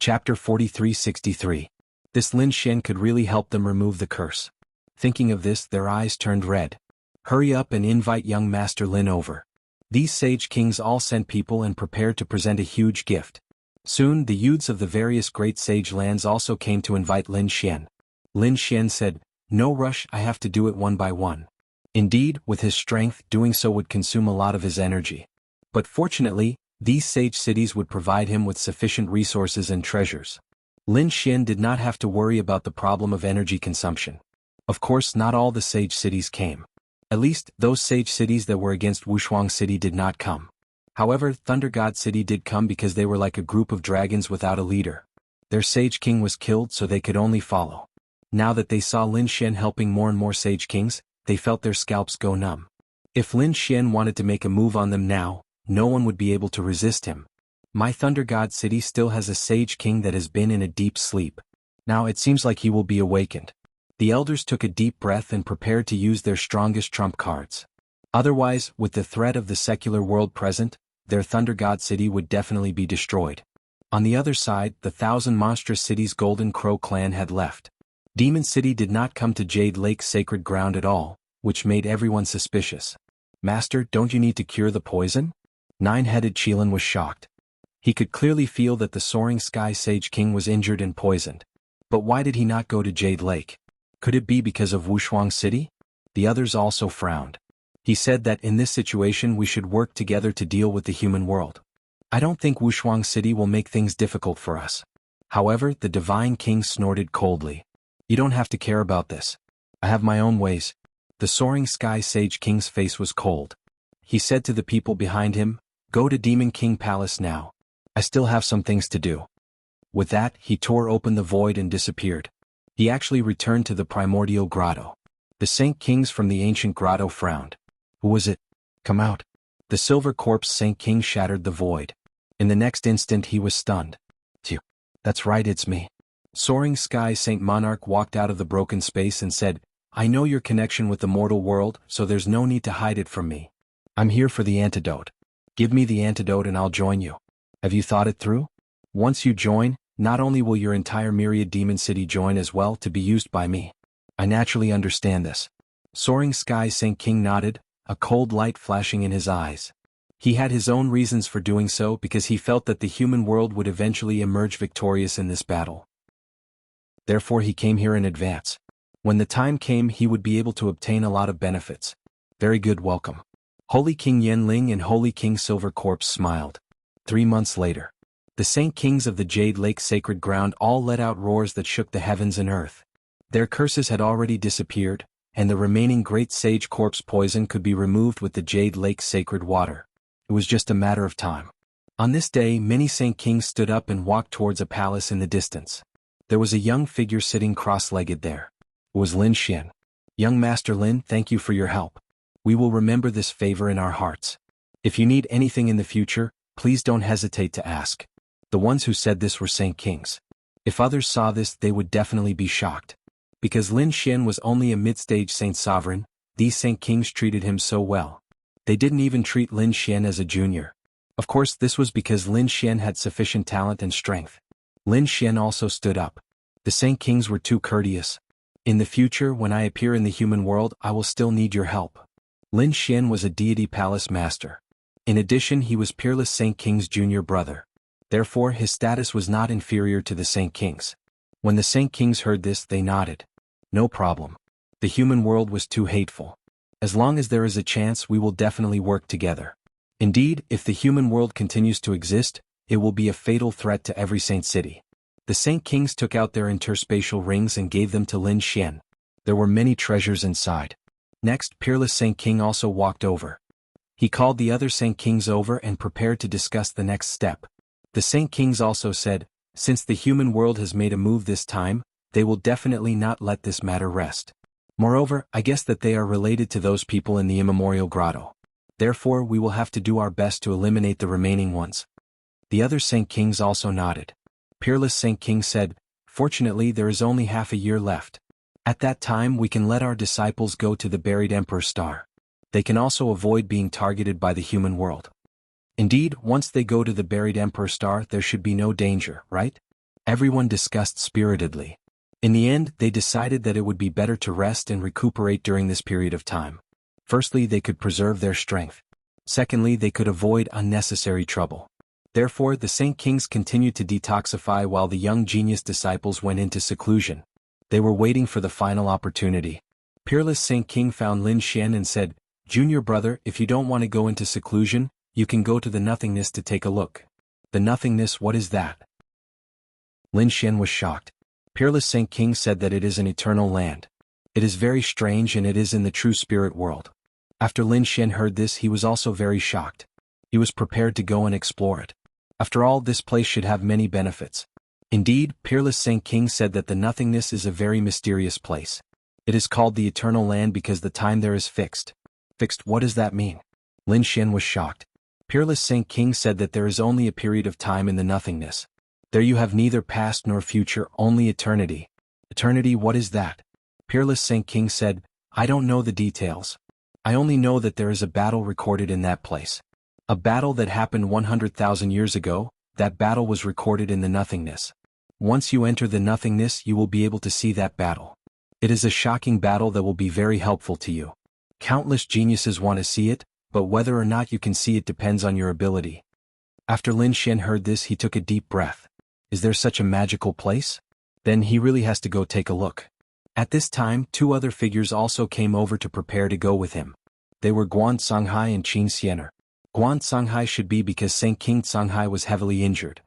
Chapter 4363. This Lin Xian could really help them remove the curse. Thinking of this, their eyes turned red. Hurry up and invite young Master Lin over. These sage kings all sent people and prepared to present a huge gift. Soon the youths of the various great sage lands also came to invite Lin Xian. Lin Xian said, "No rush, I have to do it one by one." Indeed, with his strength, doing so would consume a lot of his energy. But fortunately, these sage cities would provide him with sufficient resources and treasures. Lin Xian did not have to worry about the problem of energy consumption. Of course, not all the sage cities came. At least, those sage cities that were against Wuxia City did not come. However, Thunder God City did come because they were like a group of dragons without a leader. Their sage king was killed, so they could only follow. Now that they saw Lin Xian helping more and more sage kings, they felt their scalps go numb. If Lin Xian wanted to make a move on them now, no one would be able to resist him. My Thunder God City still has a sage king that has been in a deep sleep. Now it seems like he will be awakened. The elders took a deep breath and prepared to use their strongest trump cards. Otherwise, with the threat of the secular world present, their Thunder God City would definitely be destroyed. On the other side, the 1,000 monstrous cities Golden Crow clan had left. Demon City did not come to Jade Lake's sacred ground at all, which made everyone suspicious. "Master, don't you need to cure the poison?" Nine-headed Qilin was shocked. He could clearly feel that the Soaring Sky Sage King was injured and poisoned. But why did he not go to Jade Lake? Could it be because of Wuxia City? The others also frowned. He said that in this situation we should work together to deal with the human world. "I don't think Wuxia City will make things difficult for us." However, the Divine King snorted coldly. "You don't have to care about this. I have my own ways." The Soaring Sky Sage King's face was cold. He said to the people behind him, "Go to Demon King Palace now. I still have some things to do." With that, he tore open the void and disappeared. He actually returned to the primordial grotto. The Saint Kings from the ancient grotto frowned. "Who was it? Come out." The silver corpse Saint King shattered the void. In the next instant he was stunned. "Phew. That's right, it's me." Soaring Sky Saint Monarch walked out of the broken space and said, "I know your connection with the mortal world, so there's no need to hide it from me. I'm here for the antidote. Give me the antidote and I'll join you. Have you thought it through? Once you join, not only will your entire myriad demon city join as well to be used by me. I naturally understand this." Soaring Sky Saint King nodded, a cold light flashing in his eyes. He had his own reasons for doing so because he felt that the human world would eventually emerge victorious in this battle. Therefore he came here in advance. When the time came he would be able to obtain a lot of benefits. "Very good, welcome." Holy King Yanling and Holy King Silver Corpse smiled. 3 months later, the Saint Kings of the Jade Lake sacred ground all let out roars that shook the heavens and earth. Their curses had already disappeared, and the remaining great sage corpse poison could be removed with the Jade Lake sacred water. It was just a matter of time. On this day many Saint Kings stood up and walked towards a palace in the distance. There was a young figure sitting cross-legged there. It was Lin Xian. "Young Master Lin, thank you for your help. We will remember this favor in our hearts. If you need anything in the future, please don't hesitate to ask." The ones who said this were Saint Kings. If others saw this they would definitely be shocked. Because Lin Xian was only a mid-stage Saint Sovereign, these Saint Kings treated him so well. They didn't even treat Lin Xian as a junior. Of course this was because Lin Xian had sufficient talent and strength. Lin Xian also stood up. The Saint Kings were too courteous. "In the future when I appear in the human world I will still need your help." Lin Xian was a deity palace master. In addition he was Peerless Saint King's junior brother. Therefore his status was not inferior to the Saint Kings. When the Saint Kings heard this they nodded. "No problem. The human world was too hateful. As long as there is a chance we will definitely work together. Indeed, if the human world continues to exist, it will be a fatal threat to every Saint City." The Saint Kings took out their interspatial rings and gave them to Lin Xian. There were many treasures inside. Next, Peerless Saint King also walked over. He called the other Saint Kings over and prepared to discuss the next step. The Saint Kings also said, since the human world has made a move this time, they will definitely not let this matter rest. Moreover, I guess that they are related to those people in the immemorial grotto. Therefore we will have to do our best to eliminate the remaining ones. The other Saint Kings also nodded. Peerless Saint King said, "Fortunately there is only half a year left. At that time we can let our disciples go to the buried Emperor Star. They can also avoid being targeted by the human world. Indeed, once they go to the buried Emperor Star there should be no danger, right?" Everyone discussed spiritedly. In the end, they decided that it would be better to rest and recuperate during this period of time. Firstly, they could preserve their strength. Secondly, they could avoid unnecessary trouble. Therefore, the Saint Kings continued to detoxify while the young genius disciples went into seclusion. They were waiting for the final opportunity. Peerless Saint King found Lin Xian and said, "Junior brother, if you don't want to go into seclusion, you can go to the nothingness to take a look." "The nothingness, what is that?" Lin Xian was shocked. Peerless Saint King said that it is an eternal land. It is very strange and it is in the true spirit world. After Lin Xian heard this, he was also very shocked. He was prepared to go and explore it. After all, this place should have many benefits. Indeed, Peerless Saint King said that the nothingness is a very mysterious place. It is called the eternal land because the time there is fixed. Fixed, what does that mean? Lin Xian was shocked. Peerless Saint King said that there is only a period of time in the nothingness. There you have neither past nor future, only eternity. Eternity, what is that? Peerless Saint King said, "I don't know the details. I only know that there is a battle recorded in that place. A battle that happened 100,000 years ago, that battle was recorded in the nothingness. Once you enter the nothingness, you will be able to see that battle. It is a shocking battle that will be very helpful to you. Countless geniuses want to see it, but whether or not you can see it depends on your ability." After Lin Xian heard this, he took a deep breath. Is there such a magical place? Then he really has to go take a look. At this time, two other figures also came over to prepare to go with him. They were Guan Songhai and Qin Xianer. Guan Songhai should be because Saint King Songhai was heavily injured.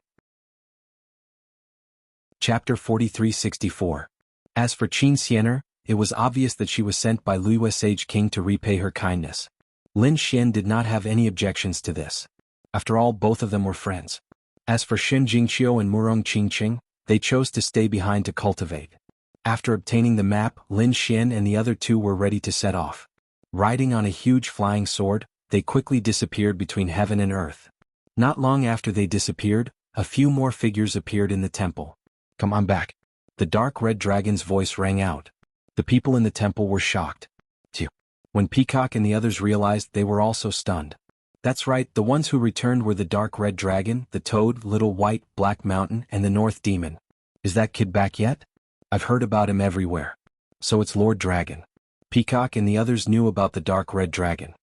Chapter 4364. As for Qin Xianer, it was obvious that she was sent by Luiyue Sage King to repay her kindness. Lin Xian did not have any objections to this. After all, both of them were friends. As for Shen Jingqiu and Murong Qingqing, they chose to stay behind to cultivate. After obtaining the map, Lin Xian and the other two were ready to set off. Riding on a huge flying sword, they quickly disappeared between heaven and earth. Not long after they disappeared, a few more figures appeared in the temple. "Come on back." The dark red dragon's voice rang out. The people in the temple were shocked. When Peacock and the others realized, they were also stunned. That's right, the ones who returned were the dark red dragon, the toad, little white, black mountain, and the north demon. "Is that kid back yet? I've heard about him everywhere." "So it's Lord Dragon." Peacock and the others knew about the dark red dragon.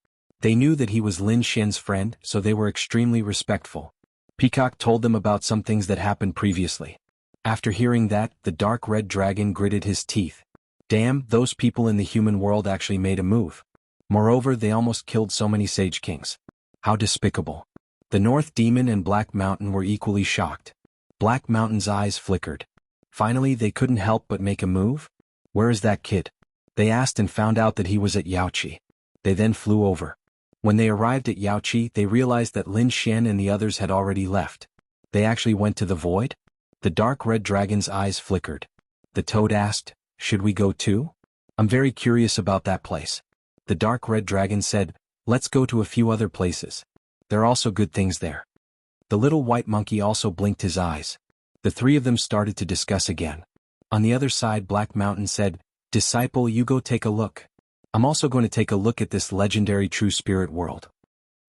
They knew that he was Lin Xian's friend, so they were extremely respectful. Peacock told them about some things that happened previously. After hearing that, the dark red dragon gritted his teeth. Damn, those people in the human world actually made a move. Moreover, they almost killed so many Sage Kings. How despicable. The North Demon and Black Mountain were equally shocked. Black Mountain's eyes flickered. Finally, they couldn't help but make a move. "Where is that kid?" They asked and found out that he was at Yaoqi. They then flew over. When they arrived at Yaoqi, they realized that Lin Xian and the others had already left. They actually went to the void? The dark red dragon's eyes flickered. The toad asked, "Should we go too? I'm very curious about that place." The dark red dragon said, "Let's go to a few other places. There are also good things there." The little white monkey also blinked his eyes. The three of them started to discuss again. On the other side, Black Mountain said, "Disciple, you go take a look. I'm also going to take a look at this legendary true spirit world."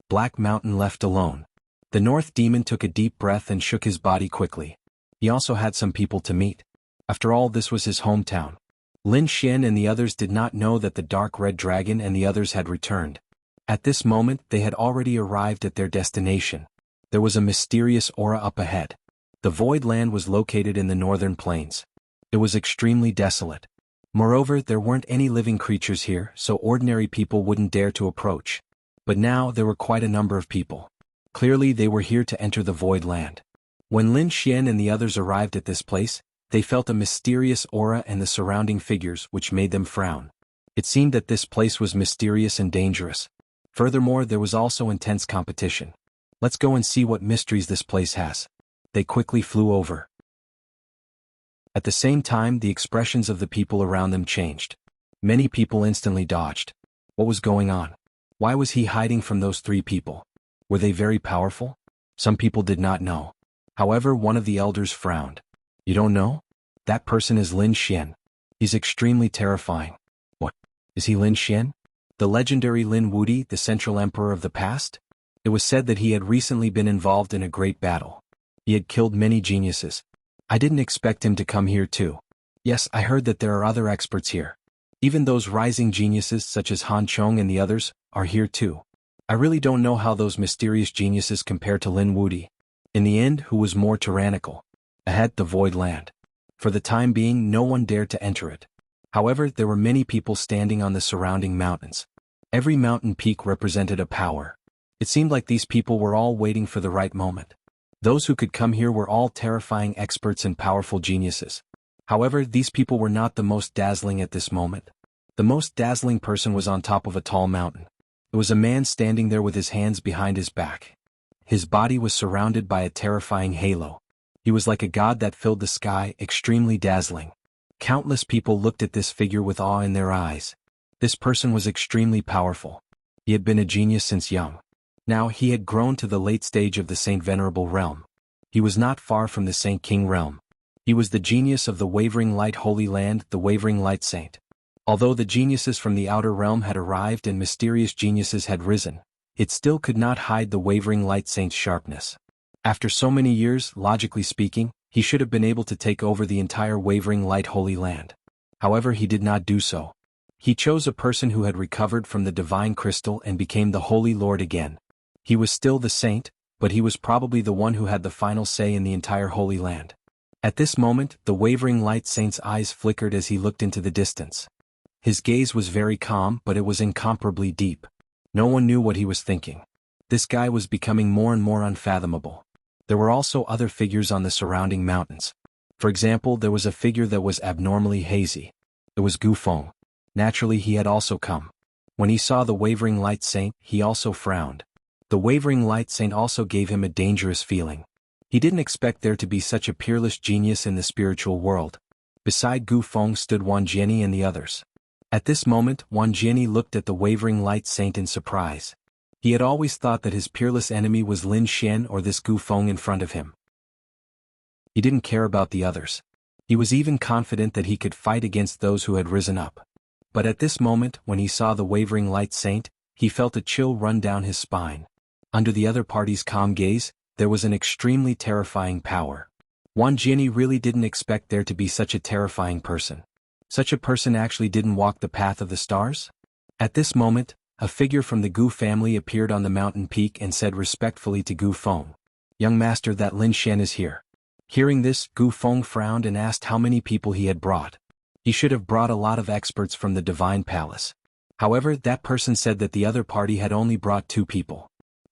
Black Mountain left alone. The North Demon took a deep breath and shook his body quickly. He also had some people to meet. After all, this was his hometown. Lin Xian and the others did not know that the dark red dragon and the others had returned. At this moment, they had already arrived at their destination. There was a mysterious aura up ahead. The void land was located in the northern plains. It was extremely desolate. Moreover, there weren't any living creatures here, so ordinary people wouldn't dare to approach. But now there were quite a number of people. Clearly, they were here to enter the void land. When Lin Xian and the others arrived at this place, they felt a mysterious aura and the surrounding figures which made them frown. It seemed that this place was mysterious and dangerous. Furthermore, there was also intense competition. "Let's go and see what mysteries this place has." They quickly flew over. At the same time, the expressions of the people around them changed. Many people instantly dodged. What was going on? Why was he hiding from those three people? Were they very powerful? Some people did not know. However, one of the elders frowned. "You don't know? That person is Lin Xian. He's extremely terrifying." "What? Is he Lin Xian? The legendary Lin Wudi, the Central Emperor of the past?" It was said that he had recently been involved in a great battle. He had killed many geniuses. I didn't expect him to come here too. Yes, I heard that there are other experts here. Even those rising geniuses such as Han Chong and the others are here too. I really don't know how those mysterious geniuses compare to Lin Wudi. In the end, who was more tyrannical? Ahead, the void land. For the time being, no one dared to enter it. However, there were many people standing on the surrounding mountains. Every mountain peak represented a power. It seemed like these people were all waiting for the right moment. Those who could come here were all terrifying experts and powerful geniuses. However, these people were not the most dazzling at this moment. The most dazzling person was on top of a tall mountain. It was a man standing there with his hands behind his back. His body was surrounded by a terrifying halo. He was like a god that filled the sky, extremely dazzling. Countless people looked at this figure with awe in their eyes. This person was extremely powerful. He had been a genius since young. Now he had grown to the late stage of the Saint Venerable realm. He was not far from the Saint King realm. He was the genius of the Wavering Light Holy Land, the Wavering Light Saint. Although the geniuses from the outer realm had arrived and mysterious geniuses had risen, it still could not hide the Wavering Light Saint's sharpness. After so many years, logically speaking, he should have been able to take over the entire Wavering Light Holy Land. However, he did not do so. He chose a person who had recovered from the divine crystal and became the Holy Lord again. He was still the saint, but he was probably the one who had the final say in the entire Holy Land. At this moment, the Wavering Light Saint's eyes flickered as he looked into the distance. His gaze was very calm, but it was incomparably deep. No one knew what he was thinking. This guy was becoming more and more unfathomable. There were also other figures on the surrounding mountains. For example, there was a figure that was abnormally hazy. It was Gu Feng. Naturally, he had also come. When he saw the Wavering Light Saint, he also frowned. The Wavering Light Saint also gave him a dangerous feeling. He didn't expect there to be such a peerless genius in the spiritual world. Beside Gu Feng stood Wan Jianyi and the others. At this moment, Wan Jianyi looked at the Wavering Light Saint in surprise. He had always thought that his peerless enemy was Lin Xian or this Gu Feng in front of him. He didn't care about the others. He was even confident that he could fight against those who had risen up. But at this moment, when he saw the Wavering Light Saint, he felt a chill run down his spine. Under the other party's calm gaze, there was an extremely terrifying power. Wan Jianyi really didn't expect there to be such a terrifying person. Such a person actually didn't walk the path of the stars? At this moment, a figure from the Gu family appeared on the mountain peak and said respectfully to Gu Feng, "Young master, that Lin Xian is here." Hearing this, Gu Feng frowned and asked how many people he had brought. He should have brought a lot of experts from the Divine Palace. However, that person said that the other party had only brought 2 people.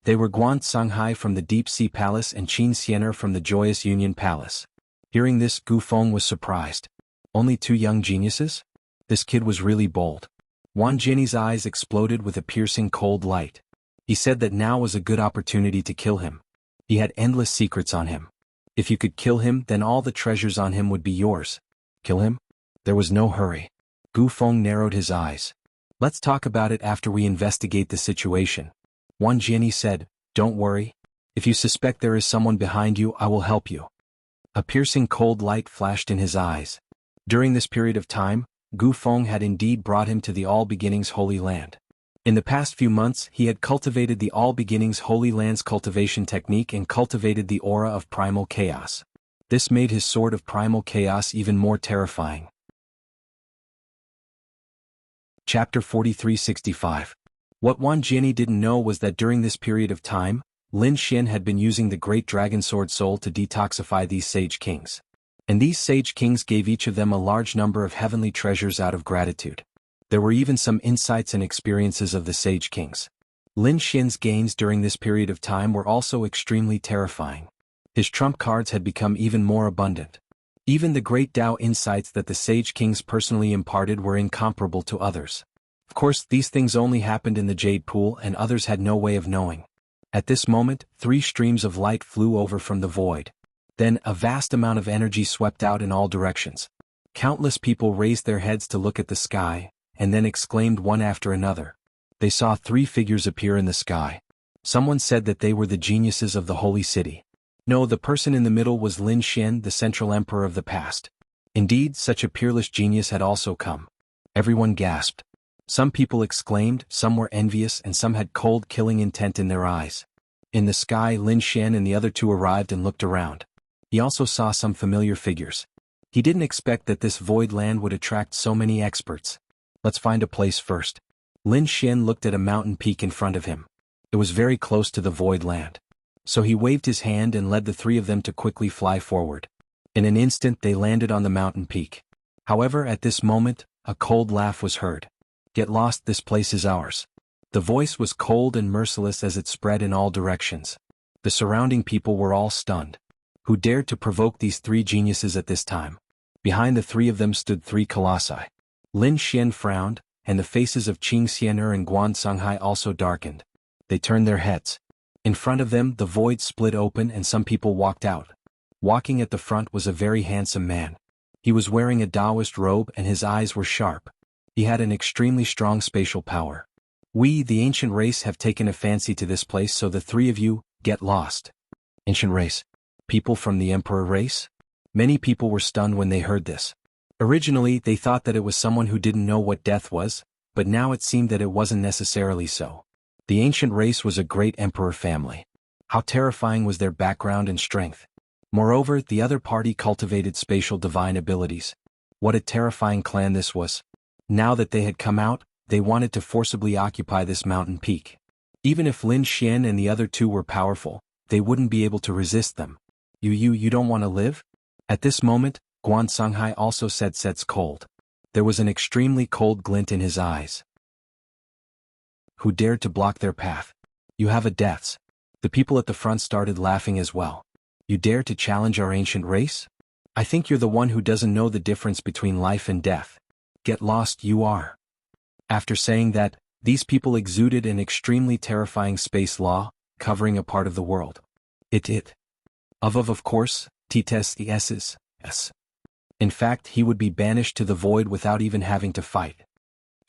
They were Guan Songhai from the Deep Sea Palace and Qin Xianer from the Joyous Union Palace. Hearing this, Gu Feng was surprised. Only 2 young geniuses? This kid was really bold. Wan Jianyi's eyes exploded with a piercing cold light. He said that now was a good opportunity to kill him. He had endless secrets on him. If you could kill him, then all the treasures on him would be yours. Kill him? There was no hurry. Gu Feng narrowed his eyes. Let's talk about it after we investigate the situation. Wan Jianyi said, "Don't worry. If you suspect there is someone behind you, I will help you." A piercing cold light flashed in his eyes. During this period of time, Gu Feng had indeed brought him to the All Beginnings Holy Land. In the past few months, he had cultivated the All Beginnings Holy Land's cultivation technique and cultivated the aura of primal chaos. This made his sword of primal chaos even more terrifying. Chapter 4365. What Wan Jianyi didn't know was that during this period of time, Lin Xian had been using the Great Dragon Sword Soul to detoxify these Sage Kings. And these Sage Kings gave each of them a large number of heavenly treasures out of gratitude. There were even some insights and experiences of the Sage Kings. Lin Xian's gains during this period of time were also extremely terrifying. His trump cards had become even more abundant. Even the great Tao insights that the Sage Kings personally imparted were incomparable to others. Of course, these things only happened in the Jade Pool and others had no way of knowing. At this moment, 3 streams of light flew over from the void. Then, a vast amount of energy swept out in all directions. Countless people raised their heads to look at the sky, and then exclaimed one after another. They saw 3 figures appear in the sky. Someone said that they were the geniuses of the holy city. No, the person in the middle was Lin Xian, the central emperor of the past. Indeed, such a peerless genius had also come. Everyone gasped. Some people exclaimed, some were envious, and some had cold killing intent in their eyes. In the sky, Lin Xian and the other 2 arrived and looked around. He also saw some familiar figures. He didn't expect that this void land would attract so many experts. Let's find a place first. Lin Xian looked at a mountain peak in front of him. It was very close to the void land. So he waved his hand and led the three of them to quickly fly forward. In an instant they landed on the mountain peak. However, at this moment, a cold laugh was heard. Get lost, this place is ours. The voice was cold and merciless as it spread in all directions. The surrounding people were all stunned. Who dared to provoke these three geniuses at this time? Behind the three of them stood three colossi. Lin Xian frowned, and the faces of Qing Xian'er and Guan Songhai also darkened. They turned their heads. In front of them the void split open and some people walked out. Walking at the front was a very handsome man. He was wearing a Taoist robe and his eyes were sharp. He had an extremely strong spatial power. We, the ancient race, have taken a fancy to this place, so the three of you, get lost. Ancient race? People from the Emperor race? Many people were stunned when they heard this. Originally, they thought that it was someone who didn't know what death was, but now it seemed that it wasn't necessarily so. The ancient race was a great emperor family. How terrifying was their background and strength. Moreover, the other party cultivated spatial divine abilities. What a terrifying clan this was. Now that they had come out, they wanted to forcibly occupy this mountain peak. Even if Lin Xian and the other two were powerful, they wouldn't be able to resist them. You don't want to live? At this moment, Guan Songhai also said sets cold. There was an extremely cold glint in his eyes. Who dared to block their path? You have a deaths. The people at the front started laughing as well. You dare to challenge our ancient race? I think you're the one who doesn't know the difference between life and death. Get lost, you are. After saying that, these people exuded an extremely terrifying space law, covering a part of the world. Of course, T-S-E-S's. In fact, he would be banished to the void without even having to fight.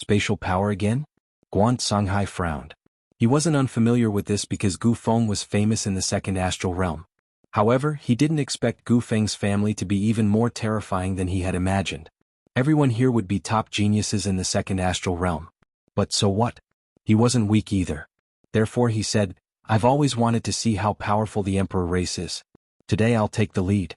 Spatial power again? Guan Songhai frowned. He wasn't unfamiliar with this because Gu Feng was famous in the second astral realm. However, he didn't expect Gu Feng's family to be even more terrifying than he had imagined. Everyone here would be top geniuses in the second astral realm. But so what? He wasn't weak either. Therefore he said, I've always wanted to see how powerful the Emperor race is. Today I'll take the lead.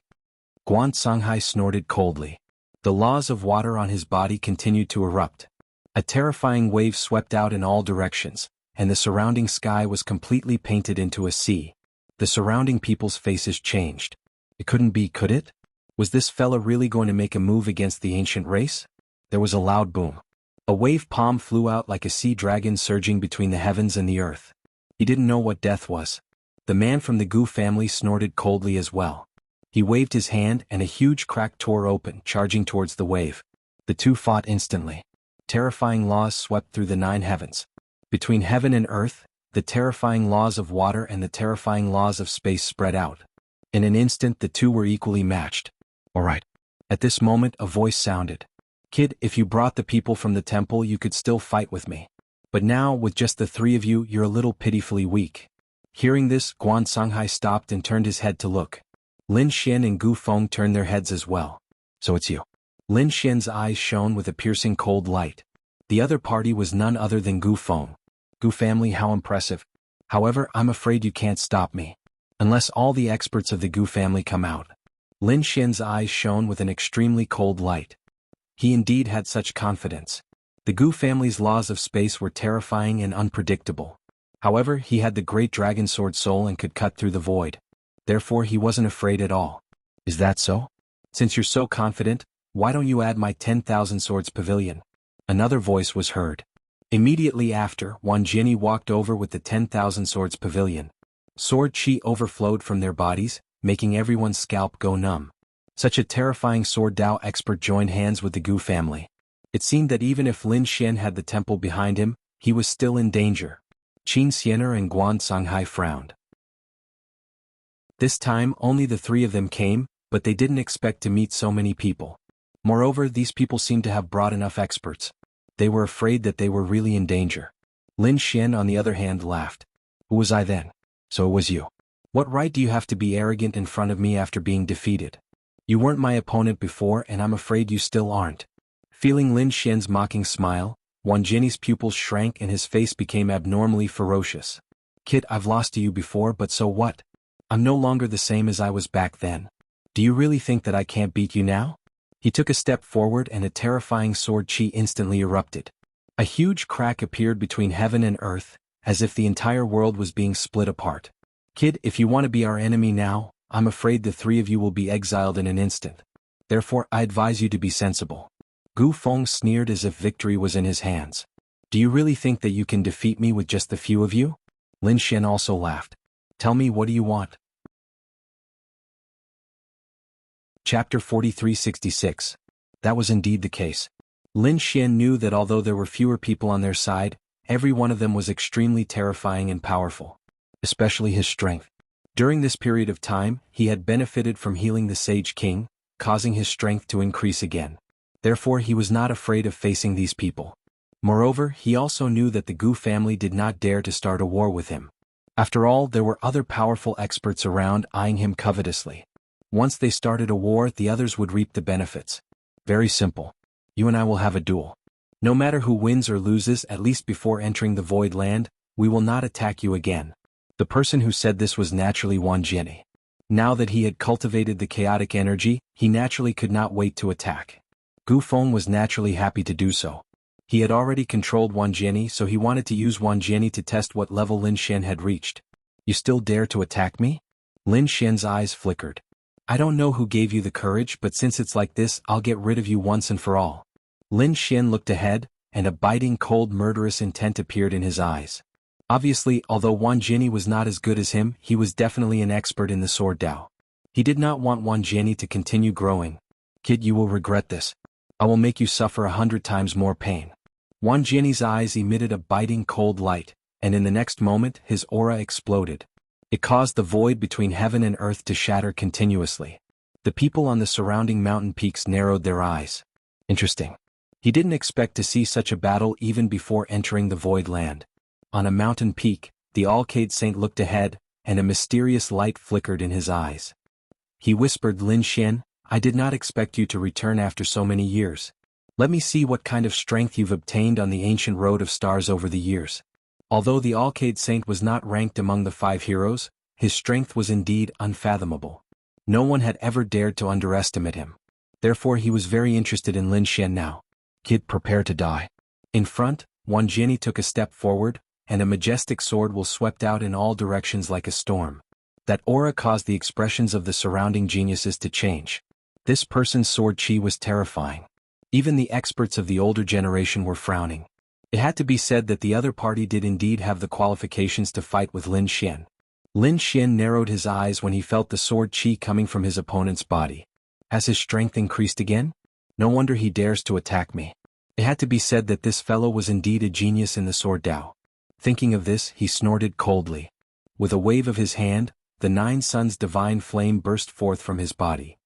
Guan Songhai snorted coldly. The laws of water on his body continued to erupt. A terrifying wave swept out in all directions, and the surrounding sky was completely painted into a sea. The surrounding people's faces changed. It couldn't be, could it? Was this fella really going to make a move against the ancient race? There was a loud boom. A wave palm flew out like a sea dragon surging between the heavens and the earth. He didn't know what death was. The man from the Gu family snorted coldly as well. He waved his hand and a huge crack tore open, charging towards the wave. The two fought instantly. Terrifying laws swept through the 9 heavens. Between heaven and earth, the terrifying laws of water and the terrifying laws of space spread out. In an instant the two were equally matched. All right. At this moment a voice sounded. Kid, if you brought the people from the temple you could still fight with me. But now, with just the three of you, you're a little pitifully weak. Hearing this, Guan Songhai stopped and turned his head to look. Lin Xian and Gu Feng turned their heads as well. So it's you. Lin Xian's eyes shone with a piercing cold light. The other party was none other than Gu Feng. Gu family, how impressive. However, I'm afraid you can't stop me. Unless all the experts of the Gu family come out. Lin Xian's eyes shone with an extremely cold light. He indeed had such confidence. The Gu family's laws of space were terrifying and unpredictable. However, he had the great dragon sword soul and could cut through the void. Therefore he wasn't afraid at all. Is that so? Since you're so confident, why don't you add my 10,000 swords pavilion? Another voice was heard. Immediately after, Wan Jinni walked over with the 10,000 swords pavilion. Sword chi overflowed from their bodies, making everyone's scalp go numb. Such a terrifying sword Dao expert joined hands with the Gu family. It seemed that even if Lin Xian had the temple behind him, he was still in danger. Qing Xian'er and Guan Songhai frowned. This time only the three of them came, but they didn't expect to meet so many people. Moreover, these people seemed to have brought enough experts. They were afraid that they were really in danger. Lin Xian on the other hand laughed. Who was I then? So it was you. What right do you have to be arrogant in front of me after being defeated? You weren't my opponent before and I'm afraid you still aren't. Feeling Lin Xian's mocking smile, Wan Jinni's pupils shrank and his face became abnormally ferocious. Kid, I've lost to you before, but so what? I'm no longer the same as I was back then. Do you really think that I can't beat you now? He took a step forward and a terrifying sword chi instantly erupted. A huge crack appeared between heaven and earth, as if the entire world was being split apart. Kid, if you want to be our enemy now, I'm afraid the three of you will be exiled in an instant. Therefore, I advise you to be sensible. Gu Feng sneered as if victory was in his hands. Do you really think that you can defeat me with just the few of you? Lin Xian also laughed. Tell me, what do you want? Chapter 4366. That was indeed the case. Lin Xian knew that although there were fewer people on their side, every one of them was extremely terrifying and powerful. Especially his strength. During this period of time, he had benefited from healing the Sage King, causing his strength to increase again. Therefore, he was not afraid of facing these people. Moreover, he also knew that the Gu family did not dare to start a war with him. After all, there were other powerful experts around eyeing him covetously. Once they started a war, the others would reap the benefits. Very simple. You and I will have a duel. No matter who wins or loses, at least before entering the Void Land, we will not attack you again. The person who said this was naturally Wan Jiani. Now that he had cultivated the chaotic energy, he naturally could not wait to attack. Gu Feng was naturally happy to do so. He had already controlled Wan Jiani, so he wanted to use Wan Jiani to test what level Lin Xian had reached. You still dare to attack me? Lin Xian's eyes flickered. I don't know who gave you the courage, but since it's like this, I'll get rid of you once and for all. Lin Xian looked ahead, and a biting cold murderous intent appeared in his eyes. Obviously, although Wan Jiani was not as good as him, he was definitely an expert in the sword Dao. He did not want Wan Jiani to continue growing. Kid, you will regret this. I will make you suffer 100 times more pain. Wan Jiani's eyes emitted a biting cold light, and in the next moment his aura exploded. It caused the void between heaven and earth to shatter continuously. The people on the surrounding mountain peaks narrowed their eyes. Interesting. He didn't expect to see such a battle even before entering the Void Land. On a mountain peak, the Alcade Saint looked ahead, and a mysterious light flickered in his eyes. He whispered, Lin Xian, I did not expect you to return after so many years. Let me see what kind of strength you've obtained on the ancient road of stars over the years. Although the Alcade Saint was not ranked among the 5 heroes, his strength was indeed unfathomable. No one had ever dared to underestimate him. Therefore he was very interested in Lin Xian now. Kid, prepare to die. In front, Wan Jiani took a step forward, and a majestic sword will swept out in all directions like a storm. That aura caused the expressions of the surrounding geniuses to change. This person's sword chi was terrifying. Even the experts of the older generation were frowning. It had to be said that the other party did indeed have the qualifications to fight with Lin Xian. Lin Xian narrowed his eyes when he felt the sword chi coming from his opponent's body. Has his strength increased again? No wonder he dares to attack me. It had to be said that this fellow was indeed a genius in the sword Dao. Thinking of this, he snorted coldly. With a wave of his hand, the 9 suns' divine flame burst forth from his body.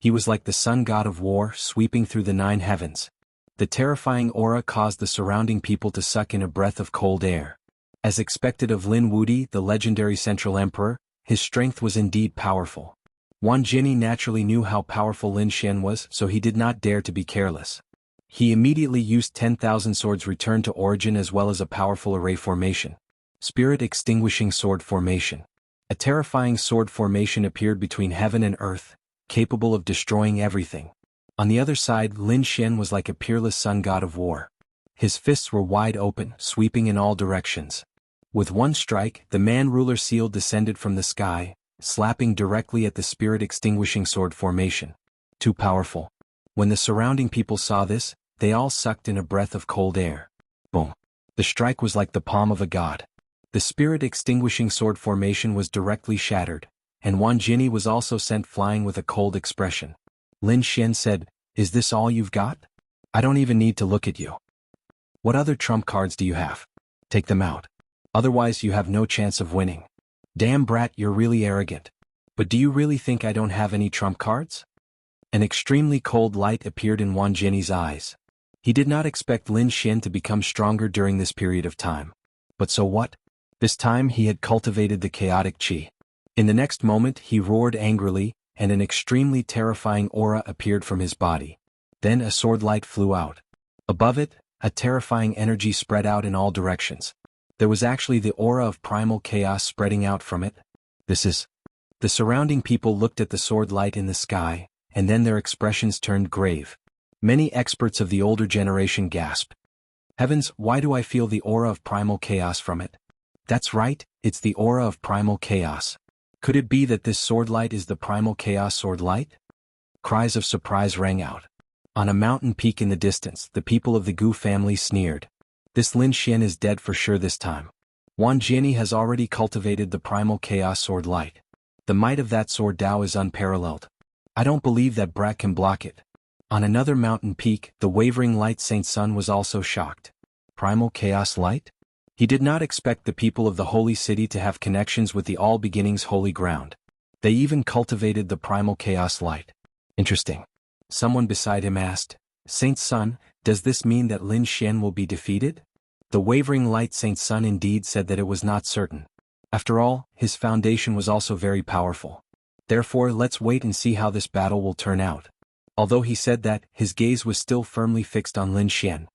He was like the sun god of war sweeping through the 9 heavens. The terrifying aura caused the surrounding people to suck in a breath of cold air. As expected of Lin Wudi, the legendary Central Emperor, his strength was indeed powerful. Wan Jiani naturally knew how powerful Lin Xian was, so he did not dare to be careless. He immediately used 10,000 swords return to origin as well as a powerful array formation. Spirit Extinguishing Sword Formation. A terrifying sword formation appeared between heaven and earth, capable of destroying everything. On the other side, Lin Xian was like a peerless sun god of war. His fists were wide open, sweeping in all directions. With one strike, the man-ruler seal descended from the sky, slapping directly at the Spirit Extinguishing Sword Formation. Too powerful. When the surrounding people saw this, they all sucked in a breath of cold air. Boom. The strike was like the palm of a god. The Spirit Extinguishing Sword Formation was directly shattered, and Wan Jiani was also sent flying with a cold expression. Lin Xian said, Is this all you've got? I don't even need to look at you. What other trump cards do you have? Take them out. Otherwise you have no chance of winning. Damn brat, you're really arrogant. But do you really think I don't have any trump cards? An extremely cold light appeared in Wan Jiani's eyes. He did not expect Lin Xian to become stronger during this period of time. But so what? This time he had cultivated the chaotic chi. In the next moment he roared angrily, and an extremely terrifying aura appeared from his body. Then a sword light flew out. Above it, a terrifying energy spread out in all directions. There was actually the aura of primal chaos spreading out from it. This The surrounding people looked at the sword light in the sky, and then their expressions turned grave. Many experts of the older generation gasped. Heavens, why do I feel the aura of primal chaos from it? That's right, it's the aura of primal chaos. Could it be that this sword light is the primal chaos sword light? Cries of surprise rang out. On a mountain peak in the distance, the people of the Gu family sneered. This Lin Xian is dead for sure this time. Wan Jiani has already cultivated the primal chaos sword light. The might of that sword Dao is unparalleled. I don't believe that brat can block it. On another mountain peak, the wavering light Saint Sun was also shocked. Primal chaos light? He did not expect the people of the holy city to have connections with the all beginnings holy ground. They even cultivated the primal chaos light. Interesting. Someone beside him asked, Saint Sun, does this mean that Lin Xian will be defeated? The wavering light Saint Sun indeed said that it was not certain. After all, his foundation was also very powerful. Therefore, let's wait and see how this battle will turn out. Although he said that, his gaze was still firmly fixed on Lin Xian.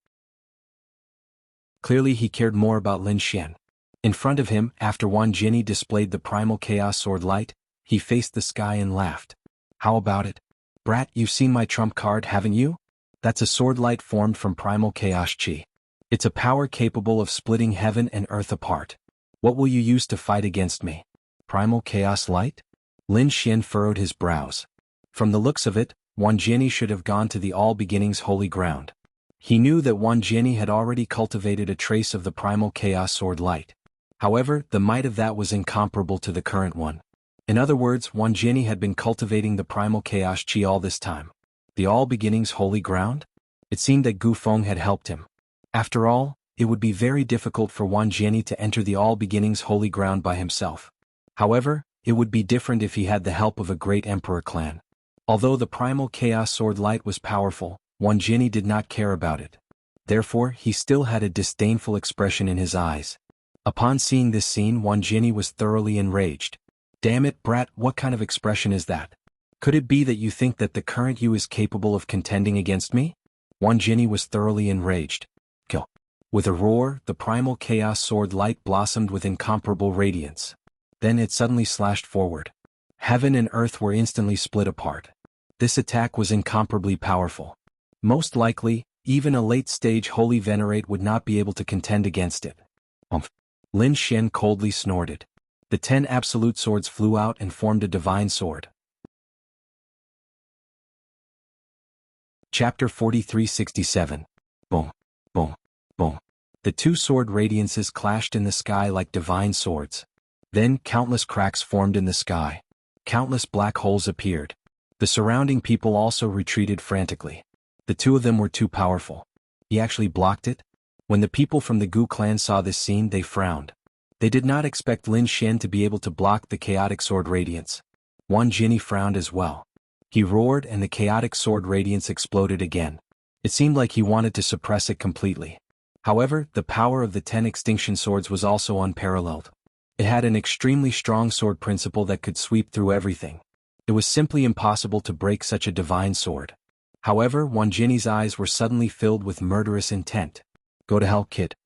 Clearly he cared more about Lin Xian. In front of him, after Wan Jiani displayed the primal chaos sword light, he faced the sky and laughed. How about it? Brat, you've seen my trump card, haven't you? That's a sword light formed from primal chaos chi. It's a power capable of splitting heaven and earth apart. What will you use to fight against me? Primal chaos light? Lin Xian furrowed his brows. From the looks of it, Wan Jiani should have gone to the all beginnings holy ground. He knew that Wan Jiani had already cultivated a trace of the primal chaos sword light. However, the might of that was incomparable to the current one. In other words, Wan Jiani had been cultivating the primal chaos chi all this time. The all beginnings holy ground? It seemed that Gu Feng had helped him. After all, it would be very difficult for Wan Jiani to enter the all beginnings holy ground by himself. However, it would be different if he had the help of a great emperor clan. Although the primal chaos sword light was powerful, Wan Jiani did not care about it. Therefore, he still had a disdainful expression in his eyes. Upon seeing this scene, Wan Jiani was thoroughly enraged. Damn it, brat, what kind of expression is that? Could it be that you think that the current you is capable of contending against me? Wan Jiani was thoroughly enraged. Kill. With a roar, the primal chaos sword light blossomed with incomparable radiance. Then it suddenly slashed forward. Heaven and earth were instantly split apart. This attack was incomparably powerful. Most likely, even a late-stage holy venerate would not be able to contend against it. Lin Xian coldly snorted. The 10 absolute swords flew out and formed a divine sword. Chapter 4367. Boom, boom, boom. The two sword radiances clashed in the sky like divine swords. Then countless cracks formed in the sky. Countless black holes appeared. The surrounding people also retreated frantically. The two of them were too powerful. He actually blocked it? When the people from the Gu clan saw this scene, they frowned. They did not expect Lin Xian to be able to block the chaotic sword radiance. Wan Jiani frowned as well. He roared and the chaotic sword radiance exploded again. It seemed like he wanted to suppress it completely. However, the power of the 10 extinction swords was also unparalleled. It had an extremely strong sword principle that could sweep through everything. It was simply impossible to break such a divine sword. However, Wan Jiani's eyes were suddenly filled with murderous intent. Go to hell, kid.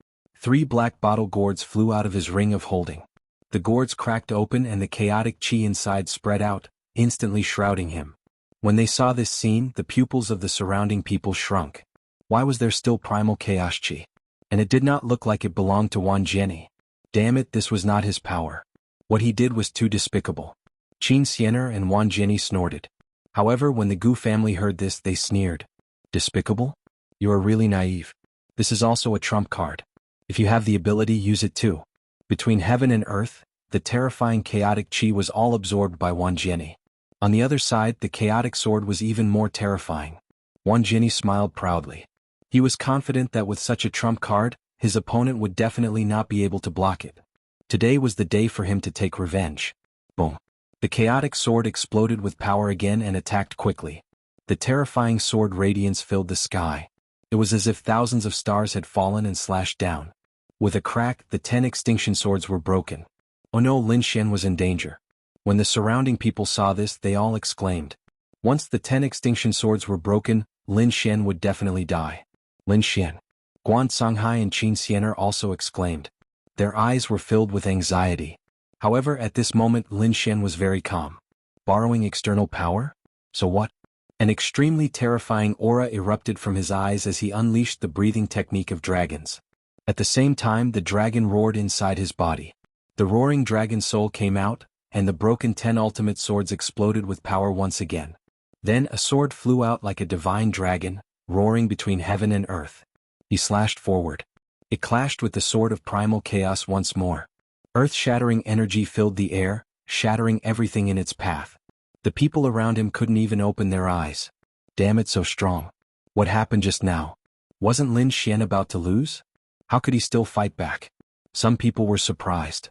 3 black bottle gourds flew out of his ring of holding. The gourds cracked open and the chaotic chi inside spread out, instantly shrouding him. When they saw this scene, the pupils of the surrounding people shrunk. Why was there still primal chaos chi? And it did not look like it belonged to Wan Jiani. Damn it, this was not his power. What he did was too despicable. Qin Xiener and Wan Jiani snorted. However, when the Gu family heard this, they sneered. Despicable? You are really naive. This is also a trump card. If you have the ability, use it too. Between heaven and earth, the terrifying chaotic chi was all absorbed by Wan Jiani. On the other side, the chaotic sword was even more terrifying. Wan Jiani smiled proudly. He was confident that with such a trump card, his opponent would definitely not be able to block it. Today was the day for him to take revenge. Boom. The chaotic sword exploded with power again and attacked quickly. The terrifying sword radiance filled the sky. It was as if thousands of stars had fallen and slashed down. With a crack, the 10 extinction swords were broken. Oh no, Lin Xian was in danger. When the surrounding people saw this, they all exclaimed. Once the 10 extinction swords were broken, Lin Xian would definitely die. Lin Xian. Guan Songhai and Qin Xiener also exclaimed. Their eyes were filled with anxiety. However, at this moment Lin Xian was very calm. Borrowing external power? So what? An extremely terrifying aura erupted from his eyes as he unleashed the breathing technique of dragons. At the same time the dragon roared inside his body. The roaring dragon soul came out, and the broken 10 ultimate swords exploded with power once again. Then a sword flew out like a divine dragon, roaring between heaven and earth. He slashed forward. It clashed with the sword of primal chaos once more. Earth-shattering energy filled the air, shattering everything in its path. The people around him couldn't even open their eyes. Damn it, so strong. What happened just now? Wasn't Lin Xian about to lose? How could he still fight back? Some people were surprised.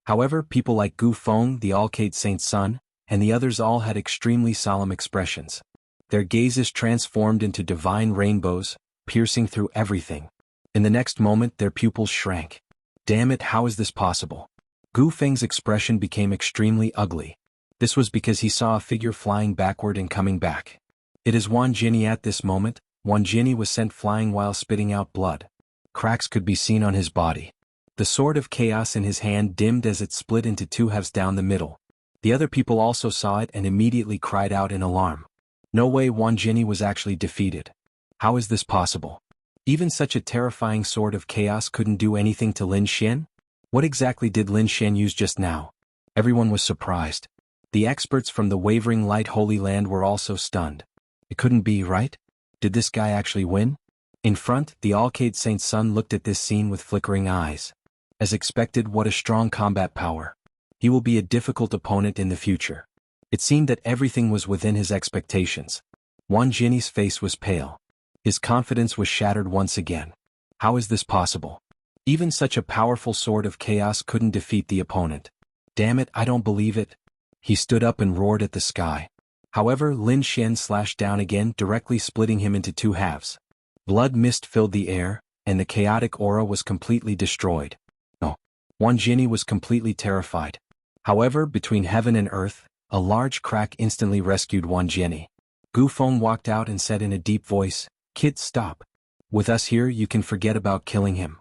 However, people like Gu Feng, the Alcade Saint's son, and the others all had extremely solemn expressions. Their gazes transformed into divine rainbows, piercing through everything. In the next moment their pupils shrank. Damn it, how is this possible? Gu Feng's expression became extremely ugly. This was because he saw a figure flying backward and coming back. It is Wan Jinni. At this moment, Wan Jinni was sent flying while spitting out blood. Cracks could be seen on his body. The sword of chaos in his hand dimmed as it split into 2 halves down the middle. The other people also saw it and immediately cried out in alarm. No way, Wan Jinni was actually defeated. How is this possible? Even such a terrifying sword of chaos couldn't do anything to Lin Xian? What exactly did Lin Xian use just now? Everyone was surprised. The experts from the Wavering Light Holy Land were also stunned. It couldn't be, right? Did this guy actually win? In front, the Alcade Saint's son looked at this scene with flickering eyes. As expected, what a strong combat power. He will be a difficult opponent in the future. It seemed that everything was within his expectations. Wan Jinni's face was pale. His confidence was shattered once again. How is this possible? Even such a powerful sword of chaos couldn't defeat the opponent. Damn it, I don't believe it. He stood up and roared at the sky. However, Lin Xian slashed down again, directly splitting him into 2 halves. Blood mist filled the air, and the chaotic aura was completely destroyed. No. Wan Jinni was completely terrified. However, between heaven and earth, a large crack instantly rescued Wan Jinni. Gu Feng walked out and said in a deep voice, "Kid, stop. With us here you can forget about killing him."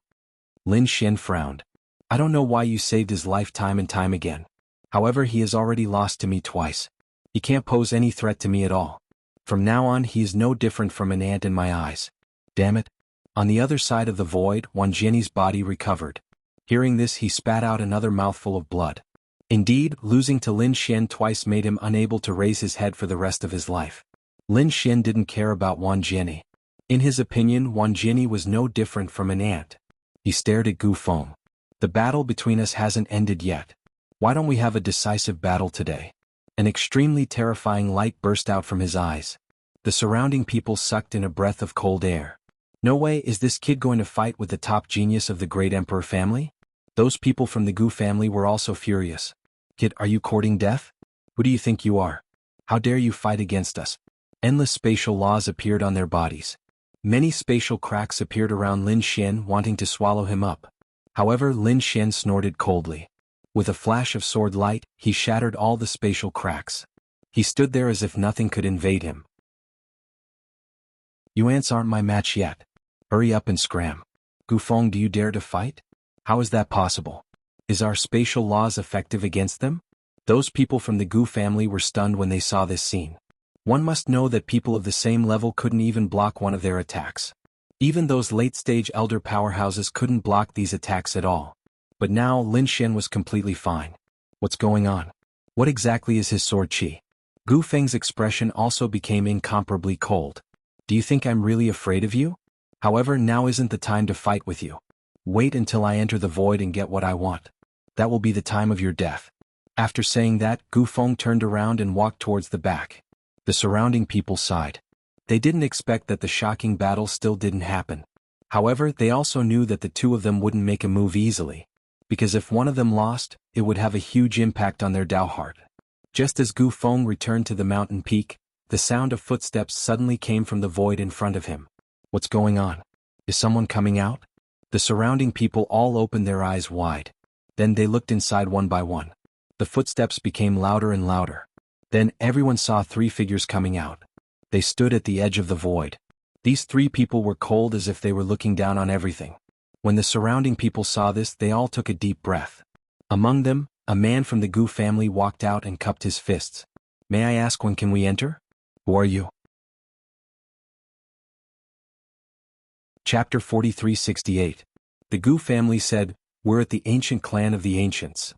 Lin Xian frowned. "I don't know why you saved his life time and time again. However, he has already lost to me twice. He can't pose any threat to me at all. From now on he is no different from an ant in my eyes. Damn it." On the other side of the void, Wan Jinni's body recovered. Hearing this, he spat out another mouthful of blood. Indeed, losing to Lin Xian twice made him unable to raise his head for the rest of his life. Lin Xian didn't care about Wan Jinni. In his opinion, Wan Jinni was no different from an ant. He stared at Gu Feng. "The battle between us hasn't ended yet. Why don't we have a decisive battle today?" An extremely terrifying light burst out from his eyes. The surrounding people sucked in a breath of cold air. No way, is this kid going to fight with the top genius of the great emperor family? Those people from the Gu family were also furious. "Kid, are you courting death? Who do you think you are? How dare you fight against us?" Endless spatial laws appeared on their bodies. Many spatial cracks appeared around Lin Xian, wanting to swallow him up. However, Lin Xian snorted coldly. With a flash of sword light, he shattered all the spatial cracks. He stood there as if nothing could invade him. "You ants aren't my match yet. Hurry up and scram. Gu Feng, do you dare to fight? How is that possible? Is our spatial laws effective against them?" Those people from the Gu family were stunned when they saw this scene. One must know that people of the same level couldn't even block one of their attacks. Even those late-stage elder powerhouses couldn't block these attacks at all. But now Lin Xian was completely fine. What's going on? What exactly is his sword chi? Gu Feng's expression also became incomparably cold. "Do you think I'm really afraid of you? However, now isn't the time to fight with you. Wait until I enter the void and get what I want. That will be the time of your death." After saying that, Gu Feng turned around and walked towards the back. The surrounding people sighed. They didn't expect that the shocking battle still didn't happen. However, they also knew that the two of them wouldn't make a move easily. Because if one of them lost, it would have a huge impact on their Dao heart. Just as Gu Feng returned to the mountain peak, the sound of footsteps suddenly came from the void in front of him. What's going on? Is someone coming out? The surrounding people all opened their eyes wide. Then they looked inside one by one. The footsteps became louder and louder. Then everyone saw 3 figures coming out. They stood at the edge of the void. These 3 people were cold as if they were looking down on everything. When the surrounding people saw this, they all took a deep breath. Among them, a man from the Gu family walked out and cupped his fists. May I ask, when can we enter? Who are you? Chapter 4368. The Gu family said, We're at the ancient clan of the ancients.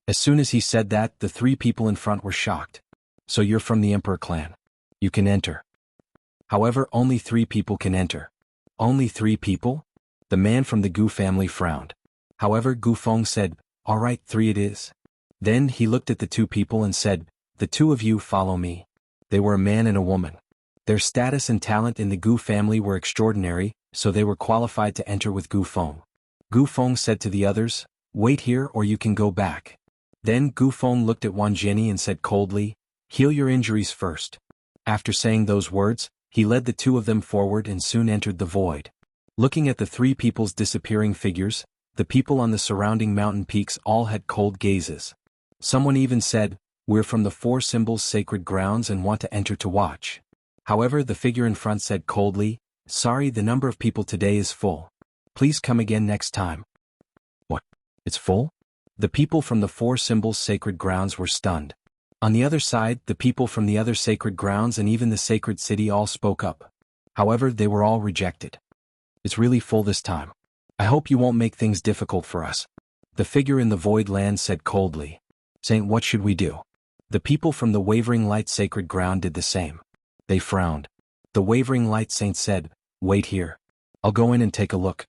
As soon as he said that, the three people in front were shocked. So you're from the Emperor clan. You can enter. However, only 3 people can enter. Only 3 people? The man from the Gu family frowned. However, Gu Feng said, All right, 3 it is. Then he looked at the 2 people and said, The 2 of you follow me. They were a man and a woman. Their status and talent in the Gu family were extraordinary, so they were qualified to enter with Gu Feng. Gu Feng said to the others, Wait here or you can go back. Then Gu Feng looked at Wang Jianyi and said coldly, Heal your injuries first. After saying those words, he led the 2 of them forward and soon entered the void. Looking at the 3 people's disappearing figures, the people on the surrounding mountain peaks all had cold gazes. Someone even said, We're from the 4 symbols sacred grounds and want to enter to watch. However, the figure in front said coldly, Sorry, the number of people today is full. Please come again next time. What? It's full? The people from the 4 symbols sacred grounds were stunned. On the other side, the people from the other sacred grounds and even the sacred city all spoke up. However, they were all rejected. It's really full this time. I hope you won't make things difficult for us. The figure in the void land said coldly. Saying, What should we do? The people from the Wavering Light sacred ground did the same. They frowned. The Wavering Light saint said, Wait here. I'll go in and take a look.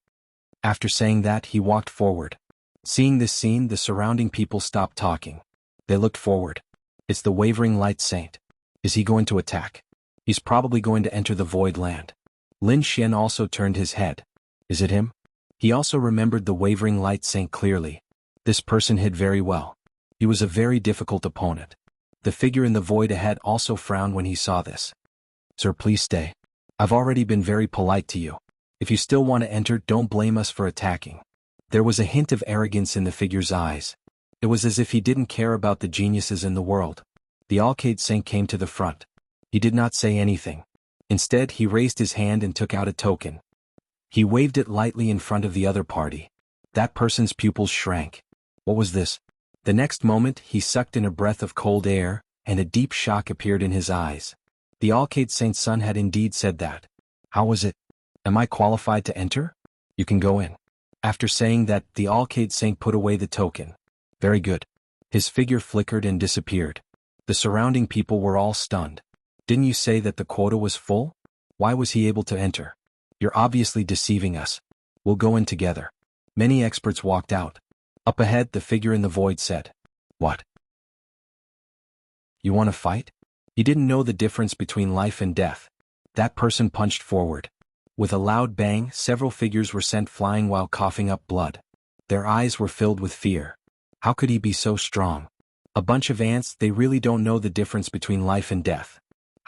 After saying that, he walked forward. Seeing this scene, the surrounding people stopped talking. They looked forward. It's the Wavering Light Saint. Is he going to attack? He's probably going to enter the void land. Lin Xian also turned his head. Is it him? He also remembered the Wavering Light Saint clearly. This person hid very well. He was a very difficult opponent. The figure in the void ahead also frowned when he saw this. Sir, please stay. I've already been very polite to you. If you still want to enter, don't blame us for attacking. There was a hint of arrogance in the figure's eyes. It was as if he didn't care about the geniuses in the world. The Alcade Saint came to the front. He did not say anything. Instead, he raised his hand and took out a token. He waved it lightly in front of the other party. That person's pupils shrank. What was this? The next moment, he sucked in a breath of cold air, and a deep shock appeared in his eyes. The Alcade Saint's son had indeed said that. How was it? Am I qualified to enter? You can go in. After saying that, the Alcade Saint put away the token. Very good. His figure flickered and disappeared. The surrounding people were all stunned. Didn't you say that the quota was full? Why was he able to enter? You're obviously deceiving us. We'll go in together. Many experts walked out. Up ahead, the figure in the void said, What? You want to fight? He didn't know the difference between life and death. That person punched forward. With a loud bang, several figures were sent flying while coughing up blood. Their eyes were filled with fear. How could he be so strong? A bunch of ants, they really don't know the difference between life and death.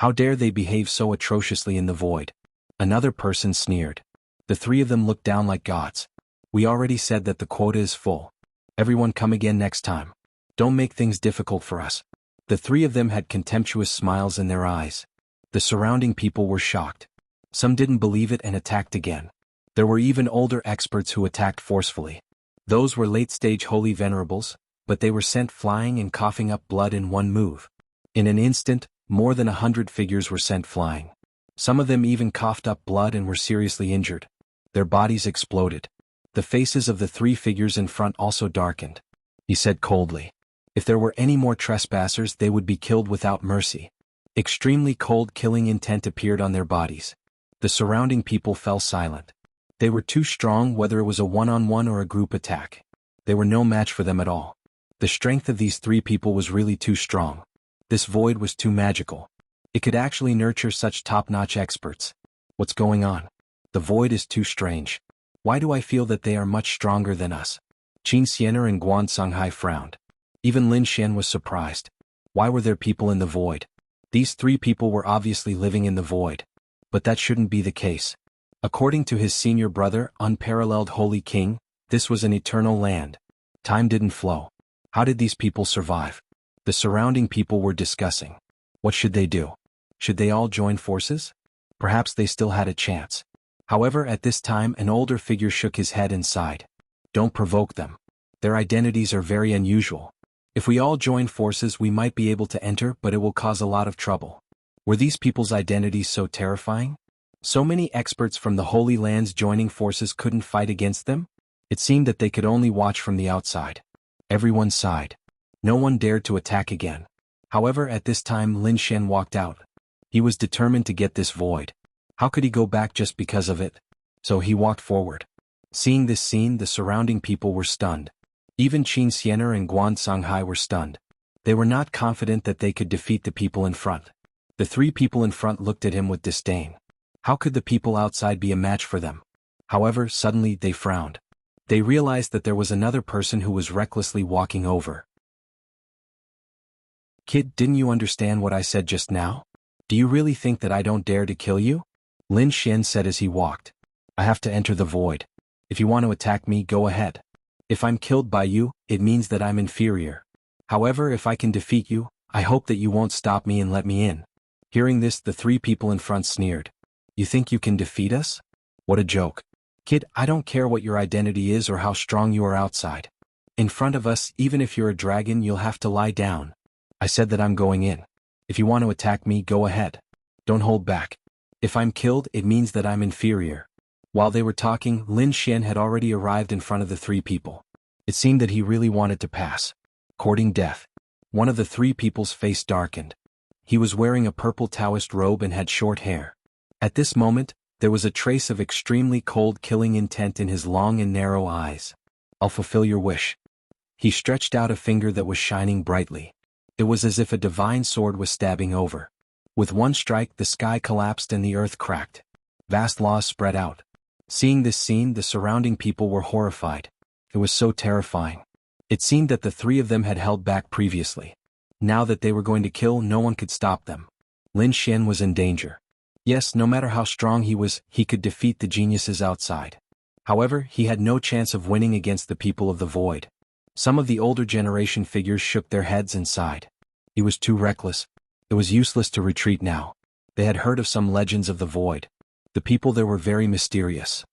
How dare they behave so atrociously in the void? Another person sneered. The 3 of them looked down like gods. We already said that the quota is full. Everyone come again next time. Don't make things difficult for us. The 3 of them had contemptuous smiles in their eyes. The surrounding people were shocked. Some didn't believe it and attacked again. There were even older experts who attacked forcefully. Those were late-stage holy venerables, but they were sent flying and coughing up blood in one move. In an instant, more than 100 figures were sent flying. Some of them even coughed up blood and were seriously injured. Their bodies exploded. The faces of the 3 figures in front also darkened. He said coldly, If there were any more trespassers, they would be killed without mercy. Extremely cold killing intent appeared on their bodies. The surrounding people fell silent. They were too strong, whether it was a one-on-one or a group attack. They were no match for them at all. The strength of these 3 people was really too strong. This void was too magical. It could actually nurture such top-notch experts. What's going on? The void is too strange. Why do I feel that they are much stronger than us? Qin Xianer and Guan Songhai frowned. Even Lin Xian was surprised. Why were there people in the void? These 3 people were obviously living in the void. But that shouldn't be the case. According to his senior brother, unparalleled Holy King, this was an eternal land. Time didn't flow. How did these people survive? The surrounding people were discussing. What should they do? Should they all join forces? Perhaps they still had a chance. However, at this time an older figure shook his head and sighed. Don't provoke them. Their identities are very unusual. If we all join forces we might be able to enter, but it will cause a lot of trouble. Were these people's identities so terrifying? So many experts from the Holy Lands joining forces couldn't fight against them? It seemed that they could only watch from the outside. Everyone sighed. No one dared to attack again. However, at this time Lin Shen walked out. He was determined to get this void. How could he go back just because of it? So he walked forward. Seeing this scene, the surrounding people were stunned. Even Qin Xiener and Guan Songhai were stunned. They were not confident that they could defeat the people in front. The three people in front looked at him with disdain. How could the people outside be a match for them? However, suddenly they frowned. They realized that there was another person who was recklessly walking over. Kid, didn't you understand what I said just now? Do you really think that I don't dare to kill you? Lin Shen said as he walked. I have to enter the void. If you want to attack me, go ahead. If I'm killed by you, it means that I'm inferior. However, if I can defeat you, I hope that you won't stop me and let me in. Hearing this, the three people in front sneered. You think you can defeat us? What a joke. Kid, I don't care what your identity is or how strong you are outside. In front of us, even if you're a dragon, you'll have to lie down. I said that I'm going in. If you want to attack me, go ahead. Don't hold back. If I'm killed, it means that I'm inferior. While they were talking, Lin Shen had already arrived in front of the three people. It seemed that he really wanted to pass. Courting death. One of the three people's face darkened. He was wearing a purple Taoist robe and had short hair. At this moment, there was a trace of extremely cold killing intent in his long and narrow eyes. I'll fulfill your wish. He stretched out a finger that was shining brightly. It was as if a divine sword was stabbing over. With one strike, the sky collapsed and the earth cracked. Vast laws spread out. Seeing this scene, the surrounding people were horrified. It was so terrifying. It seemed that the three of them had held back previously. Now that they were going to kill, no one could stop them. Lin Shen was in danger. Yes, no matter how strong he was, he could defeat the geniuses outside. However, he had no chance of winning against the people of the void. Some of the older generation figures shook their heads and sighed. He was too reckless. It was useless to retreat now. They had heard of some legends of the void. The people there were very mysterious.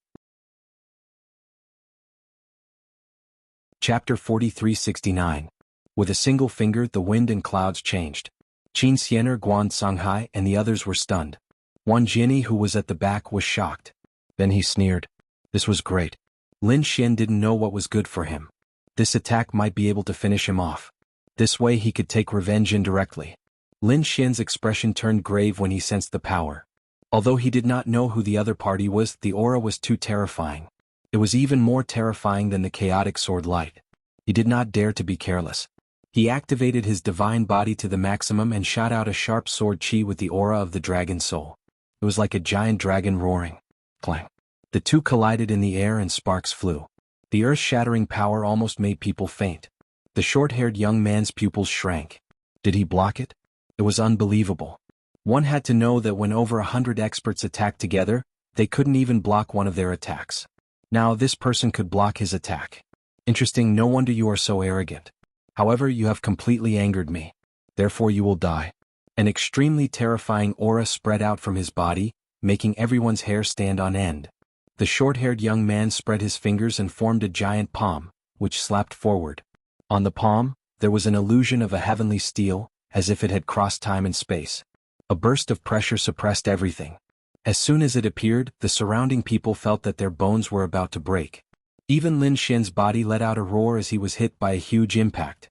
Chapter 4369. With a single finger, the wind and clouds changed. Qin Xiener, Guan Songhai, and the others were stunned. One Jinni, who was at the back, was shocked. Then he sneered. This was great. Lin Shen didn't know what was good for him. This attack might be able to finish him off. This way he could take revenge indirectly. Lin Shen's expression turned grave when he sensed the power. Although he did not know who the other party was, the aura was too terrifying. It was even more terrifying than the chaotic sword light. He did not dare to be careless. He activated his divine body to the maximum and shot out a sharp sword chi with the aura of the dragon soul. It was like a giant dragon roaring. Clang. The two collided in the air and sparks flew. The earth-shattering power almost made people faint. The short-haired young man's pupils shrank. Did he block it? It was unbelievable. One had to know that when over 100 experts attacked together, they couldn't even block one of their attacks. Now this person could block his attack. Interesting, no wonder you are so arrogant. However, you have completely angered me. Therefore you will die. An extremely terrifying aura spread out from his body, making everyone's hair stand on end. The short-haired young man spread his fingers and formed a giant palm, which slapped forward. On the palm, there was an illusion of a heavenly steel, as if it had crossed time and space. A burst of pressure suppressed everything. As soon as it appeared, the surrounding people felt that their bones were about to break. Even Lin Shen's body let out a roar as he was hit by a huge impact.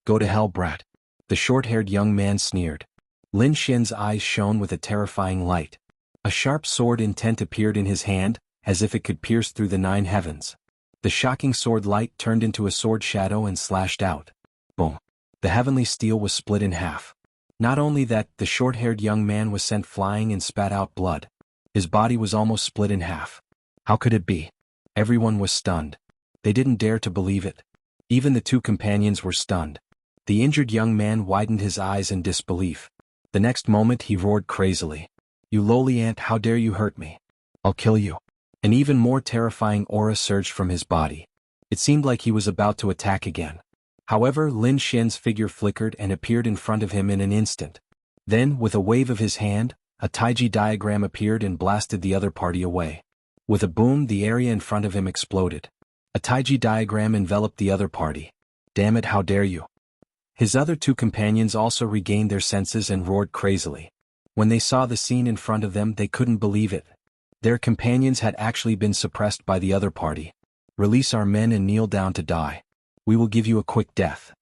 Go to hell, brat. The short-haired young man sneered. Lin Shen's eyes shone with a terrifying light. A sharp sword intent appeared in his hand, as if it could pierce through the 9 heavens. The shocking sword light turned into a sword shadow and slashed out. Boom. The heavenly steel was split in half. Not only that, the short-haired young man was sent flying and spat out blood. His body was almost split in half. How could it be? Everyone was stunned. They didn't dare to believe it. Even the 2 companions were stunned. The injured young man widened his eyes in disbelief. The next moment he roared crazily. You lowly ant, how dare you hurt me? I'll kill you. An even more terrifying aura surged from his body. It seemed like he was about to attack again. However, Lin Shen's figure flickered and appeared in front of him in an instant. Then, with a wave of his hand, A taiji diagram appeared and blasted the other party away. With a boom, the area in front of him exploded. A taiji diagram enveloped the other party. Damn it, how dare you! His other two companions also regained their senses and roared crazily. When they saw the scene in front of them, they couldn't believe it. Their companions had actually been suppressed by the other party. Release our men and kneel down to die. We will give you a quick death.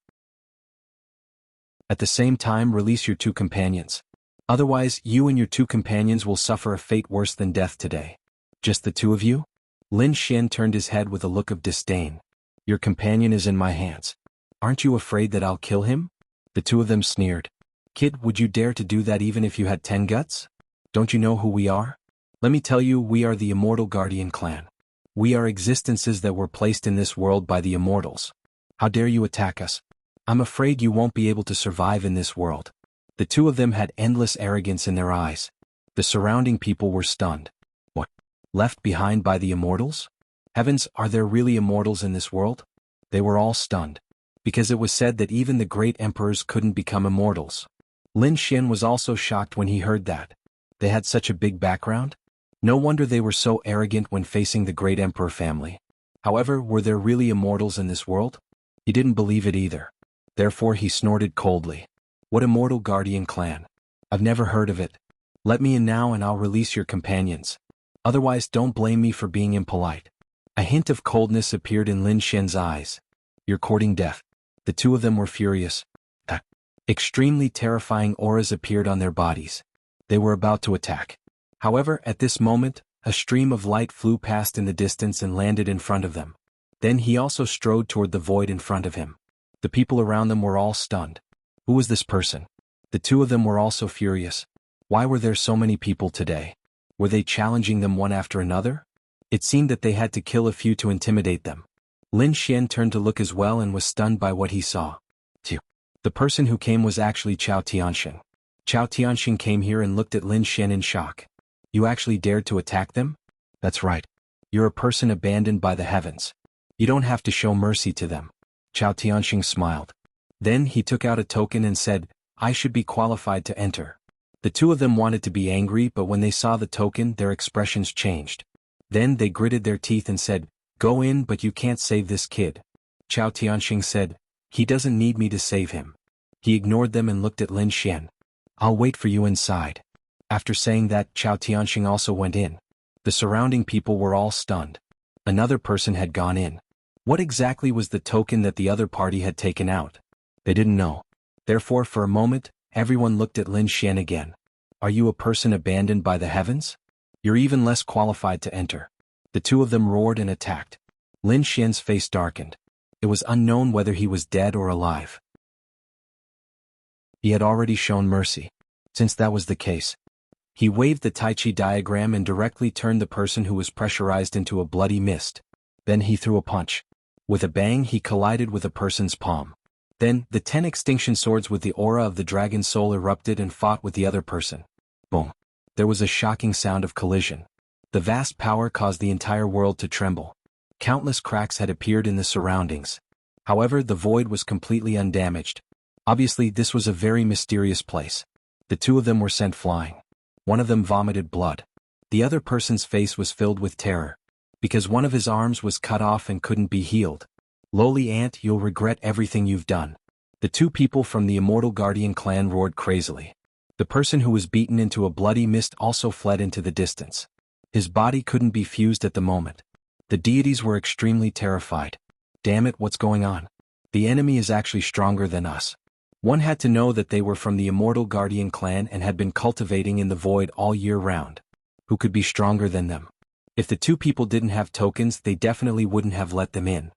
At the same time, release your two companions. Otherwise, you and your two companions will suffer a fate worse than death today. Just the two of you? Lin Xian turned his head with a look of disdain. Your companion is in my hands. Aren't you afraid that I'll kill him? The two of them sneered. Kid, would you dare to do that even if you had 10 guts? Don't you know who we are? Let me tell you, we are the Immortal Guardian clan. We are existences that were placed in this world by the immortals. How dare you attack us? I'm afraid you won't be able to survive in this world. The two of them had endless arrogance in their eyes. The surrounding people were stunned. What? Left behind by the immortals? Heavens, are there really immortals in this world? They were all stunned. Because it was said that even the great emperors couldn't become immortals. Lin Xian was also shocked when he heard that. They had such a big background? No wonder they were so arrogant when facing the great emperor family. However, were there really immortals in this world? He didn't believe it either. Therefore he snorted coldly. What Immortal Guardian clan? I've never heard of it. Let me in now and I'll release your companions. Otherwise don't blame me for being impolite. A hint of coldness appeared in Lin Xian's eyes. You're courting death. The two of them were furious. Extremely terrifying auras appeared on their bodies. They were about to attack. However, at this moment, a stream of light flew past in the distance and landed in front of them. Then he also strode toward the void in front of him. The people around them were all stunned. Who was this person? The two of them were also furious. Why were there so many people today? Were they challenging them one after another? It seemed that they had to kill a few to intimidate them. Lin Xian turned to look as well and was stunned by what he saw. The person who came was actually Chao Tianxing. Chao Tianxing came here and looked at Lin Xian in shock. You actually dared to attack them? That's right. You're a person abandoned by the heavens. You don't have to show mercy to them. Chao Tianxing smiled. Then he took out a token and said, I should be qualified to enter. The two of them wanted to be angry, but when they saw the token, their expressions changed. Then they gritted their teeth and said, Go in, but you can't save this kid. Chao Tianxing said, He doesn't need me to save him. He ignored them and looked at Lin Xian. I'll wait for you inside. After saying that, Chao Tianxing also went in. The surrounding people were all stunned. Another person had gone in. What exactly was the token that the other party had taken out? They didn't know. Therefore, for a moment, everyone looked at Lin Xian again. Are you a person abandoned by the heavens? You're even less qualified to enter. The two of them roared and attacked. Lin Xian's face darkened. It was unknown whether he was dead or alive. He had already shown mercy. Since that was the case, he waved the Tai Chi diagram and directly turned the person who was pressurized into a bloody mist. Then he threw a punch. With a bang, he collided with a person's palm. Then, the 10 extinction swords with the aura of the dragon soul erupted and fought with the other person. Boom. There was a shocking sound of collision. The vast power caused the entire world to tremble. Countless cracks had appeared in the surroundings. However, the void was completely undamaged. Obviously, this was a very mysterious place. The two of them were sent flying. One of them vomited blood. The other person's face was filled with terror. Because one of his arms was cut off and couldn't be healed. Lowly ant, you'll regret everything you've done. The two people from the Immortal Guardian clan roared crazily. The person who was beaten into a bloody mist also fled into the distance. His body couldn't be fused at the moment. The deities were extremely terrified. Damn it, what's going on? The enemy is actually stronger than us. One had to know that they were from the Immortal Guardian clan and had been cultivating in the void all year round. Who could be stronger than them? If the two people didn't have tokens, they definitely wouldn't have let them in.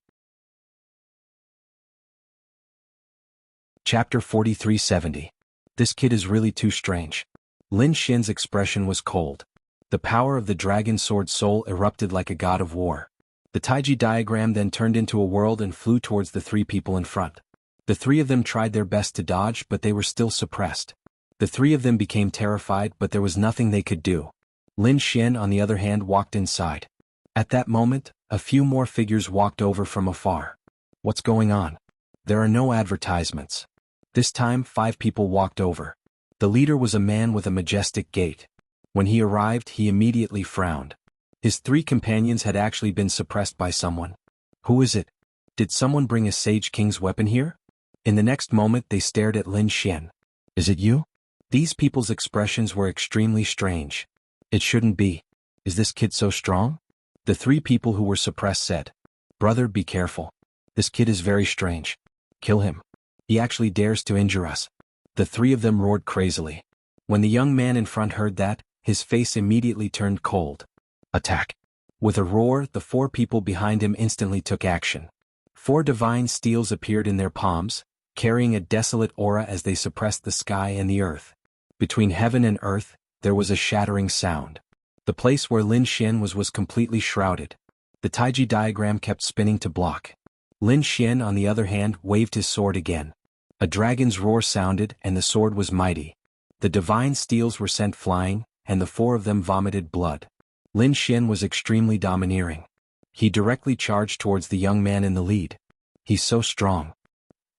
Chapter 4370. This kid is really too strange. Lin Xian's expression was cold. The power of the dragon sword soul erupted like a god of war. The Taiji diagram then turned into a world and flew towards the three people in front. The three of them tried their best to dodge, but they were still suppressed. The three of them became terrified, but there was nothing they could do. Lin Xian, on the other hand, walked inside. At that moment, a few more figures walked over from afar. What's going on? There are no advertisements. This time, 5 people walked over. The leader was a man with a majestic gait. When he arrived, he immediately frowned. His 3 companions had actually been suppressed by someone. Who is it? Did someone bring a Sage King's weapon here? In the next moment they stared at Lin Xian. Is it you? These people's expressions were extremely strange. It shouldn't be. Is this kid so strong? The 3 people who were suppressed said. Brother, be careful. This kid is very strange. Kill him. He actually dares to injure us. The 3 of them roared crazily. When the young man in front heard that, his face immediately turned cold. Attack. With a roar, the 4 people behind him instantly took action. 4 divine steels appeared in their palms, carrying a desolate aura as they suppressed the sky and the earth. Between heaven and earth, there was a shattering sound. The place where Lin Xian was completely shrouded. The Taiji diagram kept spinning to block. Lin Xian, on the other hand, waved his sword again. A dragon's roar sounded, and the sword was mighty. The divine steels were sent flying, and the 4 of them vomited blood. Lin Xian was extremely domineering. He directly charged towards the young man in the lead. He's so strong.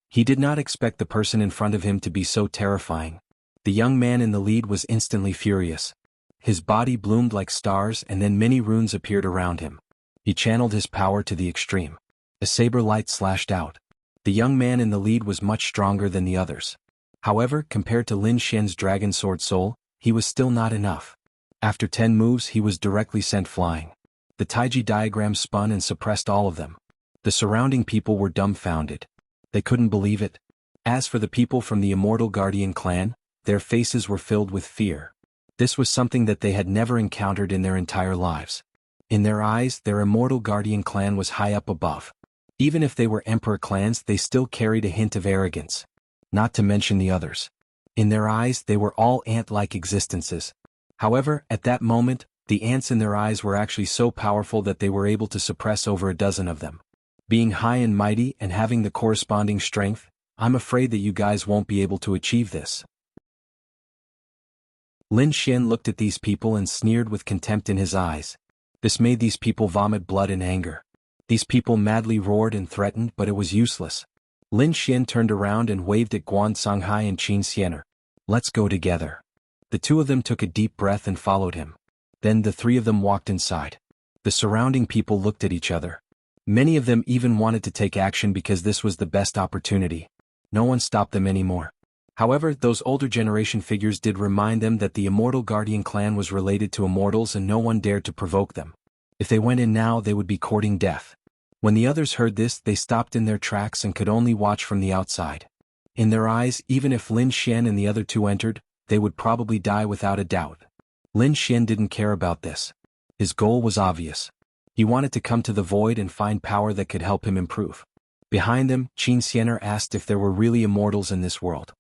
He did not expect the person in front of him to be so terrifying. The young man in the lead was instantly furious. His body bloomed like stars, and then many runes appeared around him. He channeled his power to the extreme. A saber light slashed out. The young man in the lead was much stronger than the others. However, compared to Lin Xian's dragon sword soul, he was still not enough. After 10 moves he was directly sent flying. The Taiji diagram spun and suppressed all of them. The surrounding people were dumbfounded. They couldn't believe it. As for the people from the Immortal Guardian clan, their faces were filled with fear. This was something that they had never encountered in their entire lives. In their eyes, their Immortal Guardian clan was high up above. Even if they were emperor clans, they still carried a hint of arrogance. Not to mention the others. In their eyes, they were all ant-like existences. However, at that moment, the ants in their eyes were actually so powerful that they were able to suppress over a dozen of them. Being high and mighty and having the corresponding strength, I'm afraid that you guys won't be able to achieve this. Lin Xian looked at these people and sneered with contempt in his eyes. This made these people vomit blood in anger. These people madly roared and threatened, but it was useless. Lin Xian turned around and waved at Guan Songhai and Qin Xianer. Let's go together. The 2 of them took a deep breath and followed him. Then the 3 of them walked inside. The surrounding people looked at each other. Many of them even wanted to take action because this was the best opportunity. No one stopped them anymore. However, those older generation figures did remind them that the Immortal Guardian clan was related to immortals and no one dared to provoke them. If they went in now, they would be courting death. When the others heard this, they stopped in their tracks and could only watch from the outside. In their eyes, even if Lin Xian and the other 2 entered, they would probably die without a doubt. Lin Xian didn't care about this. His goal was obvious. He wanted to come to the void and find power that could help him improve. Behind them, Qin Xianer asked if there were really immortals in this world.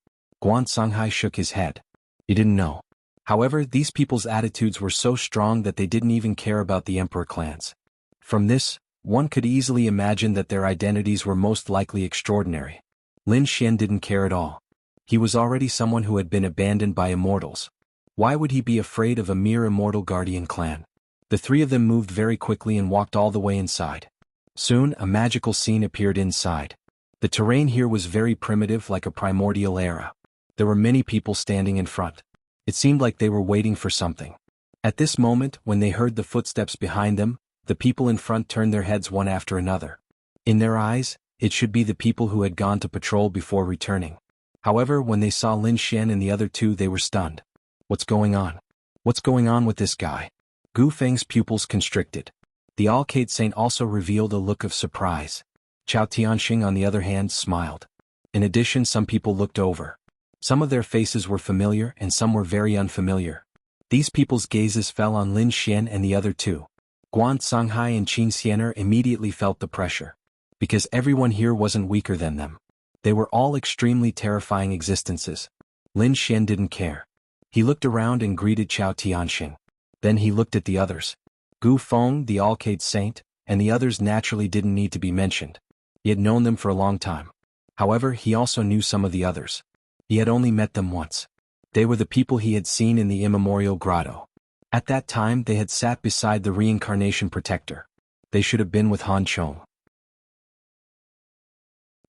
Guan Songhai shook his head. He didn't know. However, these people's attitudes were so strong that they didn't even care about the emperor clans. From this, one could easily imagine that their identities were most likely extraordinary. Lin Xian didn't care at all. He was already someone who had been abandoned by immortals. Why would he be afraid of a mere Immortal Guardian clan? The 3 of them moved very quickly and walked all the way inside. Soon, a magical scene appeared inside. The terrain here was very primitive, like a primordial era. There were many people standing in front. It seemed like they were waiting for something. At this moment, when they heard the footsteps behind them, the people in front turned their heads one after another. In their eyes, it should be the people who had gone to patrol before returning. However, when they saw Lin Xian and the other 2, they were stunned. What's going on? What's going on with this guy? Gu Feng's pupils constricted. The Alcade Saint also revealed a look of surprise. Chao Tianxing, on the other hand, smiled. In addition, some people looked over. Some of their faces were familiar and some were very unfamiliar. These people's gazes fell on Lin Xian and the other 2. Guan Songhai and Qin Xianer immediately felt the pressure. Because everyone here wasn't weaker than them. They were all extremely terrifying existences. Lin Xian didn't care. He looked around and greeted Chao Tianxing. Then he looked at the others. Gu Feng, the Alcade Saint, and the others naturally didn't need to be mentioned. He had known them for a long time. However, he also knew some of the others. He had only met them once. They were the people he had seen in the immemorial grotto. At that time, they had sat beside the reincarnation protector. They should have been with Han Chong.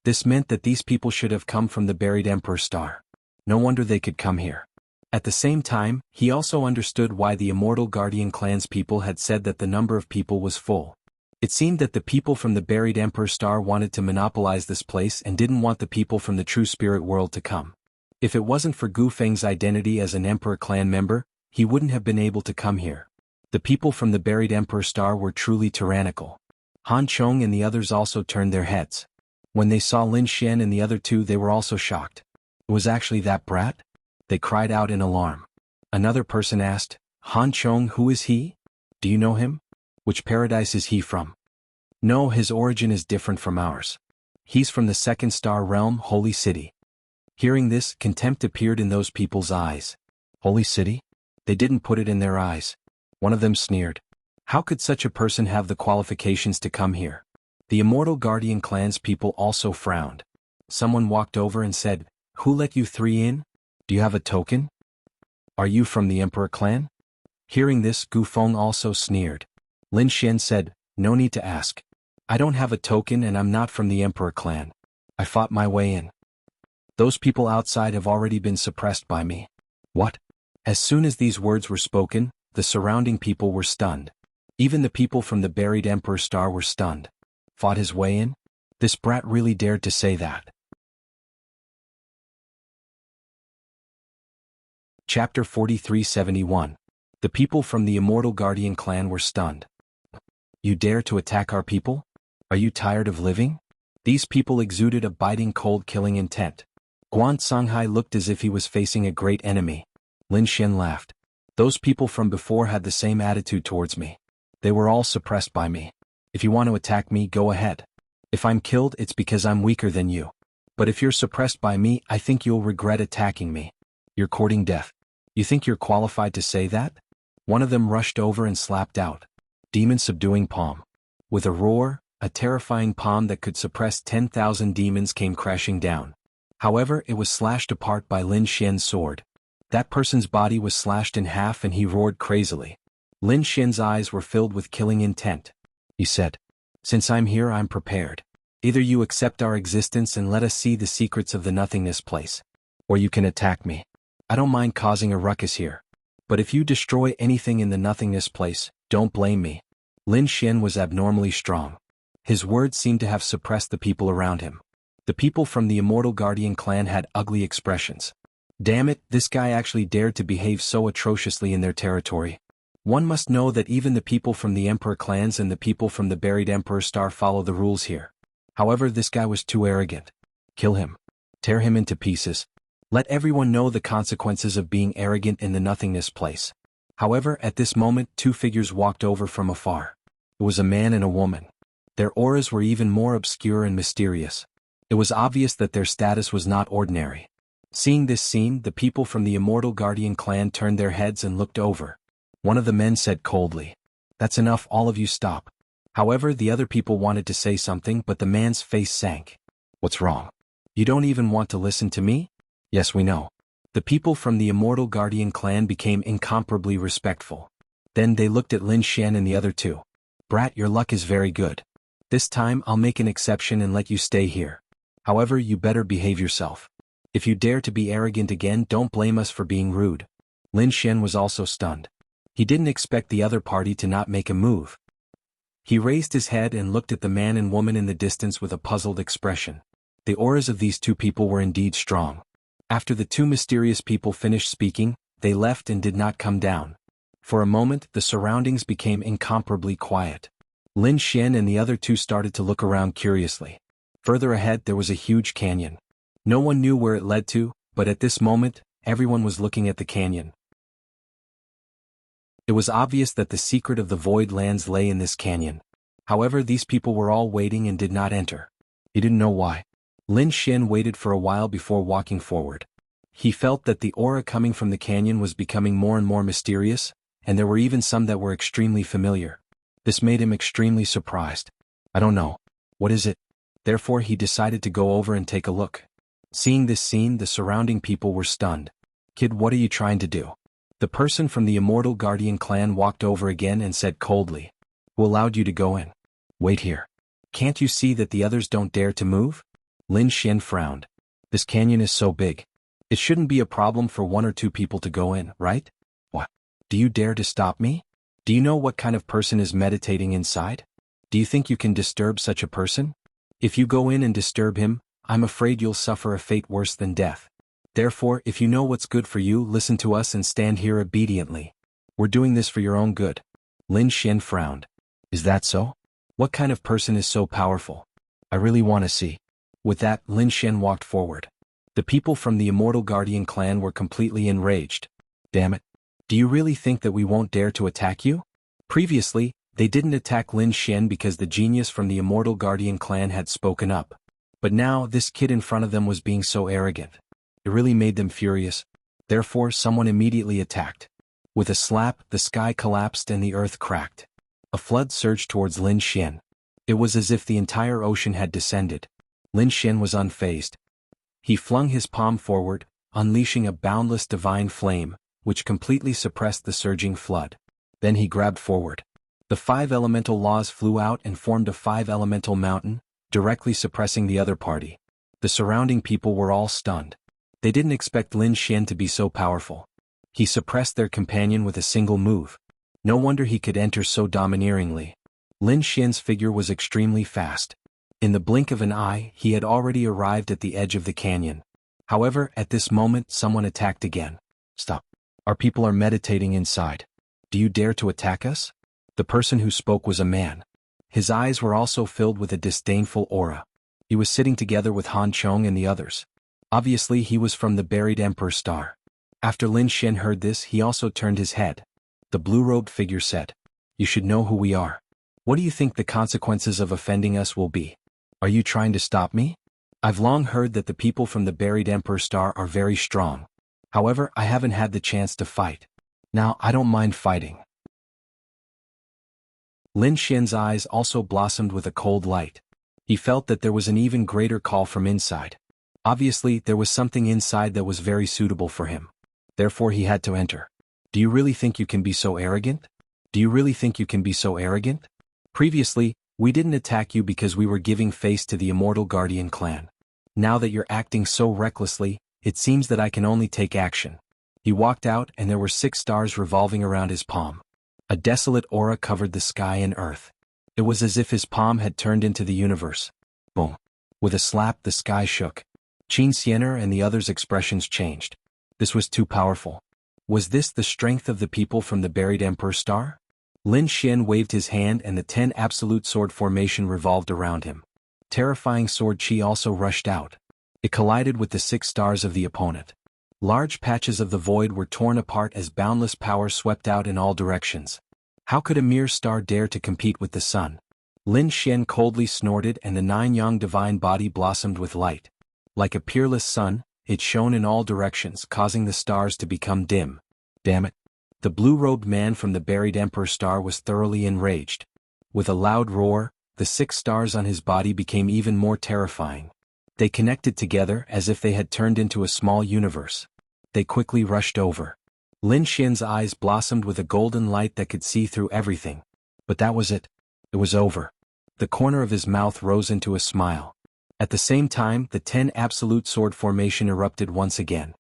This meant that these people should have come from the buried Emperor Star. No wonder they could come here. At the same time, he also understood why the Immortal Guardian clan's people had said that the number of people was full. It seemed that the people from the buried Emperor Star wanted to monopolize this place and didn't want the people from the true spirit world to come. If it wasn't for Gu Feng's identity as an Emperor clan member, he wouldn't have been able to come here. The people from the buried Emperor Star were truly tyrannical. Han Chong and the others also turned their heads. When they saw Lin Xian and the other two, they were also shocked. It was actually that brat? They cried out in alarm. Another person asked, Han Chong, who is he? Do you know him? Which paradise is he from? No, his origin is different from ours. He's from the second star realm, Holy City. Hearing this, contempt appeared in those people's eyes. Holy City? They didn't put it in their eyes. One of them sneered. How could such a person have the qualifications to come here? The Immortal Guardian clan's people also frowned. Someone walked over and said, Who let you three in? Do you have a token? Are you from the Emperor clan? Hearing this, Gu Feng also sneered. Lin Xian said, No need to ask. I don't have a token and I'm not from the Emperor clan. I fought my way in. Those people outside have already been suppressed by me. What? As soon as these words were spoken, the surrounding people were stunned. Even the people from the buried Emperor Star were stunned. Fought his way in? This brat really dared to say that. Chapter 4371. The people from the Immortal Guardian clan were stunned. You dare to attack our people? Are you tired of living? These people exuded a biting cold killing intent. Guan Songhai looked as if he was facing a great enemy. Lin Xian laughed. Those people from before had the same attitude towards me. They were all suppressed by me. If you want to attack me, go ahead. If I'm killed, it's because I'm weaker than you. But if you're suppressed by me, I think you'll regret attacking me. You're courting death. You think you're qualified to say that? One of them rushed over and slapped out. Demon subduing palm. With a roar, a terrifying palm that could suppress 10,000 demons came crashing down. However, it was slashed apart by Lin Xian's sword. That person's body was slashed in half and he roared crazily. Lin Xian's eyes were filled with killing intent. He said, Since I'm here, I'm prepared. Either you accept our existence and let us see the secrets of the nothingness place. Or you can attack me. I don't mind causing a ruckus here. But if you destroy anything in the nothingness place, don't blame me. Lin Xian was abnormally strong. His words seemed to have suppressed the people around him. The people from the Immortal Guardian clan had ugly expressions. Damn it, this guy actually dared to behave so atrociously in their territory. One must know that even the people from the Emperor clans and the people from the buried Emperor Star follow the rules here. However, this guy was too arrogant. Kill him. Tear him into pieces. Let everyone know the consequences of being arrogant in the nothingness place. However, at this moment, two figures walked over from afar. It was a man and a woman. Their auras were even more obscure and mysterious. It was obvious that their status was not ordinary. Seeing this scene, the people from the Immortal Guardian clan turned their heads and looked over. One of the men said coldly, That's enough, all of you stop. However, the other people wanted to say something, but the man's face sank. What's wrong? You don't even want to listen to me? Yes, we know. The people from the Immortal Guardian clan became incomparably respectful. Then they looked at Lin Xian and the other two. Brat, your luck is very good. This time I'll make an exception and let you stay here. However, you better behave yourself. If you dare to be arrogant again, don't blame us for being rude. Lin Xian was also stunned. He didn't expect the other party to not make a move. He raised his head and looked at the man and woman in the distance with a puzzled expression. The auras of these two people were indeed strong. After the two mysterious people finished speaking, they left and did not come down. For a moment, the surroundings became incomparably quiet. Lin Xian and the other two started to look around curiously. Further ahead there was a huge canyon. No one knew where it led to, but at this moment, everyone was looking at the canyon. It was obvious that the secret of the void lands lay in this canyon. However, these people were all waiting and did not enter. He didn't know why. Lin Xian waited for a while before walking forward. He felt that the aura coming from the canyon was becoming more and more mysterious, and there were even some that were extremely familiar. This made him extremely surprised. I don't know. What is it? Therefore he decided to go over and take a look. Seeing this scene, the surrounding people were stunned. Kid, what are you trying to do? The person from the Immortal Guardian clan walked over again and said coldly, Who allowed you to go in? Wait here. Can't you see that the others don't dare to move? Lin Xian frowned. This canyon is so big. It shouldn't be a problem for 1 or 2 people to go in, right? What? Do you dare to stop me? Do you know what kind of person is meditating inside? Do you think you can disturb such a person? If you go in and disturb him, I'm afraid you'll suffer a fate worse than death. Therefore, if you know what's good for you, listen to us and stand here obediently. We're doing this for your own good. Lin Xian frowned. Is that so? What kind of person is so powerful? I really want to see. With that, Lin Xian walked forward. The people from the Immortal Guardian clan were completely enraged. Damn it. Do you really think that we won't dare to attack you? Previously, they didn't attack Lin Xian because the genius from the Immortal Guardian clan had spoken up. But now, this kid in front of them was being so arrogant. It really made them furious. Therefore, someone immediately attacked. With a slap, the sky collapsed and the earth cracked. A flood surged towards Lin Xian. It was as if the entire ocean had descended. Lin Xian was unfazed. He flung his palm forward, unleashing a boundless divine flame, which completely suppressed the surging flood. Then he grabbed forward. The 5 elemental laws flew out and formed a 5-elemental mountain, directly suppressing the other party. The surrounding people were all stunned. They didn't expect Lin Xian to be so powerful. He suppressed their companion with a single move. No wonder he could enter so domineeringly. Lin Xian's figure was extremely fast. In the blink of an eye, he had already arrived at the edge of the canyon. However, at this moment, someone attacked again. Stop. Our people are meditating inside. Do you dare to attack us? The person who spoke was a man. His eyes were also filled with a disdainful aura. He was sitting together with Han Chong and the others. Obviously, he was from the buried Emperor Star. After Lin Xian heard this, he also turned his head. The blue-robed figure said, "You should know who we are. What do you think the consequences of offending us will be? Are you trying to stop me? I've long heard that the people from the buried Emperor Star are very strong. However, I haven't had the chance to fight. Now, I don't mind fighting." Lin Xian's eyes also blossomed with a cold light. He felt that there was an even greater call from inside. Obviously, there was something inside that was very suitable for him. Therefore, he had to enter. Do you really think you can be so arrogant? Do you really think you can be so arrogant? Previously, we didn't attack you because we were giving face to the Immortal Guardian clan. Now that you're acting so recklessly, it seems that I can only take action. He walked out and there were 6 stars revolving around his palm. A desolate aura covered the sky and earth. It was as if his palm had turned into the universe. Boom. With a slap, the sky shook. Qin Xiener and the others' expressions changed. This was too powerful. Was this the strength of the people from the buried Emperor Star? Lin Xian waved his hand and the 10 absolute sword formation revolved around him. Terrifying sword chi also rushed out. It collided with the 6 stars of the opponent. Large patches of the void were torn apart as boundless power swept out in all directions. How could a mere star dare to compete with the sun? Lin Xian coldly snorted and the 9-yang divine body blossomed with light. Like a peerless sun, it shone in all directions, causing the stars to become dim. Damn it. The blue-robed man from the buried Emperor Star was thoroughly enraged. With a loud roar, the 6 stars on his body became even more terrifying. They connected together as if they had turned into a small universe. They quickly rushed over. Lin Xian's eyes blossomed with a golden light that could see through everything. But that was it. It was over. The corner of his mouth rose into a smile. At the same time, the 10 absolute sword formation erupted once again.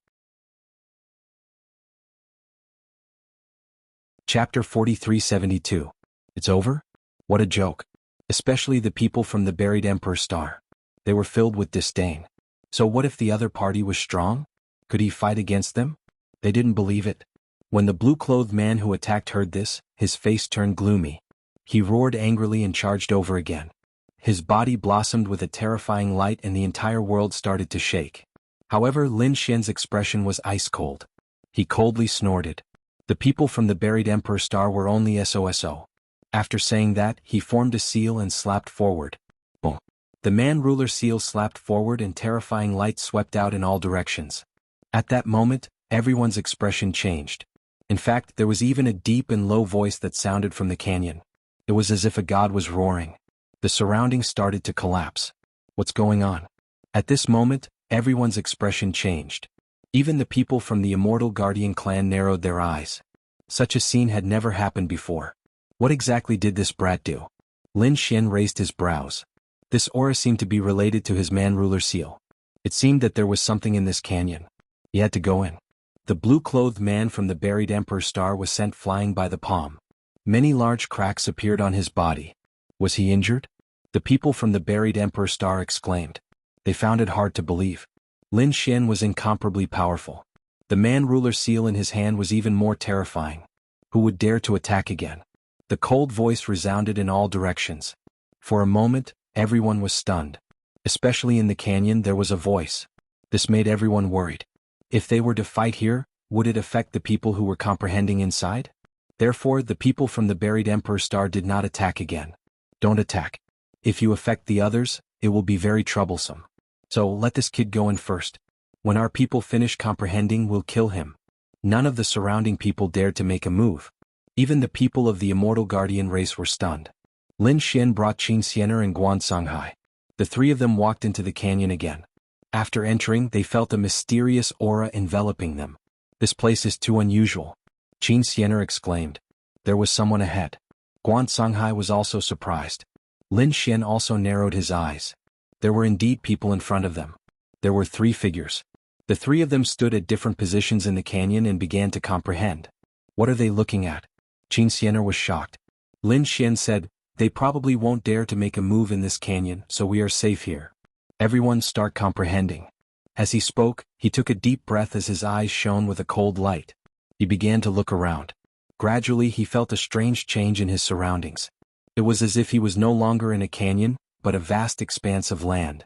Chapter 4372. It's over? What a joke. Especially the people from the buried Emperor Star. They were filled with disdain. So what if the other party was strong? Could he fight against them? They didn't believe it. When the blue-clothed man who attacked heard this, his face turned gloomy. He roared angrily and charged over again. His body blossomed with a terrifying light and the entire world started to shake. However, Lin Xian's expression was ice-cold. He coldly snorted. The people from the buried Emperor Star were only SOSO. After saying that, he formed a seal and slapped forward. Boom. The man-ruler seal slapped forward and terrifying light swept out in all directions. At that moment, everyone's expression changed. In fact, there was even a deep and low voice that sounded from the canyon. It was as if a god was roaring. The surroundings started to collapse. What's going on? At this moment, everyone's expression changed. Even the people from the Immortal Guardian clan narrowed their eyes. Such a scene had never happened before. What exactly did this brat do? Lin Xian raised his brows. This aura seemed to be related to his man-ruler seal. It seemed that there was something in this canyon. He had to go in. The blue-clothed man from the buried Emperor Star was sent flying by the palm. Many large cracks appeared on his body. Was he injured? The people from the buried Emperor Star exclaimed. They found it hard to believe. Lin Xian was incomparably powerful. The man-ruler seal in his hand was even more terrifying. Who would dare to attack again? The cold voice resounded in all directions. For a moment, everyone was stunned. Especially in the canyon there was a voice. This made everyone worried. If they were to fight here, would it affect the people who were comprehending inside? Therefore, the people from the buried Emperor Star did not attack again. Don't attack. If you affect the others, it will be very troublesome. So let this kid go in first. When our people finish comprehending, we'll kill him. None of the surrounding people dared to make a move. Even the people of the immortal guardian race were stunned. Lin Xian brought Qin Xianer and Guan Songhai. The three of them walked into the canyon again. After entering, they felt a mysterious aura enveloping them. This place is too unusual. Qin Xianer exclaimed. There was someone ahead. Guan Songhai was also surprised. Lin Xian also narrowed his eyes. There were indeed people in front of them. There were three figures. The three of them stood at different positions in the canyon and began to comprehend. What are they looking at? Qin Xianer was shocked. Lin Xian said, they probably won't dare to make a move in this canyon, so we are safe here. Everyone start comprehending. As he spoke, he took a deep breath as his eyes shone with a cold light. He began to look around. Gradually he felt a strange change in his surroundings. It was as if he was no longer in a canyon, but a vast expanse of land.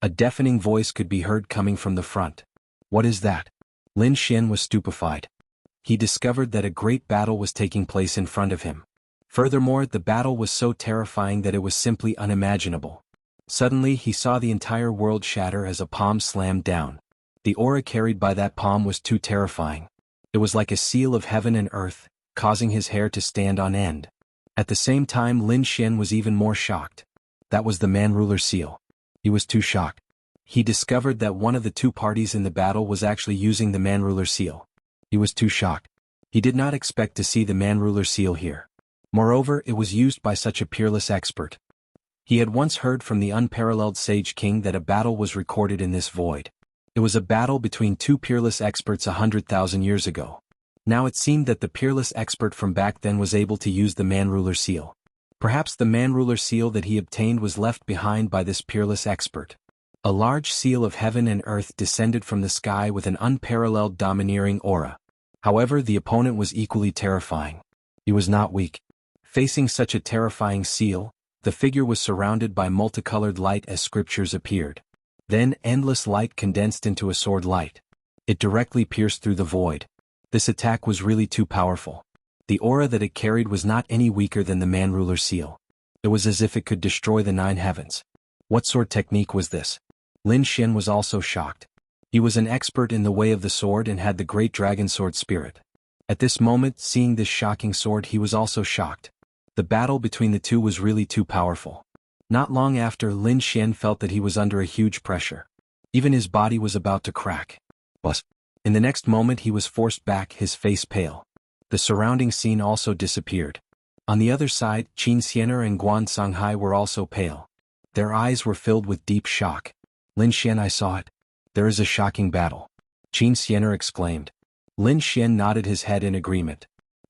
A deafening voice could be heard coming from the front. What is that? Lin Xian was stupefied. He discovered that a great battle was taking place in front of him. Furthermore, the battle was so terrifying that it was simply unimaginable. Suddenly he saw the entire world shatter as a palm slammed down. The aura carried by that palm was too terrifying. It was like a seal of heaven and earth, causing his hair to stand on end. At the same time, Lin Xian was even more shocked. That was the man-ruler seal. He was too shocked. He discovered that one of the two parties in the battle was actually using the man-ruler seal. He was too shocked. He did not expect to see the man-ruler seal here. Moreover, it was used by such a peerless expert. He had once heard from the unparalleled Sage King that a battle was recorded in this void. It was a battle between two peerless experts 100,000 years ago. Now it seemed that the peerless expert from back then was able to use the man-ruler seal. Perhaps the man-ruler seal that he obtained was left behind by this peerless expert. A large seal of heaven and earth descended from the sky with an unparalleled domineering aura. However, the opponent was equally terrifying. He was not weak. Facing such a terrifying seal, the figure was surrounded by multicolored light as scriptures appeared. Then endless light condensed into a sword light. It directly pierced through the void. This attack was really too powerful. The aura that it carried was not any weaker than the man-ruler seal. It was as if it could destroy the 9 heavens. What sword technique was this? Lin Xian was also shocked. He was an expert in the way of the sword and had the great dragon sword spirit. At this moment, seeing this shocking sword, he was also shocked. The battle between the two was really too powerful. Not long after, Lin Xian felt that he was under a huge pressure. Even his body was about to crack. But in the next moment he was forced back, his face pale. The surrounding scene also disappeared. On the other side, Qin Xianer and Guan Songhai were also pale. Their eyes were filled with deep shock. Lin Xian, I saw it. There is a shocking battle. Qin Xianer exclaimed. Lin Xian nodded his head in agreement.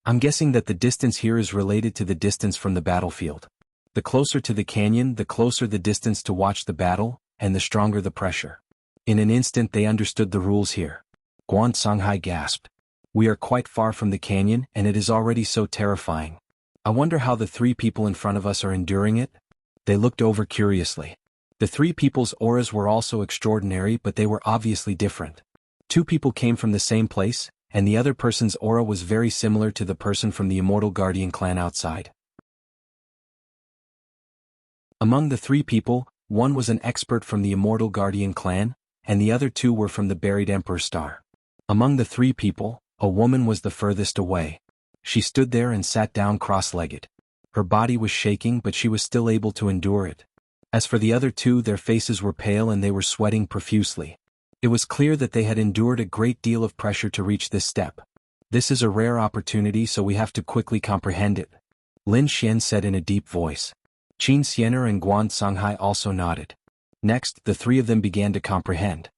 I'm guessing that the distance here is related to the distance from the battlefield. The closer to the canyon, the closer the distance to watch the battle, and the stronger the pressure. In an instant they understood the rules here. Guan Songhai gasped. We are quite far from the canyon, and it is already so terrifying. I wonder how the three people in front of us are enduring it? They looked over curiously. The three people's auras were also extraordinary, but they were obviously different. 2 people came from the same place, and the other person's aura was very similar to the person from the Immortal Guardian clan outside. Among the 3 people, one was an expert from the Immortal Guardian clan, and the other 2 were from the buried Emperor Star. Among the 3 people, a woman was the furthest away. She stood there and sat down cross-legged. Her body was shaking, but she was still able to endure it. As for the other 2, their faces were pale and they were sweating profusely. It was clear that they had endured a great deal of pressure to reach this step. This is a rare opportunity, so we have to quickly comprehend it. Lin Xian said in a deep voice. Qin Xianer and Guan Songhai also nodded. Next, the 3 of them began to comprehend.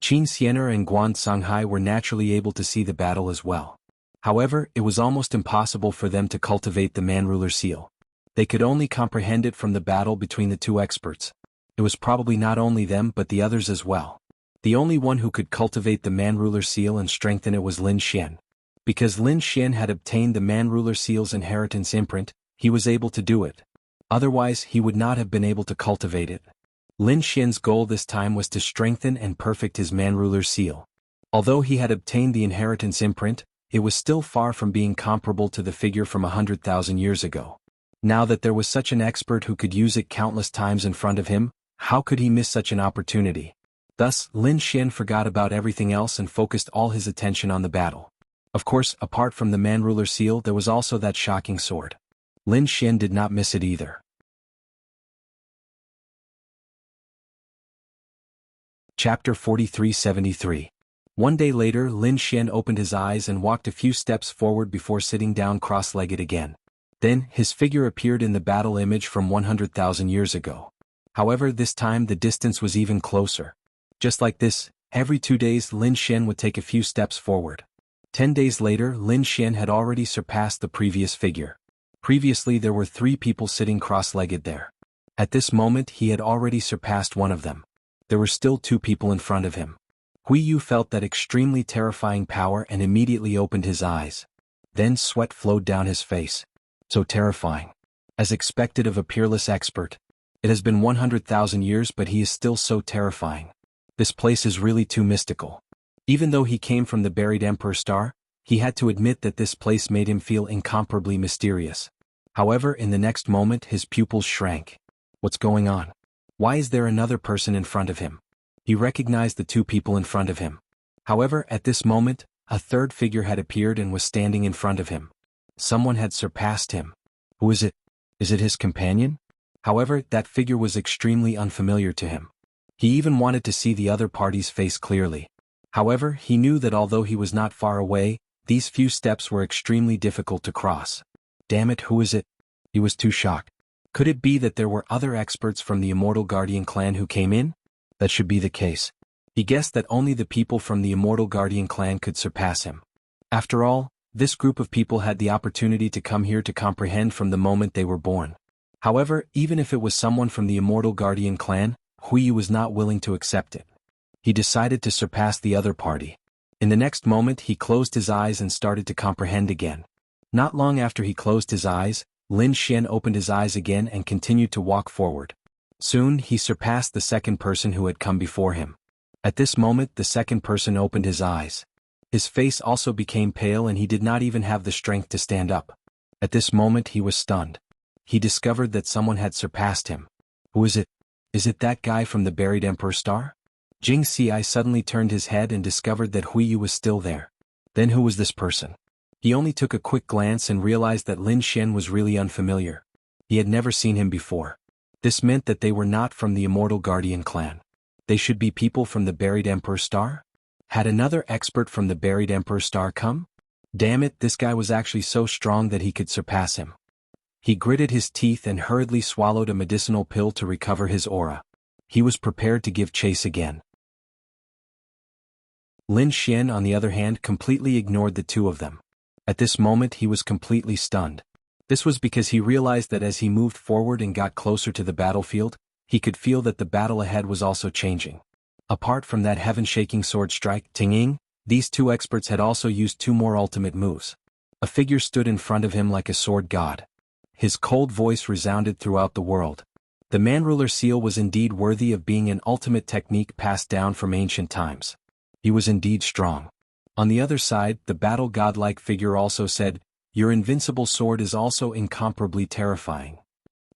Qin Xianer and Guan Songhai were naturally able to see the battle as well. However, it was almost impossible for them to cultivate the man-ruler seal. They could only comprehend it from the battle between the two experts. It was probably not only them but the others as well. The only one who could cultivate the man-ruler seal and strengthen it was Lin Xian. Because Lin Xian had obtained the man-ruler seal's inheritance imprint, he was able to do it. Otherwise, he would not have been able to cultivate it. Lin Xian's goal this time was to strengthen and perfect his man-ruler seal. Although he had obtained the inheritance imprint, it was still far from being comparable to the figure from 100,000 years ago. Now that there was such an expert who could use it countless times in front of him, how could he miss such an opportunity? Thus, Lin Xian forgot about everything else and focused all his attention on the battle. Of course, apart from the man-ruler seal, there was also that shocking sword. Lin Xian did not miss it either. Chapter 4373. One day later, Lin Xian opened his eyes and walked a few steps forward before sitting down cross-legged again. Then, his figure appeared in the battle image from 100,000 years ago. However, this time the distance was even closer. Just like this, every 2 days Lin Xian would take a few steps forward. 10 days later, Lin Xian had already surpassed the previous figure. Previously there were 3 people sitting cross-legged there. At this moment he had already surpassed one of them. There were still 2 people in front of him. Hui Yu felt that extremely terrifying power and immediately opened his eyes. Then sweat flowed down his face. So terrifying. As expected of a peerless expert. It has been 100,000 years but he is still so terrifying. This place is really too mystical. Even though he came from the buried Emperor Star, he had to admit that this place made him feel incomparably mysterious. However, in the next moment his pupils shrank. What's going on? Why is there another person in front of him? He recognized the 2 people in front of him. However, at this moment, a third figure had appeared and was standing in front of him. Someone had surpassed him. Who is it? Is it his companion? However, that figure was extremely unfamiliar to him. He even wanted to see the other party's face clearly. However, he knew that although he was not far away, these few steps were extremely difficult to cross. Damn it, who is it? He was too shocked. Could it be that there were other experts from the Immortal Guardian clan who came in? That should be the case. He guessed that only the people from the Immortal Guardian clan could surpass him. After all, this group of people had the opportunity to come here to comprehend from the moment they were born. However, even if it was someone from the Immortal Guardian clan, Hui Yu was not willing to accept it. He decided to surpass the other party. In the next moment he closed his eyes and started to comprehend again. Not long after he closed his eyes, Lin Xian opened his eyes again and continued to walk forward. Soon he surpassed the second person who had come before him. At this moment the second person opened his eyes. His face also became pale and he did not even have the strength to stand up. At this moment he was stunned. He discovered that someone had surpassed him. Who is it? Is it that guy from the buried Emperor Star? Jing Xi suddenly turned his head and discovered that Hui Yu was still there. Then who was this person? He only took a quick glance and realized that Lin Xian was really unfamiliar. He had never seen him before. This meant that they were not from the Immortal Guardian clan. They should be people from the buried Emperor Star? Had another expert from the buried Emperor Star come? Damn it, this guy was actually so strong that he could surpass him. He gritted his teeth and hurriedly swallowed a medicinal pill to recover his aura. He was prepared to give chase again. Lin Xian, on the other hand, completely ignored the 2 of them. At this moment he was completely stunned. This was because he realized that as he moved forward and got closer to the battlefield, he could feel that the battle ahead was also changing. Apart from that heaven-shaking sword strike, Ting-ing, these 2 experts had also used 2 more ultimate moves. A figure stood in front of him like a sword god. His cold voice resounded throughout the world. The man-ruler seal was indeed worthy of being an ultimate technique passed down from ancient times. He was indeed strong. On the other side, the battle godlike figure also said, "Your invincible sword is also incomparably terrifying.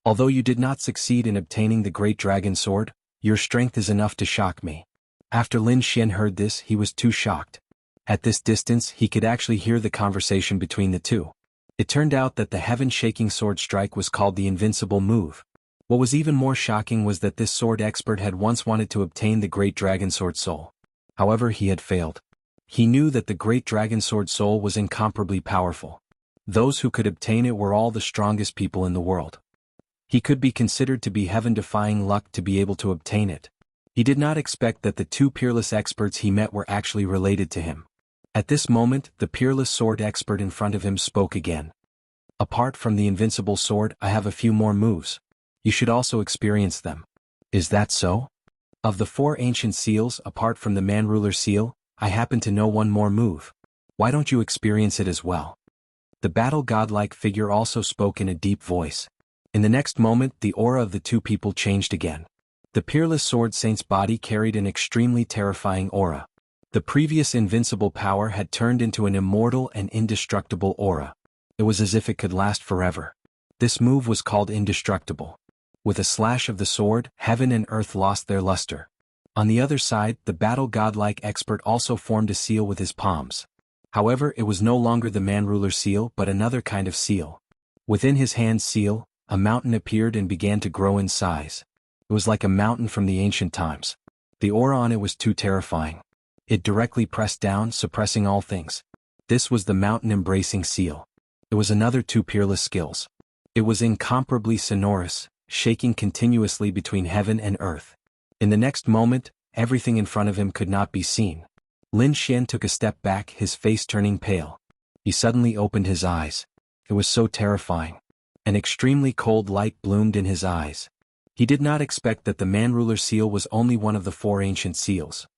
Although you did not succeed in obtaining the great dragon sword, your strength is enough to shock me." After Lin Xian heard this, he was too shocked. At this distance, he could actually hear the conversation between the 2. It turned out that the heaven-shaking sword strike was called the invincible move. What was even more shocking was that this sword expert had once wanted to obtain the great dragon sword soul. However, he had failed. He knew that the great dragon sword soul was incomparably powerful. Those who could obtain it were all the strongest people in the world. He could be considered to be heaven-defying luck to be able to obtain it. He did not expect that the two peerless experts he met were actually related to him. At this moment, the peerless sword expert in front of him spoke again. Apart from the invincible sword, I have a few more moves. You should also experience them. Is that so? Of the 4 ancient seals, apart from the man-ruler seal, I happen to know one more move. Why don't you experience it as well? The battle godlike figure also spoke in a deep voice. In the next moment, the aura of the two people changed again. The peerless sword saint's body carried an extremely terrifying aura. The previous invincible power had turned into an immortal and indestructible aura. It was as if it could last forever. This move was called indestructible. With a slash of the sword, heaven and earth lost their luster. On the other side, the battle godlike expert also formed a seal with his palms. However, it was no longer the man-ruler seal but another kind of seal. Within his hand seal, a mountain appeared and began to grow in size. It was like a mountain from the ancient times. The aura on it was too terrifying. It directly pressed down, suppressing all things. This was the mountain-embracing seal. It was another two peerless skills. It was incomparably sonorous, shaking continuously between heaven and earth. In the next moment, everything in front of him could not be seen. Lin Xian took a step back, his face turning pale. He suddenly opened his eyes. It was so terrifying. An extremely cold light bloomed in his eyes. He did not expect that the man-ruler seal was only one of the 4 ancient seals.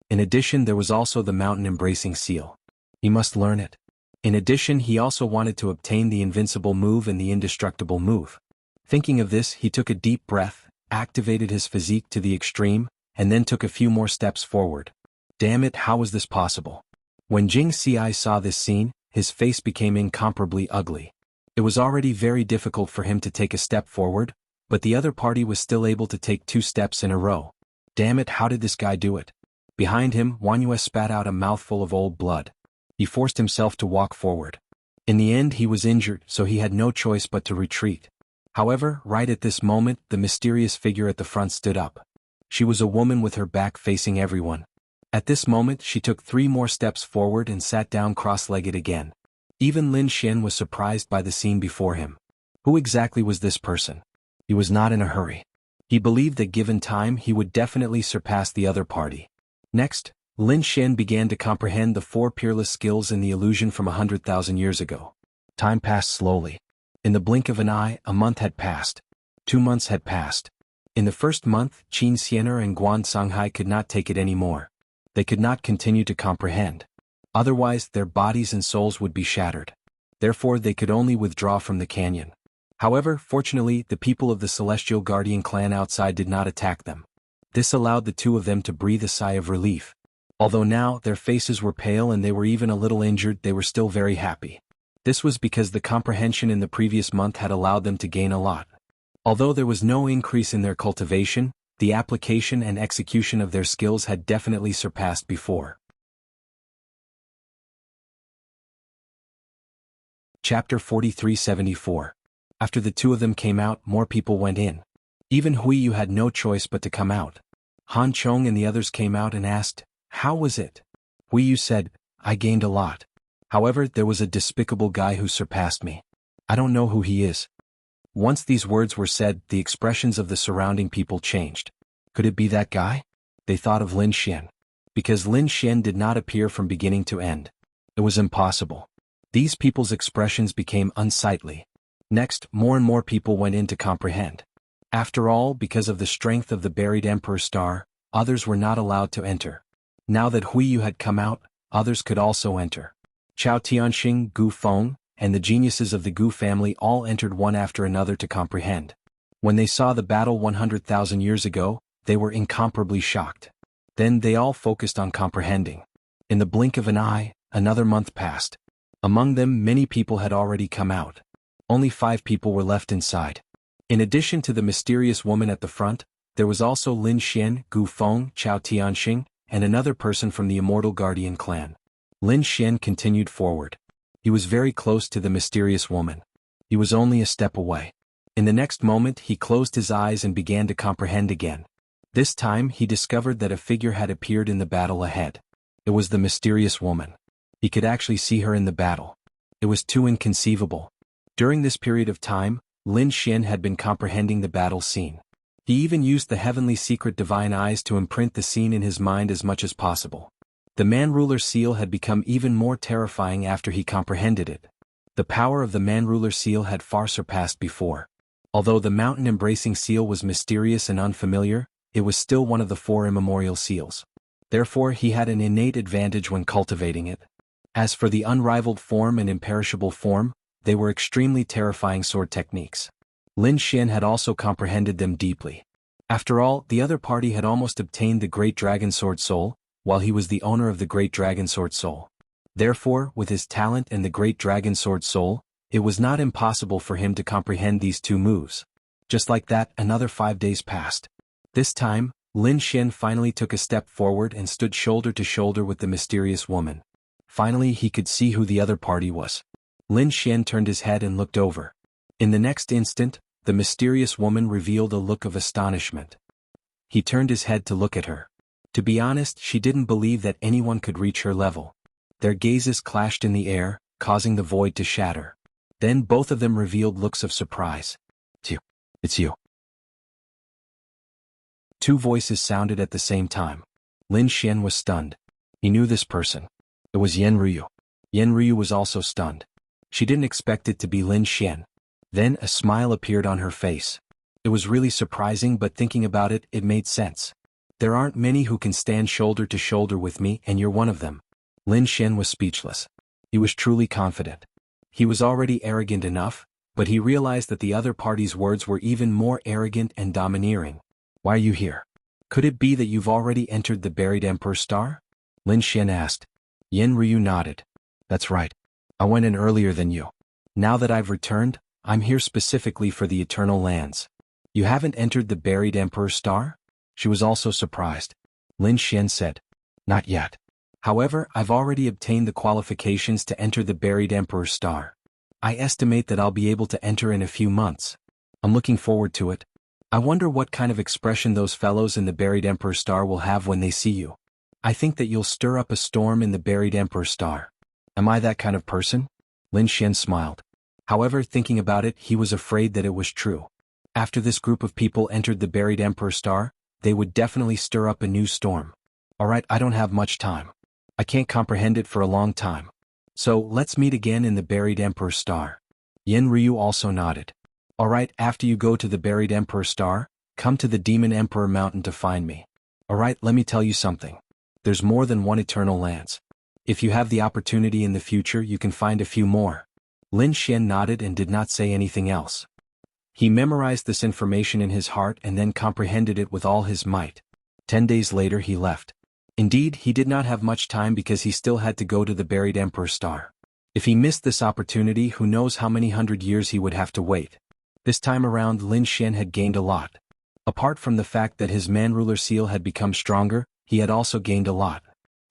In addition, there was also the mountain-embracing seal. He must learn it. In addition, he also wanted to obtain the invincible move and the indestructible move. Thinking of this, he took a deep breath, activated his physique to the extreme, and then took a few more steps forward. Damn it, how was this possible? When Jing Xi saw this scene, his face became incomparably ugly. It was already very difficult for him to take a step forward, but the other party was still able to take 2 steps in a row. Damn it, how did this guy do it? Behind him, Wanyue spat out a mouthful of old blood. He forced himself to walk forward. In the end, he was injured, so he had no choice but to retreat. However, right at this moment, the mysterious figure at the front stood up. She was a woman with her back facing everyone. At this moment, she took 3 more steps forward and sat down cross-legged again. Even Lin Xian was surprised by the scene before him. Who exactly was this person? He was not in a hurry. He believed that given time, he would definitely surpass the other party. Next, Lin Xian began to comprehend the 4 peerless skills in the illusion from 100,000 years ago. Time passed slowly. In the blink of an eye, a month had passed. 2 months had passed. In the first month, Qin Xianer and Guan Songhai could not take it anymore. They could not continue to comprehend. Otherwise, their bodies and souls would be shattered. Therefore, they could only withdraw from the canyon. However, fortunately, the people of the Celestial Guardian clan outside did not attack them. This allowed the 2 of them to breathe a sigh of relief. Although now, their faces were pale and they were even a little injured, they were still very happy. This was because the comprehension in the previous month had allowed them to gain a lot. Although there was no increase in their cultivation, the application and execution of their skills had definitely surpassed before. Chapter 4374. After the 2 of them came out, more people went in. Even Huiyu had no choice but to come out. Han Chong and the others came out and asked, "How was it?" Huiyu said, "I gained a lot. However, there was a despicable guy who surpassed me. I don't know who he is." Once these words were said, the expressions of the surrounding people changed. Could it be that guy? They thought of Lin Xian. Because Lin Xian did not appear from beginning to end. It was impossible. These people's expressions became unsightly. Next, more and more people went in to comprehend. After all, because of the strength of the buried Emperor Star, others were not allowed to enter. Now that Huiyu had come out, others could also enter. Chao Tianxing, Gu Feng, and the geniuses of the Gu family all entered one after another to comprehend. When they saw the battle 100,000 years ago, they were incomparably shocked. Then they all focused on comprehending. In the blink of an eye, another month passed. Among them, many people had already come out. Only 5 people were left inside. In addition to the mysterious woman at the front, there was also Lin Xian, Gu Feng, Chao Tianxing, and another person from the Immortal Guardian clan. Lin Xian continued forward. He was very close to the mysterious woman. He was only a step away. In the next moment, he closed his eyes and began to comprehend again. This time, he discovered that a figure had appeared in the battle ahead. It was the mysterious woman. He could actually see her in the battle. It was too inconceivable. During this period of time, Lin Xian had been comprehending the battle scene. He even used the heavenly secret divine eyes to imprint the scene in his mind as much as possible. The man-ruler seal had become even more terrifying after he comprehended it. The power of the man-ruler seal had far surpassed before. Although the mountain-embracing seal was mysterious and unfamiliar, it was still one of the 4 immemorial seals. Therefore he had an innate advantage when cultivating it. As for the unrivaled form and imperishable form, they were extremely terrifying sword techniques. Lin Xian had also comprehended them deeply. After all, the other party had almost obtained the Great Dragon Sword Soul, while he was the owner of the Great Dragon Sword Soul. Therefore, with his talent and the Great Dragon Sword Soul, it was not impossible for him to comprehend these 2 moves. Just like that, another 5 days passed. This time, Lin Xian finally took a step forward and stood shoulder to shoulder with the mysterious woman. Finally he could see who the other party was. Lin Xian turned his head and looked over. In the next instant, the mysterious woman revealed a look of astonishment. He turned his head to look at her. To be honest, she didn't believe that anyone could reach her level. Their gazes clashed in the air, causing the void to shatter. Then both of them revealed looks of surprise. It's you. 2 voices sounded at the same time. Lin Xian was stunned. He knew this person. It was Yan Ryu. Yan Ryu was also stunned. She didn't expect it to be Lin Xian. Then a smile appeared on her face. It was really surprising, but thinking about it, it made sense. There aren't many who can stand shoulder to shoulder with me, and you're one of them. Lin Xian was speechless. He was truly confident. He was already arrogant enough, but he realized that the other party's words were even more arrogant and domineering. Why are you here? Could it be that you've already entered the buried Emperor's Star? Lin Xian asked. Yan Ryu nodded. That's right. I went in earlier than you. Now that I've returned, I'm here specifically for the Eternal Lands. You haven't entered the buried Emperor's Star? She was also surprised. Lin Xian said. Not yet. However, I've already obtained the qualifications to enter the buried Emperor's Star. I estimate that I'll be able to enter in a few months. I'm looking forward to it. I wonder what kind of expression those fellows in the buried Emperor's Star will have when they see you. I think that you'll stir up a storm in the buried Emperor's Star. Am I that kind of person? Lin Xian smiled. However, thinking about it, he was afraid that it was true. After this group of people entered the buried Emperor's Star, they would definitely stir up a new storm. Alright, I don't have much time. I can't comprehend it for a long time. So, let's meet again in the buried Emperor's Star. Yan Ryu also nodded. Alright, after you go to the buried Emperor's Star, come to the Demon Emperor Mountain to find me. Alright, let me tell you something. There's more than one Eternal Lands. If you have the opportunity in the future, you can find a few more. Lin Xian nodded and did not say anything else. He memorized this information in his heart and then comprehended it with all his might. 10 days later he left. Indeed, he did not have much time because he still had to go to the buried Emperor's Star. If he missed this opportunity, who knows how many 100 years he would have to wait. This time around Lin Xian had gained a lot. Apart from the fact that his man-ruler seal had become stronger, he had also gained a lot.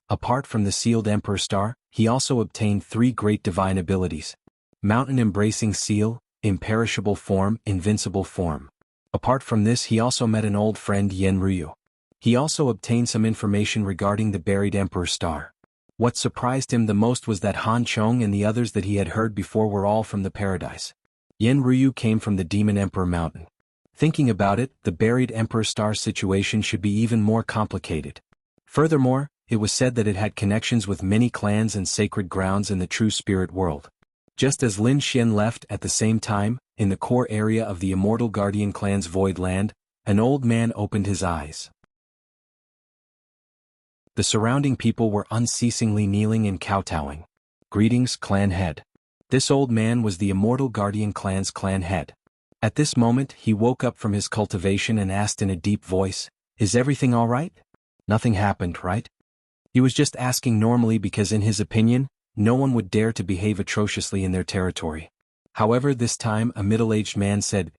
Apart from the sealed Emperor Star, he also obtained 3 great divine abilities. Mountain-embracing seal, imperishable form, invincible form. Apart from this, he also met an old friend, Yan Ryu. He also obtained some information regarding the buried Emperor Star. What surprised him the most was that Han Chong and the others that he had heard before were all from the paradise. Yan Ryu came from the Demon Emperor Mountain. Thinking about it, the buried Emperor Star situation should be even more complicated. Furthermore, it was said that it had connections with many clans and sacred grounds in the true spirit world. Just as Lin Xian left at the same time, in the core area of the Immortal Guardian clan's void land, an old man opened his eyes. The surrounding people were unceasingly kneeling and kowtowing. Greetings, clan head. This old man was the Immortal Guardian clan's clan head. At this moment, he woke up from his cultivation and asked in a deep voice, "Is everything all right? Nothing happened, right?" He was just asking normally because in his opinion, no one would dare to behave atrociously in their territory. However, this time a middle-aged man said,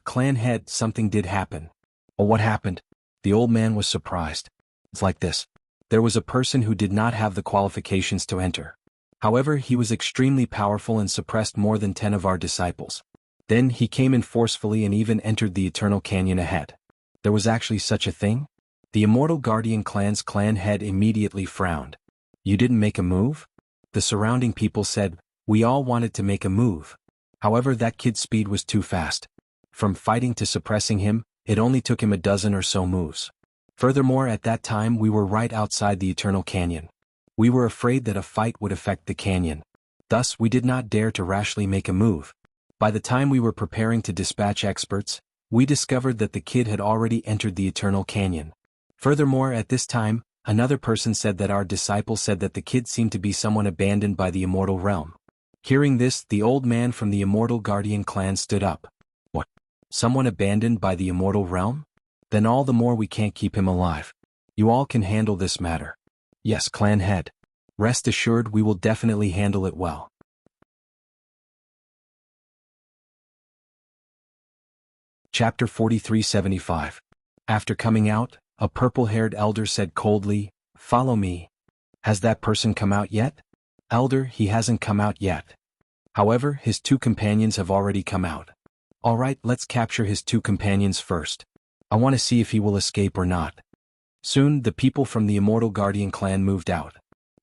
clan head, something did happen." "Oh, what happened?" The old man was surprised. "It's like this. There was a person who did not have the qualifications to enter. However, he was extremely powerful and suppressed more than 10 of our disciples. Then he came in forcefully and even entered the Eternal Canyon ahead." There was actually such a thing? The Immortal Guardian clan's clan head immediately frowned. "You didn't make a move?" The surrounding people said, "We all wanted to make a move. However, that kid's speed was too fast. From fighting to suppressing him, It only took him a dozen or so moves. Furthermore, at that time we were right outside the Eternal Canyon. We were afraid that a fight would affect the canyon. Thus, we did not dare to rashly make a move. By the time we were preparing to dispatch experts, we discovered that the kid had already entered the Eternal Canyon. Furthermore, at this time, another person said that our disciple said that the kid seemed to be someone abandoned by the immortal realm. Hearing this, the old man from the Immortal Guardian clan stood up. What? Someone abandoned by the immortal realm? Then all the more we can't keep him alive. You all can handle this matter. Yes, clan head. Rest assured we will definitely handle it well. Chapter 4375. After coming out, a purple-haired elder said coldly, "Follow me." Has that person come out yet? Elder, he hasn't come out yet. However, his two companions have already come out. Alright, let's capture his two companions first. I want to see if he will escape or not. Soon, the people from the Immortal Guardian clan moved out.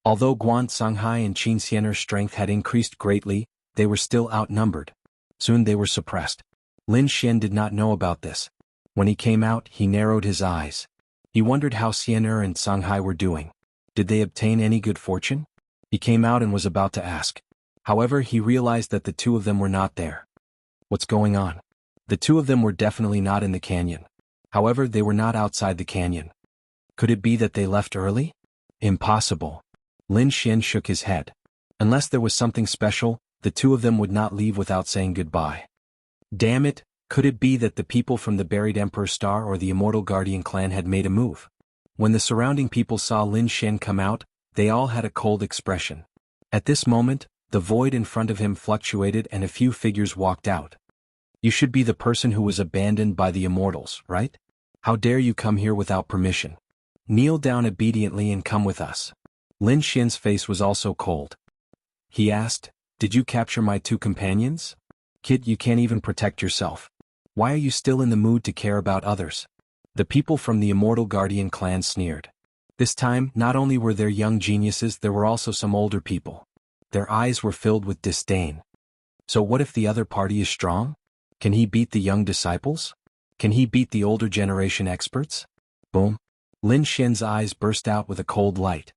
Although Guan Songhai and Qin Xianer's strength had increased greatly, they were still outnumbered. Soon they were suppressed. Lin Xian did not know about this. When he came out, he narrowed his eyes. He wondered how Xianer and Songhai were doing. Did they obtain any good fortune? He came out and was about to ask. However, he realized that the two of them were not there. What's going on? The two of them were definitely not in the canyon. However, they were not outside the canyon. Could it be that they left early? Impossible. Lin Xian shook his head. Unless there was something special, the two of them would not leave without saying goodbye. Damn it, could it be that the people from the Buried Emperor Star or the Immortal Guardian clan had made a move? When the surrounding people saw Lin Xian come out, they all had a cold expression. At this moment, the void in front of him fluctuated and a few figures walked out. You should be the person who was abandoned by the immortals, right? How dare you come here without permission? Kneel down obediently and come with us. Lin Xian's face was also cold. He asked, "Did you capture my two companions? Kid, you can't even protect yourself. Why are you still in the mood to care about others?" The people from the Immortal Guardian clan sneered. This time, not only were there young geniuses, there were also some older people. Their eyes were filled with disdain. So what if the other party is strong? Can he beat the young disciples? Can he beat the older generation experts? Boom. Lin Xian's eyes burst out with a cold light.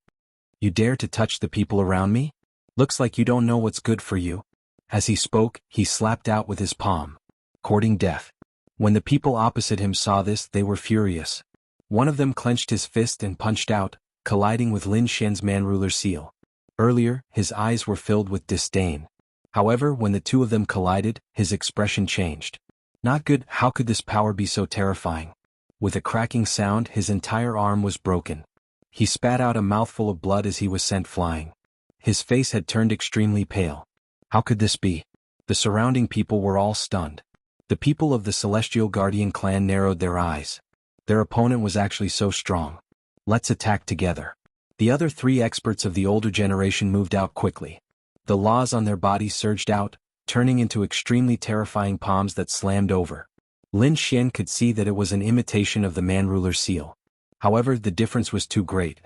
You dare to touch the people around me? Looks like you don't know what's good for you. As he spoke, he slapped out with his palm, courting death. When the people opposite him saw this, they were furious. One of them clenched his fist and punched out, colliding with Lin Xian's man-ruler seal. Earlier, his eyes were filled with disdain. However, when the two of them collided, his expression changed. Not good. How could this power be so terrifying? With a cracking sound, his entire arm was broken. He spat out a mouthful of blood as he was sent flying. His face had turned extremely pale. How could this be? The surrounding people were all stunned. The people of the Celestial Guardian clan narrowed their eyes. Their opponent was actually so strong. Let's attack together. The other three experts of the older generation moved out quickly. The laws on their bodies surged out, turning into extremely terrifying palms that slammed over. Lin Xian could see that it was an imitation of the man-ruler seal. However, the difference was too great.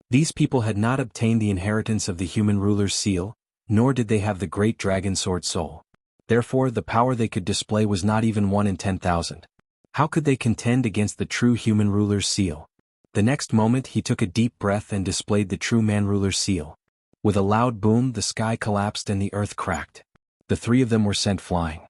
These people had not obtained the inheritance of the human ruler's seal, nor did they have the great dragon sword soul. Therefore, the power they could display was not even 1 in 10,000. How could they contend against the true human ruler's seal? The next moment he took a deep breath and displayed the true man-ruler's seal. With a loud boom, the sky collapsed and the earth cracked. The three of them were sent flying.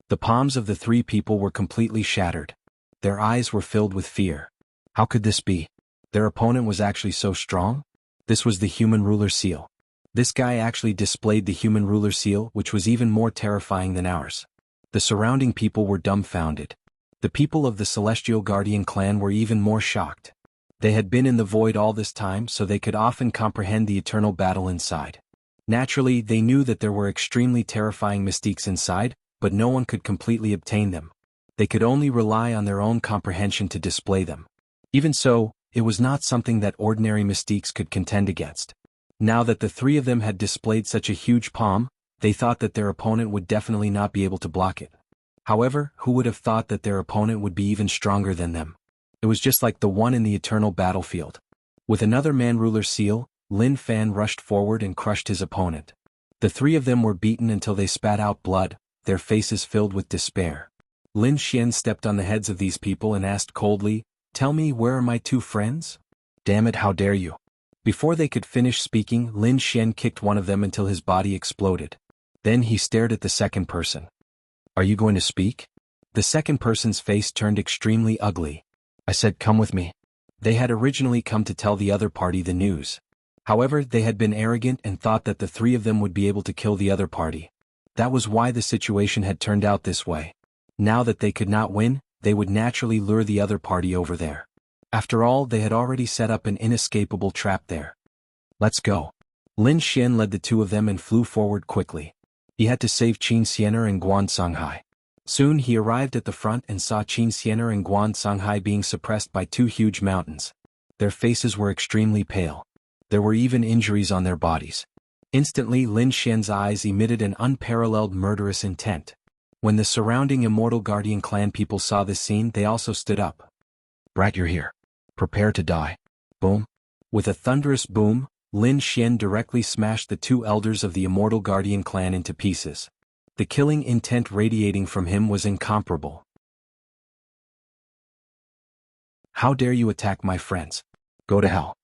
The palms of the three people were completely shattered. Their eyes were filled with fear. How could this be? Their opponent was actually so strong? This was the human ruler seal. This guy actually displayed the human ruler seal, which was even more terrifying than ours. The surrounding people were dumbfounded. The people of the Celestial Guardian clan were even more shocked. They had been in the void all this time, so they could often comprehend the eternal battle inside. Naturally, they knew that there were extremely terrifying mystiques inside, but no one could completely obtain them. They could only rely on their own comprehension to display them. Even so, it was not something that ordinary mystiques could contend against. Now that the three of them had displayed such a huge palm, they thought that their opponent would definitely not be able to block it. However, who would have thought that their opponent would be even stronger than them? It was just like the one in the eternal battlefield. With another man-ruler seal, Lin Fan rushed forward and crushed his opponent. The three of them were beaten until they spat out blood, their faces filled with despair. Lin Xian stepped on the heads of these people and asked coldly, "Tell me, where are my two friends? Damn it, how dare you!" Before they could finish speaking, Lin Xian kicked one of them until his body exploded. Then he stared at the second person. "Are you going to speak?" The second person's face turned extremely ugly. "I said come with me." They had originally come to tell the other party the news. However, they had been arrogant and thought that the three of them would be able to kill the other party. That was why the situation had turned out this way. Now that they could not win, they would naturally lure the other party over there. After all, they had already set up an inescapable trap there. "Let's go." Lin Xian led the two of them and flew forward quickly. He had to save Qin Xianer and Guan Songhai. Soon he arrived at the front and saw Qin Xianer and Guan Songhai being suppressed by two huge mountains. Their faces were extremely pale. There were even injuries on their bodies. Instantly, Lin Xian's eyes emitted an unparalleled murderous intent. When the surrounding Immortal Guardian clan people saw this scene, they also stood up. "Brat, you're here. Prepare to die." Boom. With a thunderous boom, Lin Xian directly smashed the two elders of the Immortal Guardian clan into pieces. The killing intent radiating from him was incomparable. "How dare you attack my friends? Go to hell."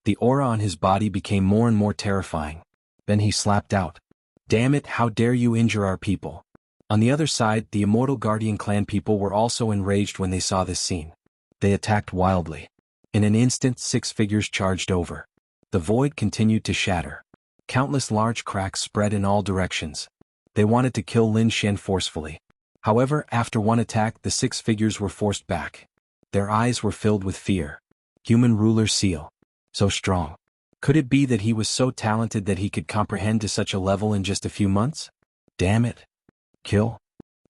The aura on his body became more and more terrifying. Then he slapped out, "Damn it, how dare you injure our people?" On the other side, the Immortal Guardian clan people were also enraged when they saw this scene. They attacked wildly. In an instant, 6 figures charged over. The void continued to shatter. Countless large cracks spread in all directions. They wanted to kill Lin Xian forcefully. However, after one attack, the 6 figures were forced back. Their eyes were filled with fear. Human ruler seal. So strong. Could it be that he was so talented that he could comprehend to such a level in just a few months? Damn it. Kill.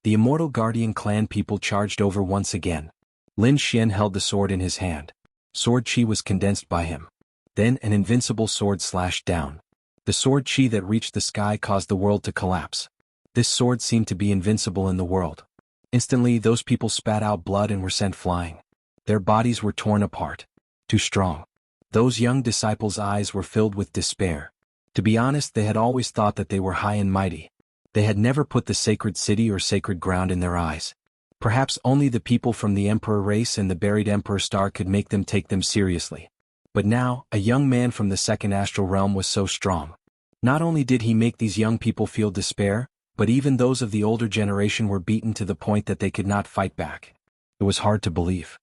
The Immortal Guardian clan people charged over once again. Lin Xian held the sword in his hand. Sword chi was condensed by him. Then an invincible sword slashed down. The sword chi that reached the sky caused the world to collapse. This sword seemed to be invincible in the world. Instantly, those people spat out blood and were sent flying. Their bodies were torn apart. Too strong. Those young disciples' eyes were filled with despair. To be honest, they had always thought that they were high and mighty. They had never put the sacred city or sacred ground in their eyes. Perhaps only the people from the Emperor race and the buried Emperor star could make them take them seriously. But now, a young man from the second astral realm was so strong. Not only did he make these young people feel despair, but even those of the older generation were beaten to the point that they could not fight back. It was hard to believe.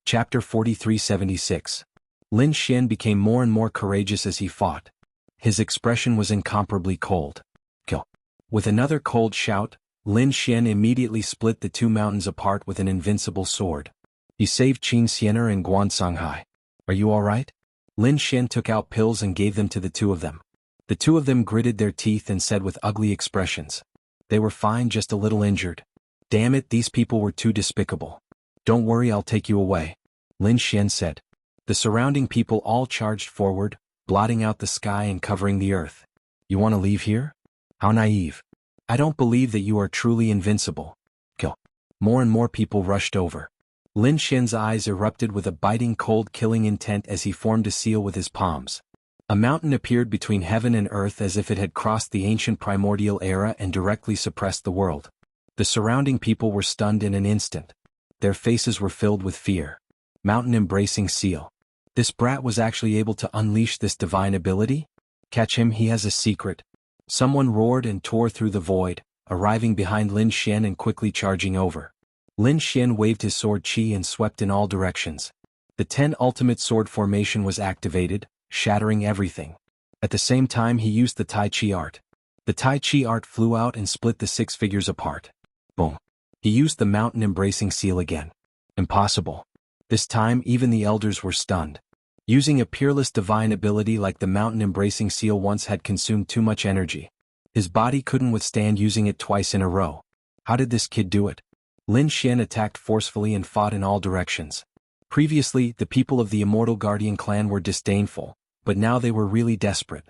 Chapter 4376. Lin Xian became more and more courageous as he fought. His expression was incomparably cold. Kill. With another cold shout, Lin Xian immediately split the two mountains apart with an invincible sword. He saved Qin Xianer and Guan Songhai. "Are you all right?" Lin Xian took out pills and gave them to the two of them. The two of them gritted their teeth and said with ugly expressions, "They were fine, just a little injured." Damn it, these people were too despicable. "Don't worry, I'll take you away," Lin Xian said. The surrounding people all charged forward, blotting out the sky and covering the earth. "You want to leave here? How naive. I don't believe that you are truly invincible." Kill. More and more people rushed over. Lin Xian's eyes erupted with a biting cold killing intent as he formed a seal with his palms. A mountain appeared between heaven and earth as if it had crossed the ancient primordial era and directly suppressed the world. The surrounding people were stunned in an instant. Their faces were filled with fear. Mountain-embracing seal. This brat was actually able to unleash this divine ability? Catch him, he has a secret. Someone roared and tore through the void, arriving behind Lin Xian and quickly charging over. Lin Xian waved his sword chi and swept in all directions. The 10 ultimate sword formation was activated, shattering everything. At the same time he used the Tai Chi art. The Tai Chi art flew out and split the 6 figures apart. Boom. He used the mountain-embracing seal again. Impossible. This time even the elders were stunned. Using a peerless divine ability like the mountain-embracing seal once had consumed too much energy. His body couldn't withstand using it twice in a row. How did this kid do it? Lin Xian attacked forcefully and fought in all directions. Previously, the people of the Immortal Guardian clan were disdainful, but now they were really desperate.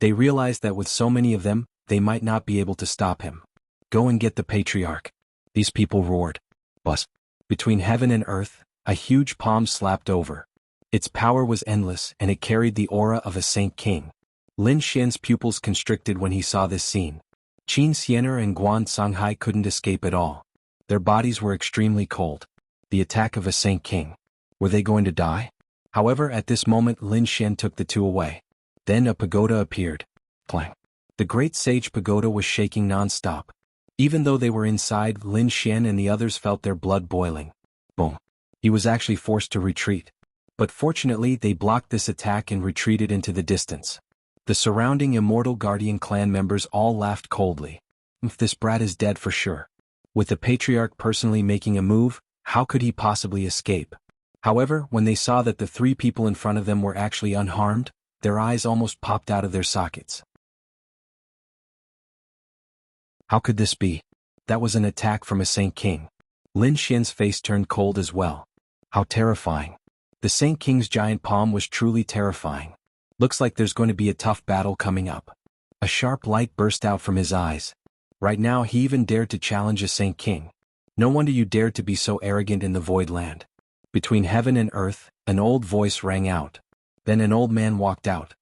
They realized that with so many of them, they might not be able to stop him. "Go and get the patriarch." These people roared. Bus. Between heaven and earth, a huge palm slapped over. Its power was endless and it carried the aura of a saint king. Lin Xian's pupils constricted when he saw this scene. Qin Xianer and Guan Songhai couldn't escape at all. Their bodies were extremely cold. The attack of a Saint King. Were they going to die? However, at this moment Lin Xian took the two away. Then a pagoda appeared. Clang. The great sage pagoda was shaking non-stop. Even though they were inside, Lin Xian and the others felt their blood boiling. Boom. He was actually forced to retreat. But fortunately they blocked this attack and retreated into the distance. The surrounding Immortal Guardian clan members all laughed coldly. If this brat is dead for sure. With the patriarch personally making a move, how could he possibly escape? However, when they saw that the three people in front of them were actually unharmed, their eyes almost popped out of their sockets. How could this be? That was an attack from a Saint King. Lin Xian's face turned cold as well. How terrifying. The Saint King's giant palm was truly terrifying. Looks like there's going to be a tough battle coming up. A sharp light burst out from his eyes. Right now he even dared to challenge a Saint King. No wonder you dared to be so arrogant in the Void Land. Between heaven and earth, an old voice rang out. Then an old man walked out.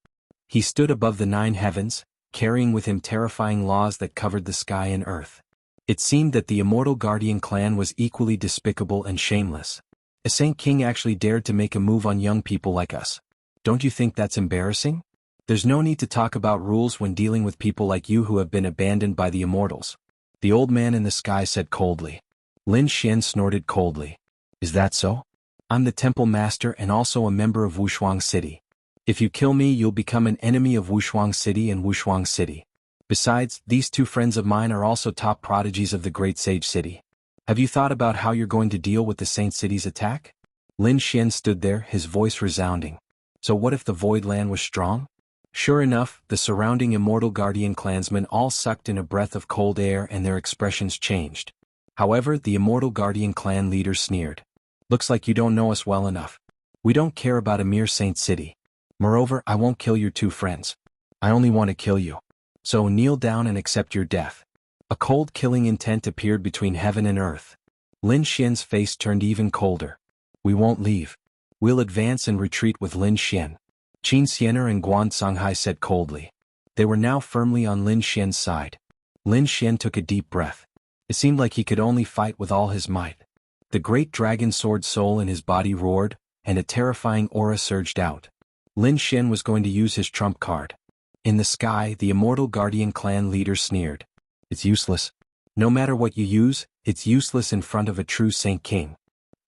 He stood above the 9 heavens, carrying with him terrifying laws that covered the sky and earth. It seemed that the Immortal Guardian clan was equally despicable and shameless. A Saint King actually dared to make a move on young people like us. Don't you think that's embarrassing? There's no need to talk about rules when dealing with people like you who have been abandoned by the immortals. The old man in the sky said coldly. Lin Xian snorted coldly. Is that so? I'm the temple master and also a member of Wushuang City. If you kill me you'll become an enemy of Wushuang City and Wushuang City. Besides, these two friends of mine are also top prodigies of the Great Sage City. Have you thought about how you're going to deal with the Saint City's attack? Lin Xian stood there, his voice resounding. So what if the Void Land was strong? Sure enough, the surrounding Immortal Guardian clansmen all sucked in a breath of cold air and their expressions changed. However, the Immortal Guardian clan leader sneered. Looks like you don't know us well enough. We don't care about a mere Saint City. Moreover, I won't kill your two friends. I only want to kill you. So kneel down and accept your death. A cold killing intent appeared between heaven and earth. Lin Xian's face turned even colder. We won't leave. We'll advance and retreat with Lin Xian. Qin Xianer and Guan Songhai said coldly. They were now firmly on Lin Xian's side. Lin Xian took a deep breath. It seemed like he could only fight with all his might. The great dragon sword soul in his body roared, and a terrifying aura surged out. Lin Xian was going to use his trump card. In the sky, the Immortal Guardian clan leader sneered. It's useless. No matter what you use, it's useless in front of a true Saint King.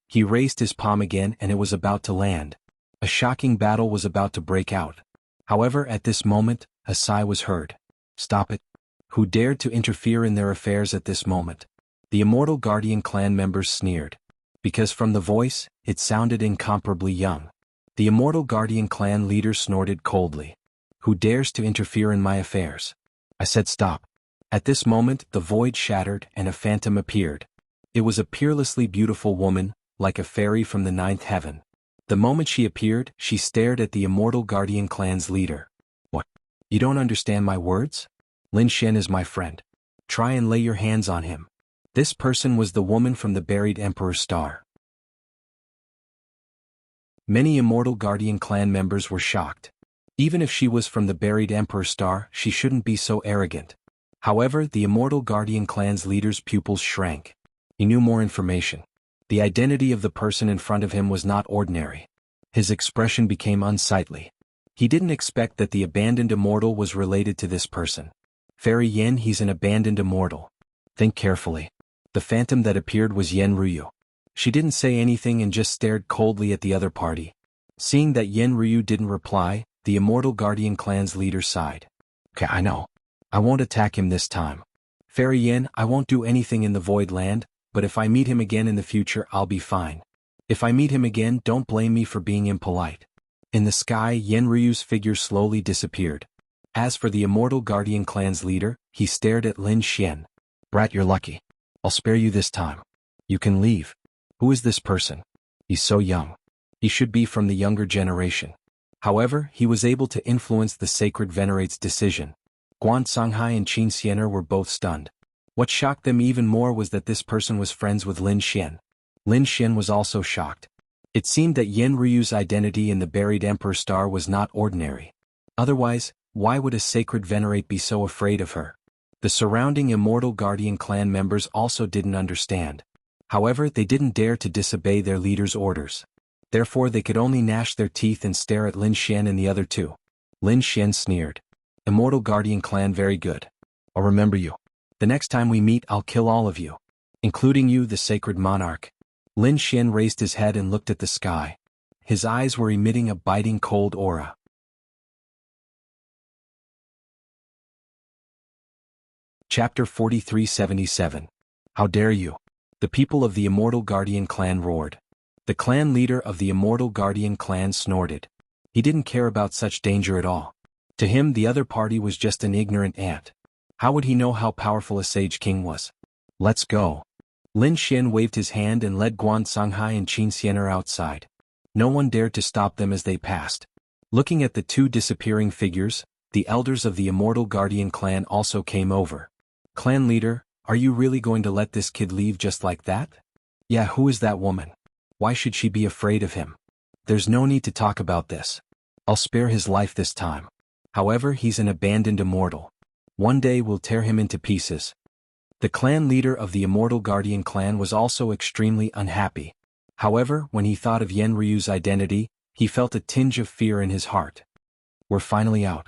He raised his palm again and it was about to land. A shocking battle was about to break out. However, at this moment, a sigh was heard. Stop it. Who dared to interfere in their affairs at this moment? The Immortal Guardian clan members sneered. Because from the voice, it sounded incomparably young. The Immortal Guardian clan leader snorted coldly. Who dares to interfere in my affairs? I said stop. At this moment, the void shattered and a phantom appeared. It was a peerlessly beautiful woman, like a fairy from the 9th heaven. The moment she appeared, she stared at the Immortal Guardian clan's leader. What? You don't understand my words? Lin Xian is my friend. Try and lay your hands on him. This person was the woman from the buried Emperor's Star. Many Immortal Guardian clan members were shocked. Even if she was from the buried Emperor's Star, she shouldn't be so arrogant. However, the Immortal Guardian clan's leader's pupils shrank. He knew more information. The identity of the person in front of him was not ordinary. His expression became unsightly. He didn't expect that the abandoned immortal was related to this person. Fairy Yen, he's an abandoned immortal. Think carefully. The phantom that appeared was Yen Ryu. She didn't say anything and just stared coldly at the other party. Seeing that Yen Ryu didn't reply, the Immortal Guardian clan's leader sighed. Okay, I know. I won't attack him this time. Fairy Yen, I won't do anything in the Void Land, but if I meet him again in the future I'll be fine. If I meet him again, don't blame me for being impolite. In the sky, Yen Ryu's figure slowly disappeared. As for the Immortal Guardian clan's leader, he stared at Lin Xian. Brat, you're lucky. I'll spare you this time. You can leave. Who is this person? He's so young. He should be from the younger generation. However, he was able to influence the Sacred Venerate's decision. Guan Songhai and Qin Xianer were both stunned. What shocked them even more was that this person was friends with Lin Xian. Lin Xian was also shocked. It seemed that Yen Ryu's identity in the buried Emperor's Star was not ordinary. Otherwise, Why would a sacred venerate be so afraid of her? The surrounding Immortal Guardian clan members also didn't understand. However, they didn't dare to disobey their leader's orders. Therefore they could only gnash their teeth and stare at Lin Xian and the other two. Lin Xian sneered. Immortal Guardian clan, very good. I'll remember you. The next time we meet I'll kill all of you. Including you, the sacred monarch. Lin Xian raised his head and looked at the sky. His eyes were emitting a biting cold aura. Chapter 4377. How dare you? The people of the Immortal Guardian clan roared. The clan leader of the Immortal Guardian clan snorted. He didn't care about such danger at all. To him the other party was just an ignorant ant. How would he know how powerful a sage king was? Let's go. Lin Xian waved his hand and led Guan Songhai and Qin Xianer outside. No one dared to stop them as they passed. Looking at the two disappearing figures, the elders of the Immortal Guardian clan also came over. Clan leader, are you really going to let this kid leave just like that? Yeah, who is that woman? Why should she be afraid of him? There's no need to talk about this. I'll spare his life this time. However, he's an abandoned immortal. One day we'll tear him into pieces. The clan leader of the Immortal Guardian clan was also extremely unhappy. However, when he thought of Yen Ryu's identity, he felt a tinge of fear in his heart. We're finally out.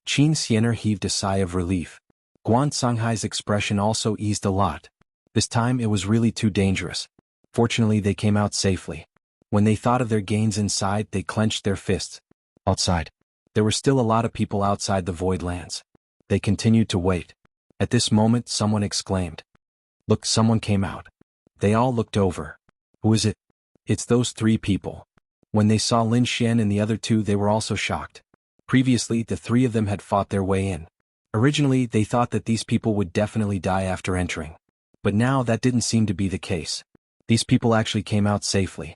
Qin Xianer heaved a sigh of relief. Guan Songhai's expression also eased a lot. This time it was really too dangerous. Fortunately they came out safely. When they thought of their gains inside, they clenched their fists. Outside. There were still a lot of people outside the Void Lands. They continued to wait. At this moment someone exclaimed. Look, someone came out. They all looked over. Who is it? It's those three people. When they saw Lin Xian and the other two, they were also shocked. Previously the three of them had fought their way in. Originally they thought that these people would definitely die after entering. But now that didn't seem to be the case. These people actually came out safely.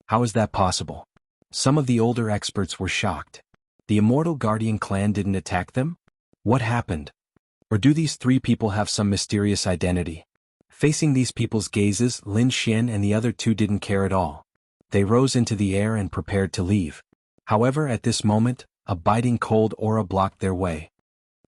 How is that possible? Some of the older experts were shocked. The Immortal Guardian clan didn't attack them? What happened? Or do these three people have some mysterious identity? Facing these people's gazes, Lin Xian and the other two didn't care at all. They rose into the air and prepared to leave. However, at this moment, a biting cold aura blocked their way.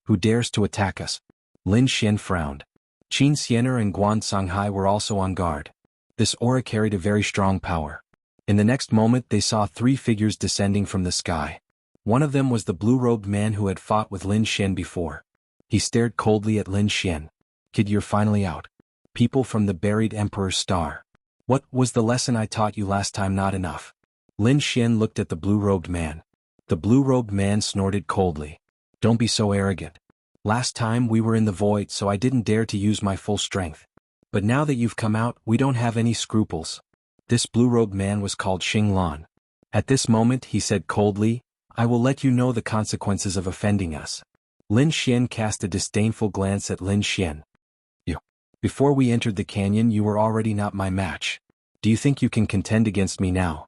Who dares to attack us? Lin Xian frowned. Qin Xianer and Guan Songhai were also on guard. This aura carried a very strong power. In the next moment they saw three figures descending from the sky. One of them was the blue-robed man who had fought with Lin Xian before. He stared coldly at Lin Xian. Kid, you're finally out. People from the buried Emperor's star. What was the lesson I taught you last time not enough? Lin Xian looked at the blue-robed man. The blue-robed man snorted coldly. Don't be so arrogant. Last time we were in the void, so I didn't dare to use my full strength. But now that you've come out, we don't have any scruples. This blue-robed man was called Xing Lan. At this moment he said coldly, I will let you know the consequences of offending us. Lin Xian cast a disdainful glance at Lin Xian. You. Before we entered the canyon you were already not my match. Do you think you can contend against me now?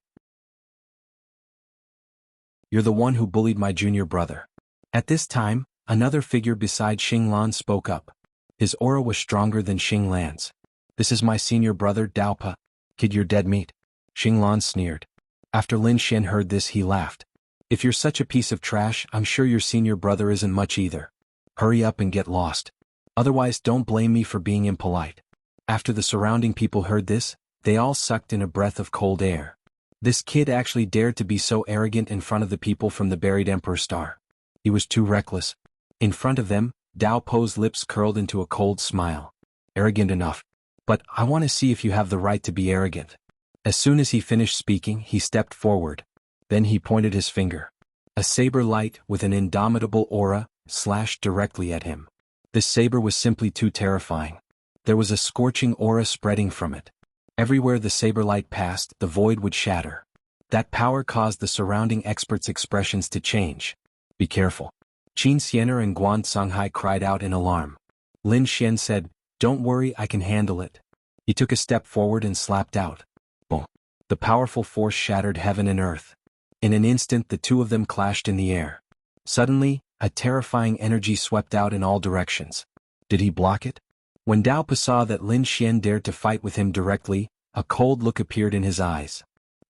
You're the one who bullied my junior brother. At this time, another figure beside Xing Lan spoke up. His aura was stronger than Xing Lan's. This is my senior brother Daopa. Kid, you're dead meat. Xing Lan sneered. After Lin Xian heard this he laughed. If you're such a piece of trash, I'm sure your senior brother isn't much either. Hurry up and get lost. Otherwise don't blame me for being impolite. After the surrounding people heard this, they all sucked in a breath of cold air. This kid actually dared to be so arrogant in front of the people from the buried Emperor Star. He was too reckless. In front of them, Dao Po's lips curled into a cold smile. Arrogant enough. But I want to see if you have the right to be arrogant. As soon as he finished speaking, he stepped forward. Then he pointed his finger. A saber light with an indomitable aura slashed directly at him. This saber was simply too terrifying. There was a scorching aura spreading from it. Everywhere the saber light passed, the void would shatter. That power caused the surrounding experts' expressions to change. Be careful. Qin Xianer and Guan Songhai cried out in alarm. Lin Xian said, Don't worry, I can handle it. He took a step forward and slapped out. Boom. The powerful force shattered heaven and earth. In an instant the two of them clashed in the air. Suddenly, a terrifying energy swept out in all directions. Did he block it? When Daopa saw that Lin Xian dared to fight with him directly, a cold look appeared in his eyes.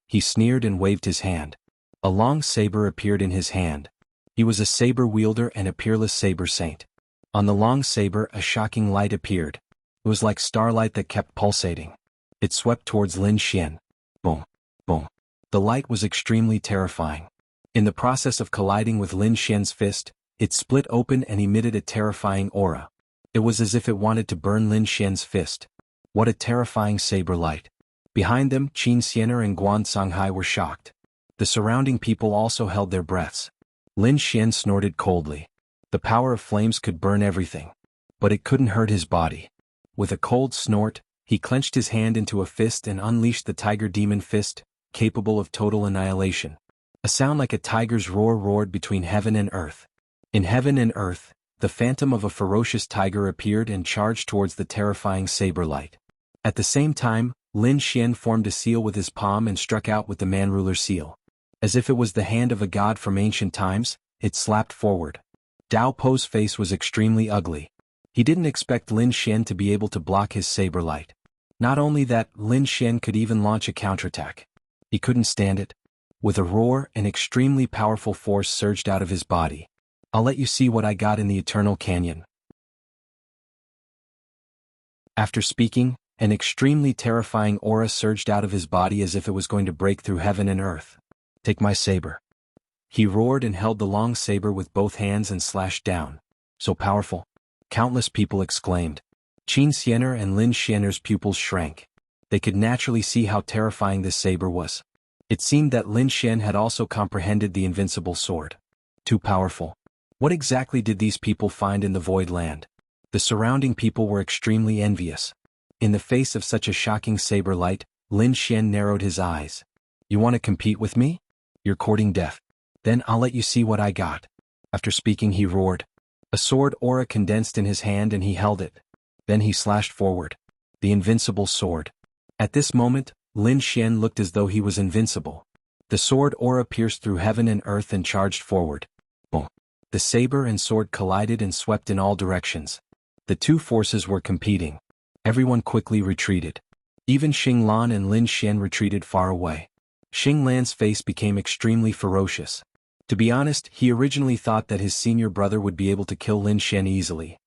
He sneered and waved his hand. A long saber appeared in his hand. He was a saber wielder and a peerless saber saint. On the long saber a shocking light appeared. It was like starlight that kept pulsating. It swept towards Lin Xian. Boom. Boom. The light was extremely terrifying. In the process of colliding with Lin Xian's fist, it split open and emitted a terrifying aura. It was as if it wanted to burn Lin Xian's fist. What a terrifying saber light. Behind them, Qin Xianer and Guan Songhai were shocked. The surrounding people also held their breaths. Lin Xian snorted coldly. The power of flames could burn everything. But it couldn't hurt his body. With a cold snort, he clenched his hand into a fist and unleashed the Tiger Demon Fist, capable of total annihilation. A sound like a tiger's roar roared between heaven and earth. In heaven and earth, the phantom of a ferocious tiger appeared and charged towards the terrifying saber light. At the same time, Lin Xian formed a seal with his palm and struck out with the man-ruler seal. As if it was the hand of a god from ancient times, it slapped forward. Dao Po's face was extremely ugly. He didn't expect Lin Xian to be able to block his saber light. Not only that, Lin Xian could even launch a counterattack. He couldn't stand it. With a roar, an extremely powerful force surged out of his body. I'll let you see what I got in the Eternal Canyon. After speaking, an extremely terrifying aura surged out of his body as if it was going to break through heaven and earth. Take my saber. He roared and held the long saber with both hands and slashed down. So powerful. Countless people exclaimed. Qin Xianer and Lin Xianer's pupils shrank. They could naturally see how terrifying this saber was. It seemed that Lin Xian had also comprehended the invincible sword. Too powerful. What exactly did these people find in the Void Land? The surrounding people were extremely envious. In the face of such a shocking saber light, Lin Xian narrowed his eyes. You want to compete with me? You're courting death. Then I'll let you see what I got. After speaking he roared. A sword aura condensed in his hand and he held it. Then he slashed forward. The invincible sword. At this moment, Lin Xian looked as though he was invincible. The sword aura pierced through heaven and earth and charged forward. Boom. The saber and sword collided and swept in all directions. The two forces were competing. Everyone quickly retreated. Even Xing Lan and Lin Xian retreated far away. Xing Lan's face became extremely ferocious. To be honest, he originally thought that his senior brother would be able to kill Lin Xian easily.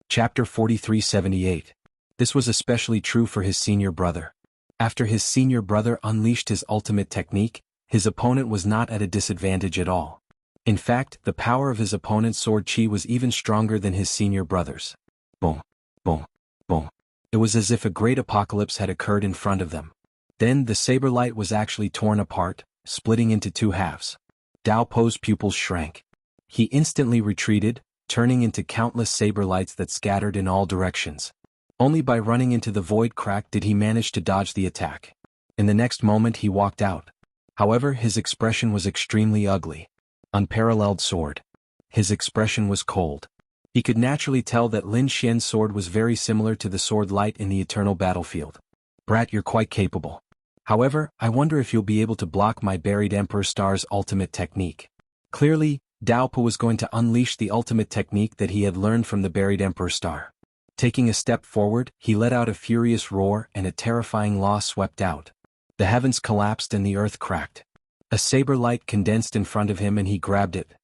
Chapter 4378. This was especially true for his senior brother. After his senior brother unleashed his ultimate technique, his opponent was not at a disadvantage at all. In fact, the power of his opponent's sword chi was even stronger than his senior brother's. Boom, boom, boom. It was as if a great apocalypse had occurred in front of them. Then the saber light was actually torn apart, splitting into two halves. Dao Po's pupils shrank. He instantly retreated, turning into countless saber lights that scattered in all directions. Only by running into the void crack did he manage to dodge the attack. In the next moment he walked out. However, his expression was extremely ugly. Unparalleled sword. His expression was cold. He could naturally tell that Lin Xian's sword was very similar to the sword light in the eternal battlefield. Brat, you're quite capable. However, I wonder if you'll be able to block my buried Emperor Star's ultimate technique. Clearly, Dao Po was going to unleash the ultimate technique that he had learned from the buried Emperor Star. Taking a step forward, he let out a furious roar and a terrifying law swept out. The heavens collapsed and the earth cracked. A saber light condensed in front of him and he grabbed it.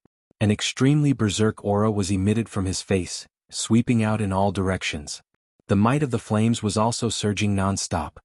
An extremely berserk aura was emitted from his face, sweeping out in all directions. The might of the flames was also surging non-stop.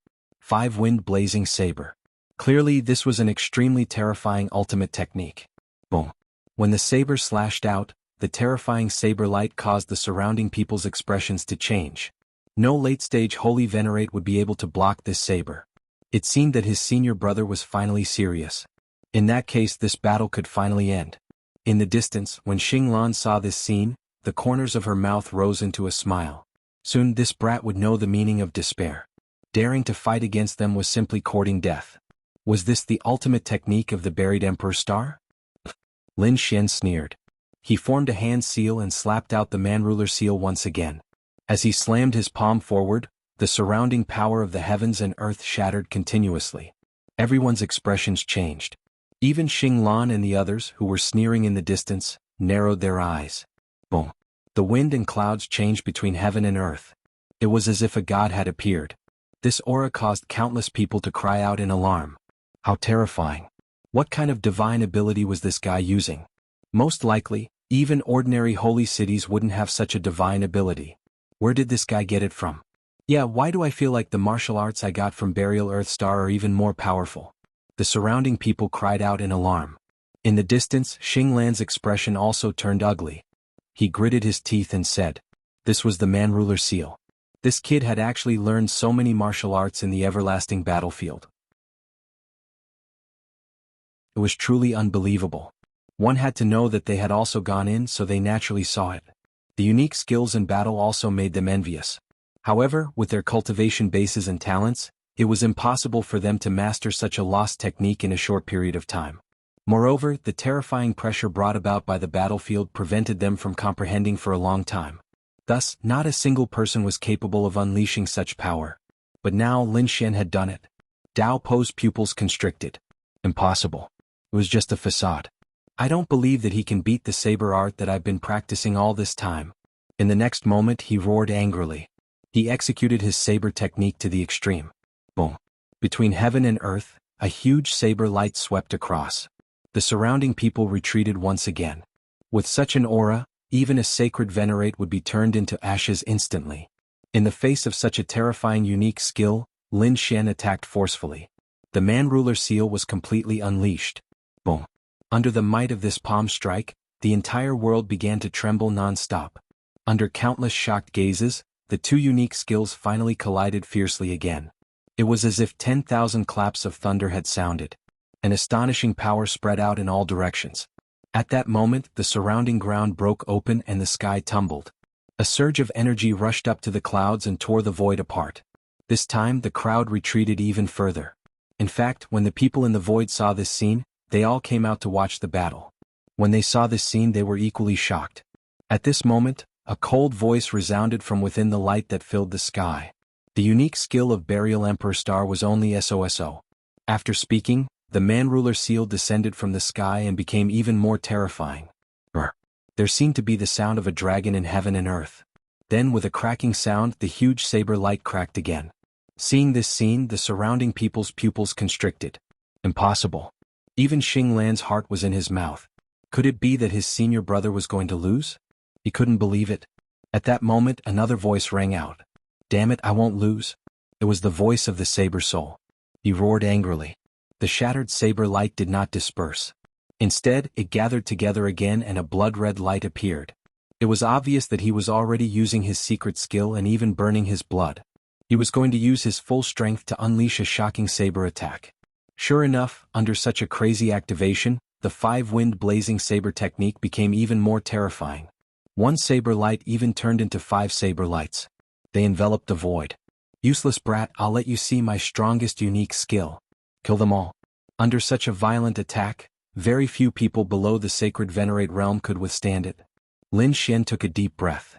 5-wind blazing saber. Clearly this was an extremely terrifying ultimate technique. Boom. When the saber slashed out, the terrifying saber light caused the surrounding people's expressions to change. No late-stage holy venerate would be able to block this saber. It seemed that his senior brother was finally serious. In that case this battle could finally end. In the distance, when Xing Lan saw this scene, the corners of her mouth rose into a smile. Soon this brat would know the meaning of despair. Daring to fight against them was simply courting death. Was this the ultimate technique of the buried Emperor Star? Lin Xian sneered. He formed a hand seal and slapped out the man-ruler seal once again. As he slammed his palm forward, the surrounding power of the heavens and earth shattered continuously. Everyone's expressions changed. Even Xing Lan and the others, who were sneering in the distance, narrowed their eyes. Boom. The wind and clouds changed between heaven and earth. It was as if a god had appeared. This aura caused countless people to cry out in alarm. How terrifying. What kind of divine ability was this guy using? Most likely, even ordinary holy cities wouldn't have such a divine ability. Where did this guy get it from? Yeah, why do I feel like the martial arts I got from Burial Earthstar are even more powerful? The surrounding people cried out in alarm. In the distance, Xinglan's expression also turned ugly. He gritted his teeth and said, "This was the man-ruler seal. This kid had actually learned so many martial arts in the everlasting battlefield. It was truly unbelievable. One had to know that they had also gone in, so they naturally saw it. The unique skills in battle also made them envious. However, with their cultivation bases and talents, it was impossible for them to master such a lost technique in a short period of time. Moreover, the terrifying pressure brought about by the battlefield prevented them from comprehending for a long time. Thus, not a single person was capable of unleashing such power. But now Lin Xian had done it. Dao Po's pupils constricted. Impossible. It was just a facade. I don't believe that he can beat the saber art that I've been practicing all this time. In the next moment he roared angrily. He executed his saber technique to the extreme. Boom. Between heaven and earth, a huge saber light swept across. The surrounding people retreated once again. With such an aura, even a sacred venerate would be turned into ashes instantly. In the face of such a terrifying unique skill, Lin Xian attacked forcefully. The man-ruler seal was completely unleashed. Boom. Under the might of this palm strike, the entire world began to tremble non-stop. Under countless shocked gazes, the two unique skills finally collided fiercely again. It was as if 10,000 claps of thunder had sounded. An astonishing power spread out in all directions. At that moment, the surrounding ground broke open and the sky tumbled. A surge of energy rushed up to the clouds and tore the void apart. This time, the crowd retreated even further. In fact, when the people in the void saw this scene, they all came out to watch the battle. When they saw this scene, they were equally shocked. At this moment, a cold voice resounded from within the light that filled the sky. The unique skill of Burial Emperor Star was only SOSO. After speaking, the man-ruler seal descended from the sky and became even more terrifying. Brr. There seemed to be the sound of a dragon in heaven and earth. Then with a cracking sound, the huge saber light cracked again. Seeing this scene, the surrounding people's pupils constricted. Impossible. Even Xinglan's heart was in his mouth. Could it be that his senior brother was going to lose? He couldn't believe it. At that moment, another voice rang out. Damn it, I won't lose. It was the voice of the saber soul. He roared angrily. The shattered saber light did not disperse. Instead, it gathered together again and a blood-red light appeared. It was obvious that he was already using his secret skill and even burning his blood. He was going to use his full strength to unleash a shocking saber attack. Sure enough, under such a crazy activation, the five-wind blazing saber technique became even more terrifying. One saber light even turned into 5 saber lights. They enveloped the void. Useless brat, I'll let you see my strongest unique skill. Kill them all. Under such a violent attack, very few people below the sacred venerate realm could withstand it. Lin Xian took a deep breath.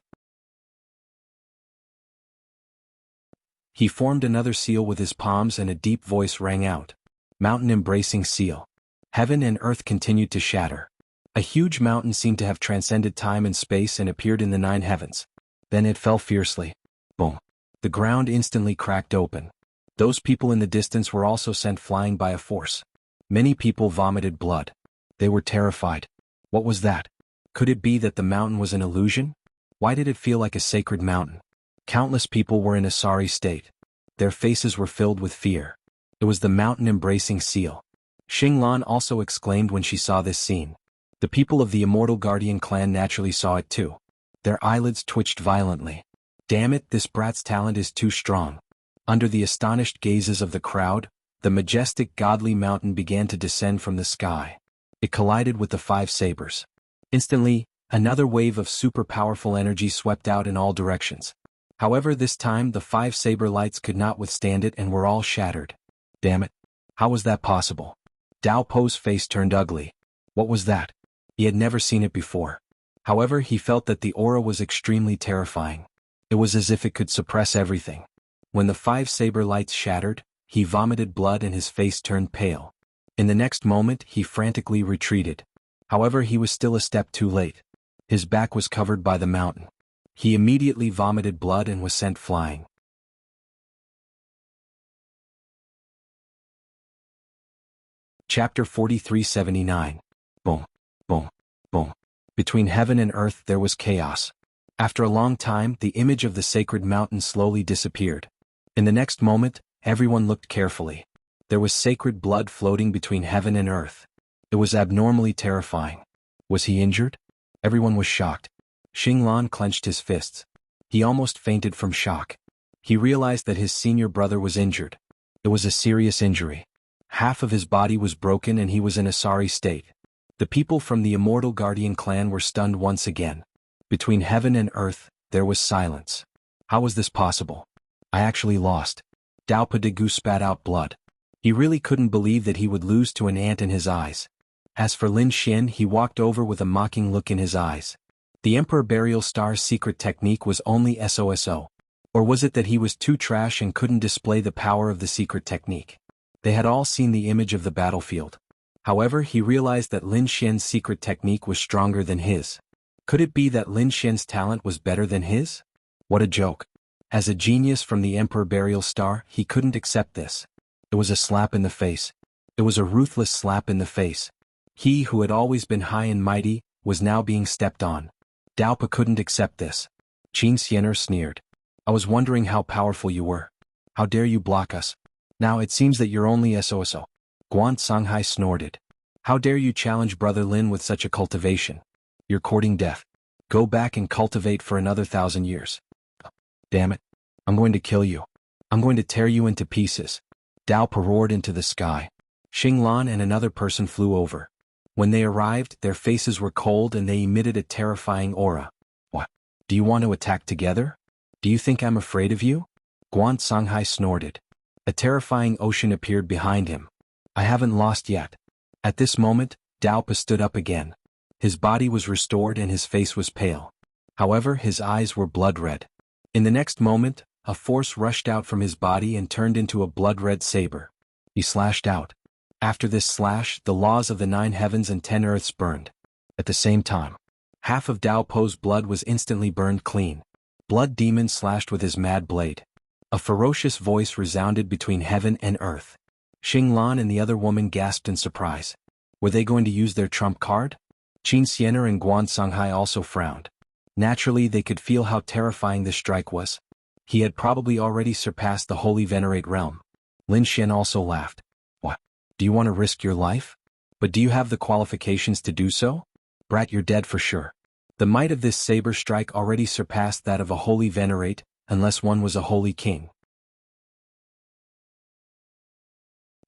He formed another seal with his palms and a deep voice rang out. Mountain-embracing seal. Heaven and earth continued to shatter. A huge mountain seemed to have transcended time and space and appeared in the 9 heavens. Then it fell fiercely. Boom. The ground instantly cracked open. Those people in the distance were also sent flying by a force. Many people vomited blood. They were terrified. What was that? Could it be that the mountain was an illusion? Why did it feel like a sacred mountain? Countless people were in a sorry state. Their faces were filled with fear. It was the mountain-embracing seal. Xinglan also exclaimed when she saw this scene. The people of the Immortal Guardian clan naturally saw it too. Their eyelids twitched violently. Damn it, this brat's talent is too strong. Under the astonished gazes of the crowd, the majestic godly mountain began to descend from the sky. It collided with the 5 sabers. Instantly, another wave of super-powerful energy swept out in all directions. However, this time the 5 saber lights could not withstand it and were all shattered. Damn it. How was that possible? Dao Po's face turned ugly. What was that? He had never seen it before. However, he felt that the aura was extremely terrifying. It was as if it could suppress everything. When the 5 saber lights shattered, he vomited blood and his face turned pale. In the next moment, he frantically retreated. However, he was still a step too late. His back was covered by the mountain. He immediately vomited blood and was sent flying. Chapter 4379. Boom, boom, boom. Between heaven and earth there was chaos. After a long time, the image of the sacred mountain slowly disappeared. In the next moment, everyone looked carefully. There was sacred blood floating between heaven and earth. It was abnormally terrifying. Was he injured? Everyone was shocked. Xinglan clenched his fists. He almost fainted from shock. He realized that his senior brother was injured. It was a serious injury. Half of his body was broken and he was in a sorry state. The people from the Immortal Guardian clan were stunned once again. Between heaven and earth, there was silence. How was this possible? I actually lost. Daopa de Gu spat out blood. He really couldn't believe that he would lose to an ant in his eyes. As for Lin Xian, he walked over with a mocking look in his eyes. The Emperor Burial Star's secret technique was only SOSO. Or was it that he was too trash and couldn't display the power of the secret technique? They had all seen the image of the battlefield. However, he realized that Lin Xian's secret technique was stronger than his. Could it be that Lin Xian's talent was better than his? What a joke. As a genius from the Emperor Burial Star, he couldn't accept this. It was a slap in the face. It was a ruthless slap in the face. He who had always been high and mighty, was now being stepped on. Daopa couldn't accept this. Qin Xiener sneered. I was wondering how powerful you were. How dare you block us? Now it seems that you're only SOSO. Guan Songhai snorted. How dare you challenge Brother Lin with such a cultivation? You're courting death. Go back and cultivate for another 1,000 years. Damn it. I'm going to kill you. I'm going to tear you into pieces. Daopa roared into the sky. Xinglan and another person flew over. When they arrived, their faces were cold and they emitted a terrifying aura. What? Do you want to attack together? Do you think I'm afraid of you? Guan Songhai snorted. A terrifying ocean appeared behind him. I haven't lost yet. At this moment, Daopa stood up again. His body was restored and his face was pale. However, his eyes were blood-red. In the next moment, a force rushed out from his body and turned into a blood-red saber. He slashed out. After this slash, the laws of the 9 heavens and 10 earths burned. At the same time, half of Daopo's blood was instantly burned clean. Blood Demon slashed with his mad blade. A ferocious voice resounded between heaven and earth. Xinglan and the other woman gasped in surprise. Were they going to use their trump card? Qin Xiener and Guan Songhai also frowned. Naturally, they could feel how terrifying this strike was. He had probably already surpassed the Holy Venerate realm. Lin Xian also laughed. What? Do you want to risk your life? But do you have the qualifications to do so? Brat, you're dead for sure. The might of this saber strike already surpassed that of a Holy Venerate, unless one was a Holy King.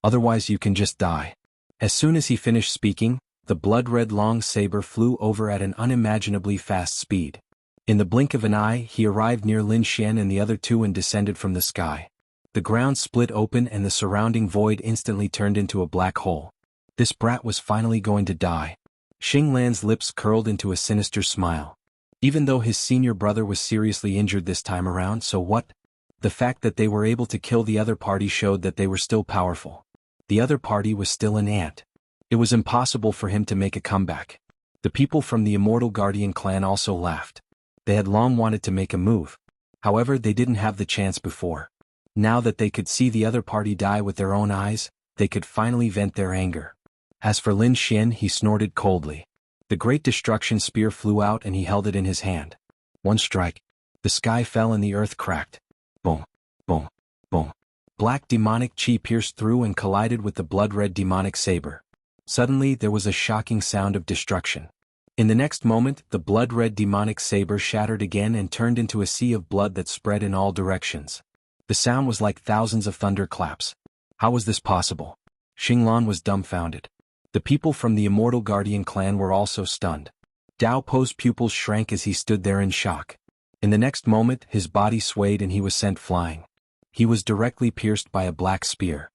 Otherwise you can just die. As soon as he finished speaking, the blood-red long saber flew over at an unimaginably fast speed. In the blink of an eye, he arrived near Lin Xian and the other two and descended from the sky. The ground split open and the surrounding void instantly turned into a black hole. This brat was finally going to die. Xinglan's lips curled into a sinister smile. Even though his senior brother was seriously injured this time around, so what? The fact that they were able to kill the other party showed that they were still powerful. The other party was still an ant. It was impossible for him to make a comeback. The people from the Immortal Guardian clan also laughed. They had long wanted to make a move. However, they didn't have the chance before. Now that they could see the other party die with their own eyes, they could finally vent their anger. As for Lin Xian, he snorted coldly. The Great Destruction Spear flew out and he held it in his hand. One strike. The sky fell and the earth cracked. Boom, boom, boom. Black demonic chi pierced through and collided with the blood-red demonic saber. Suddenly, there was a shocking sound of destruction. In the next moment, the blood-red demonic saber shattered again and turned into a sea of blood that spread in all directions. The sound was like thousands of thunderclaps. How was this possible? Xinglan was dumbfounded. The people from the Immortal Guardian clan were also stunned. Daopo's pupils shrank as he stood there in shock. In the next moment, his body swayed and he was sent flying. He was directly pierced by a black spear.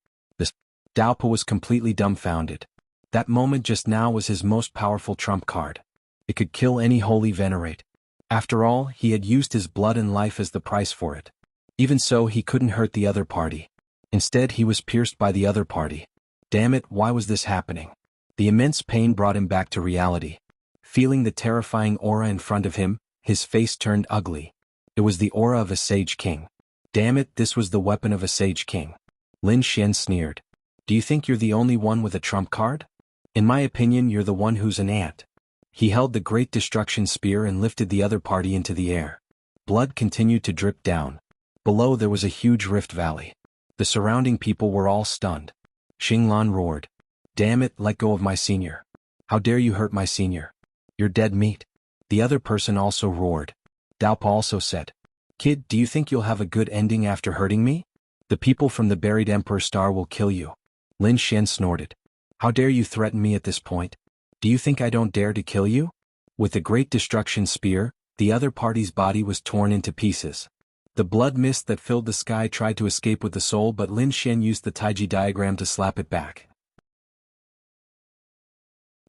Daopo was completely dumbfounded. That moment just now was his most powerful trump card. It could kill any Holy Venerate. After all, he had used his blood and life as the price for it. Even so, he couldn't hurt the other party. Instead, he was pierced by the other party. Damn it, why was this happening? The immense pain brought him back to reality. Feeling the terrifying aura in front of him, his face turned ugly. It was the aura of a Sage King. Damn it, this was the weapon of a Sage King. Lin Xian sneered. Do you think you're the only one with a trump card? In my opinion, you're the one who's an ant. He held the Great Destruction Spear and lifted the other party into the air. Blood continued to drip down. Below there was a huge rift valley. The surrounding people were all stunned. Xinglan roared. Damn it, let go of my senior. How dare you hurt my senior? You're dead meat. The other person also roared. Daopa also said. Kid, do you think you'll have a good ending after hurting me? The people from the buried Emperor Star will kill you. Lin Xian snorted. How dare you threaten me at this point? Do you think I don't dare to kill you? With the Great Destruction Spear, the other party's body was torn into pieces. The blood mist that filled the sky tried to escape with the soul, but Lin Xian used the Taiji diagram to slap it back.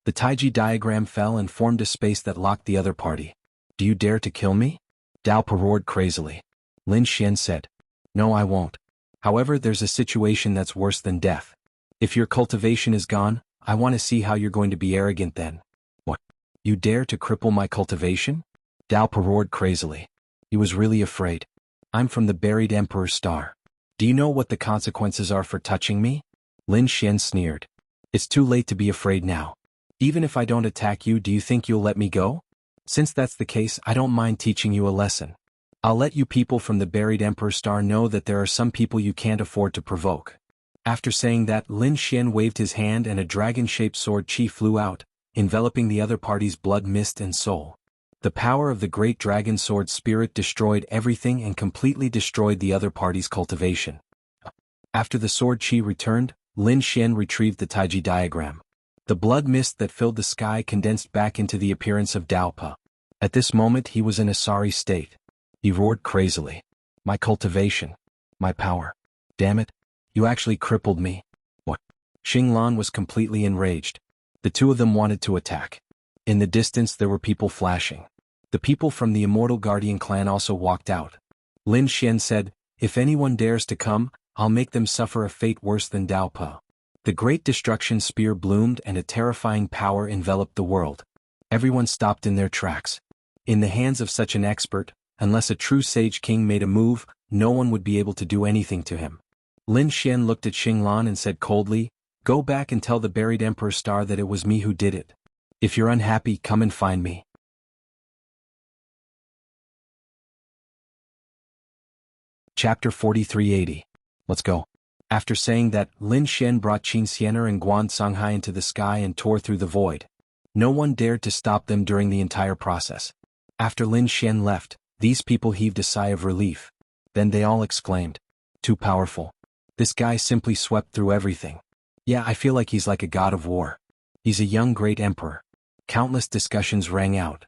The Taiji diagram fell and formed a space that locked the other party. Do you dare to kill me? Daopa roared crazily. Lin Xian said. No, I won't. However, there's a situation that's worse than death. If your cultivation is gone, I want to see how you're going to be arrogant then. What? You dare to cripple my cultivation? Daopa roared crazily. He was really afraid. I'm from the buried Emperor Star. Do you know what the consequences are for touching me? Lin Xian sneered. It's too late to be afraid now. Even if I don't attack you, do you think you'll let me go? Since that's the case, I don't mind teaching you a lesson. I'll let you people from the buried Emperor Star know that there are some people you can't afford to provoke. After saying that, Lin Xian waved his hand and a dragon-shaped sword chi flew out, enveloping the other party's blood, mist and soul. The power of the great dragon sword spirit destroyed everything and completely destroyed the other party's cultivation. After the sword chi returned, Lin Xian retrieved the Taiji diagram. The blood mist that filled the sky condensed back into the appearance of Daopa. At this moment he was in a sorry state. He roared crazily. My cultivation. My power. Damn it. You actually crippled me. What? Xinglan was completely enraged. The two of them wanted to attack. In the distance there were people flashing. The people from the Immortal Guardian clan also walked out. Lin Xian said, if anyone dares to come, I'll make them suffer a fate worse than Daopa. The Great Destruction Spear bloomed and a terrifying power enveloped the world. Everyone stopped in their tracks. In the hands of such an expert, unless a true Sage King made a move, no one would be able to do anything to him. Lin Xian looked at Xinglan and said coldly, go back and tell the buried Emperor Star that it was me who did it. If you're unhappy, come and find me. Chapter 4380. Let's go. After saying that, Lin Xian brought Qin Xianer and Guan Songhai into the sky and tore through the void. No one dared to stop them during the entire process. After Lin Xian left, these people heaved a sigh of relief. Then they all exclaimed, too powerful. This guy simply swept through everything. Yeah, I feel like he's like a god of war. He's a young great emperor. Countless discussions rang out.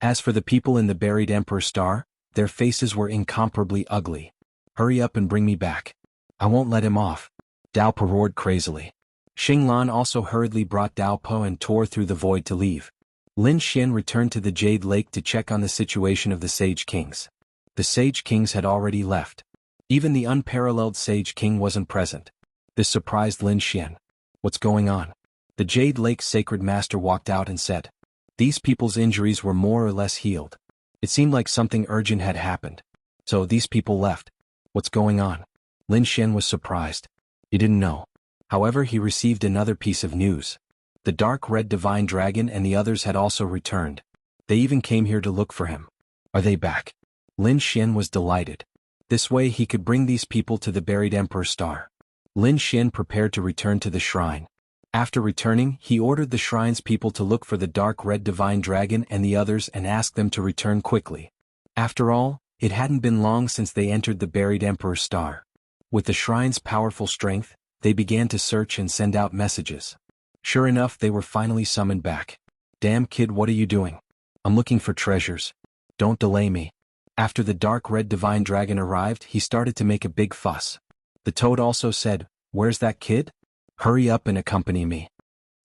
As for the people in the buried Emperor Star, their faces were incomparably ugly. Hurry up and bring me back. I won't let him off. Daopa roared crazily. Xinglan also hurriedly brought Daopa and tore through the void to leave. Lin Xian returned to the Jade Lake to check on the situation of the Sage Kings. The Sage Kings had already left. Even the unparalleled Sage King wasn't present. This surprised Lin Xian. What's going on? The Jade Lake's sacred master walked out and said, these people's injuries were more or less healed. It seemed like something urgent had happened. So these people left. What's going on? Lin Xian was surprised. He didn't know. However, he received another piece of news. The dark red divine dragon and the others had also returned. They even came here to look for him. Are they back? Lin Xian was delighted. This way he could bring these people to the buried Emperor Star. Lin Xian prepared to return to the shrine. After returning, he ordered the shrine's people to look for the dark red divine dragon and the others and ask them to return quickly. After all, it hadn't been long since they entered the buried Emperor Star. With the shrine's powerful strength, they began to search and send out messages. Sure enough, they were finally summoned back. Damn kid, what are you doing? I'm looking for treasures. Don't delay me. After the dark red divine dragon arrived, he started to make a big fuss. The toad also said, where's that kid? Hurry up and accompany me.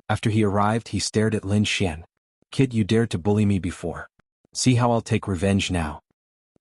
After he arrived, he stared at Lin Xian. Kid, you dared to bully me before. See how I'll take revenge now.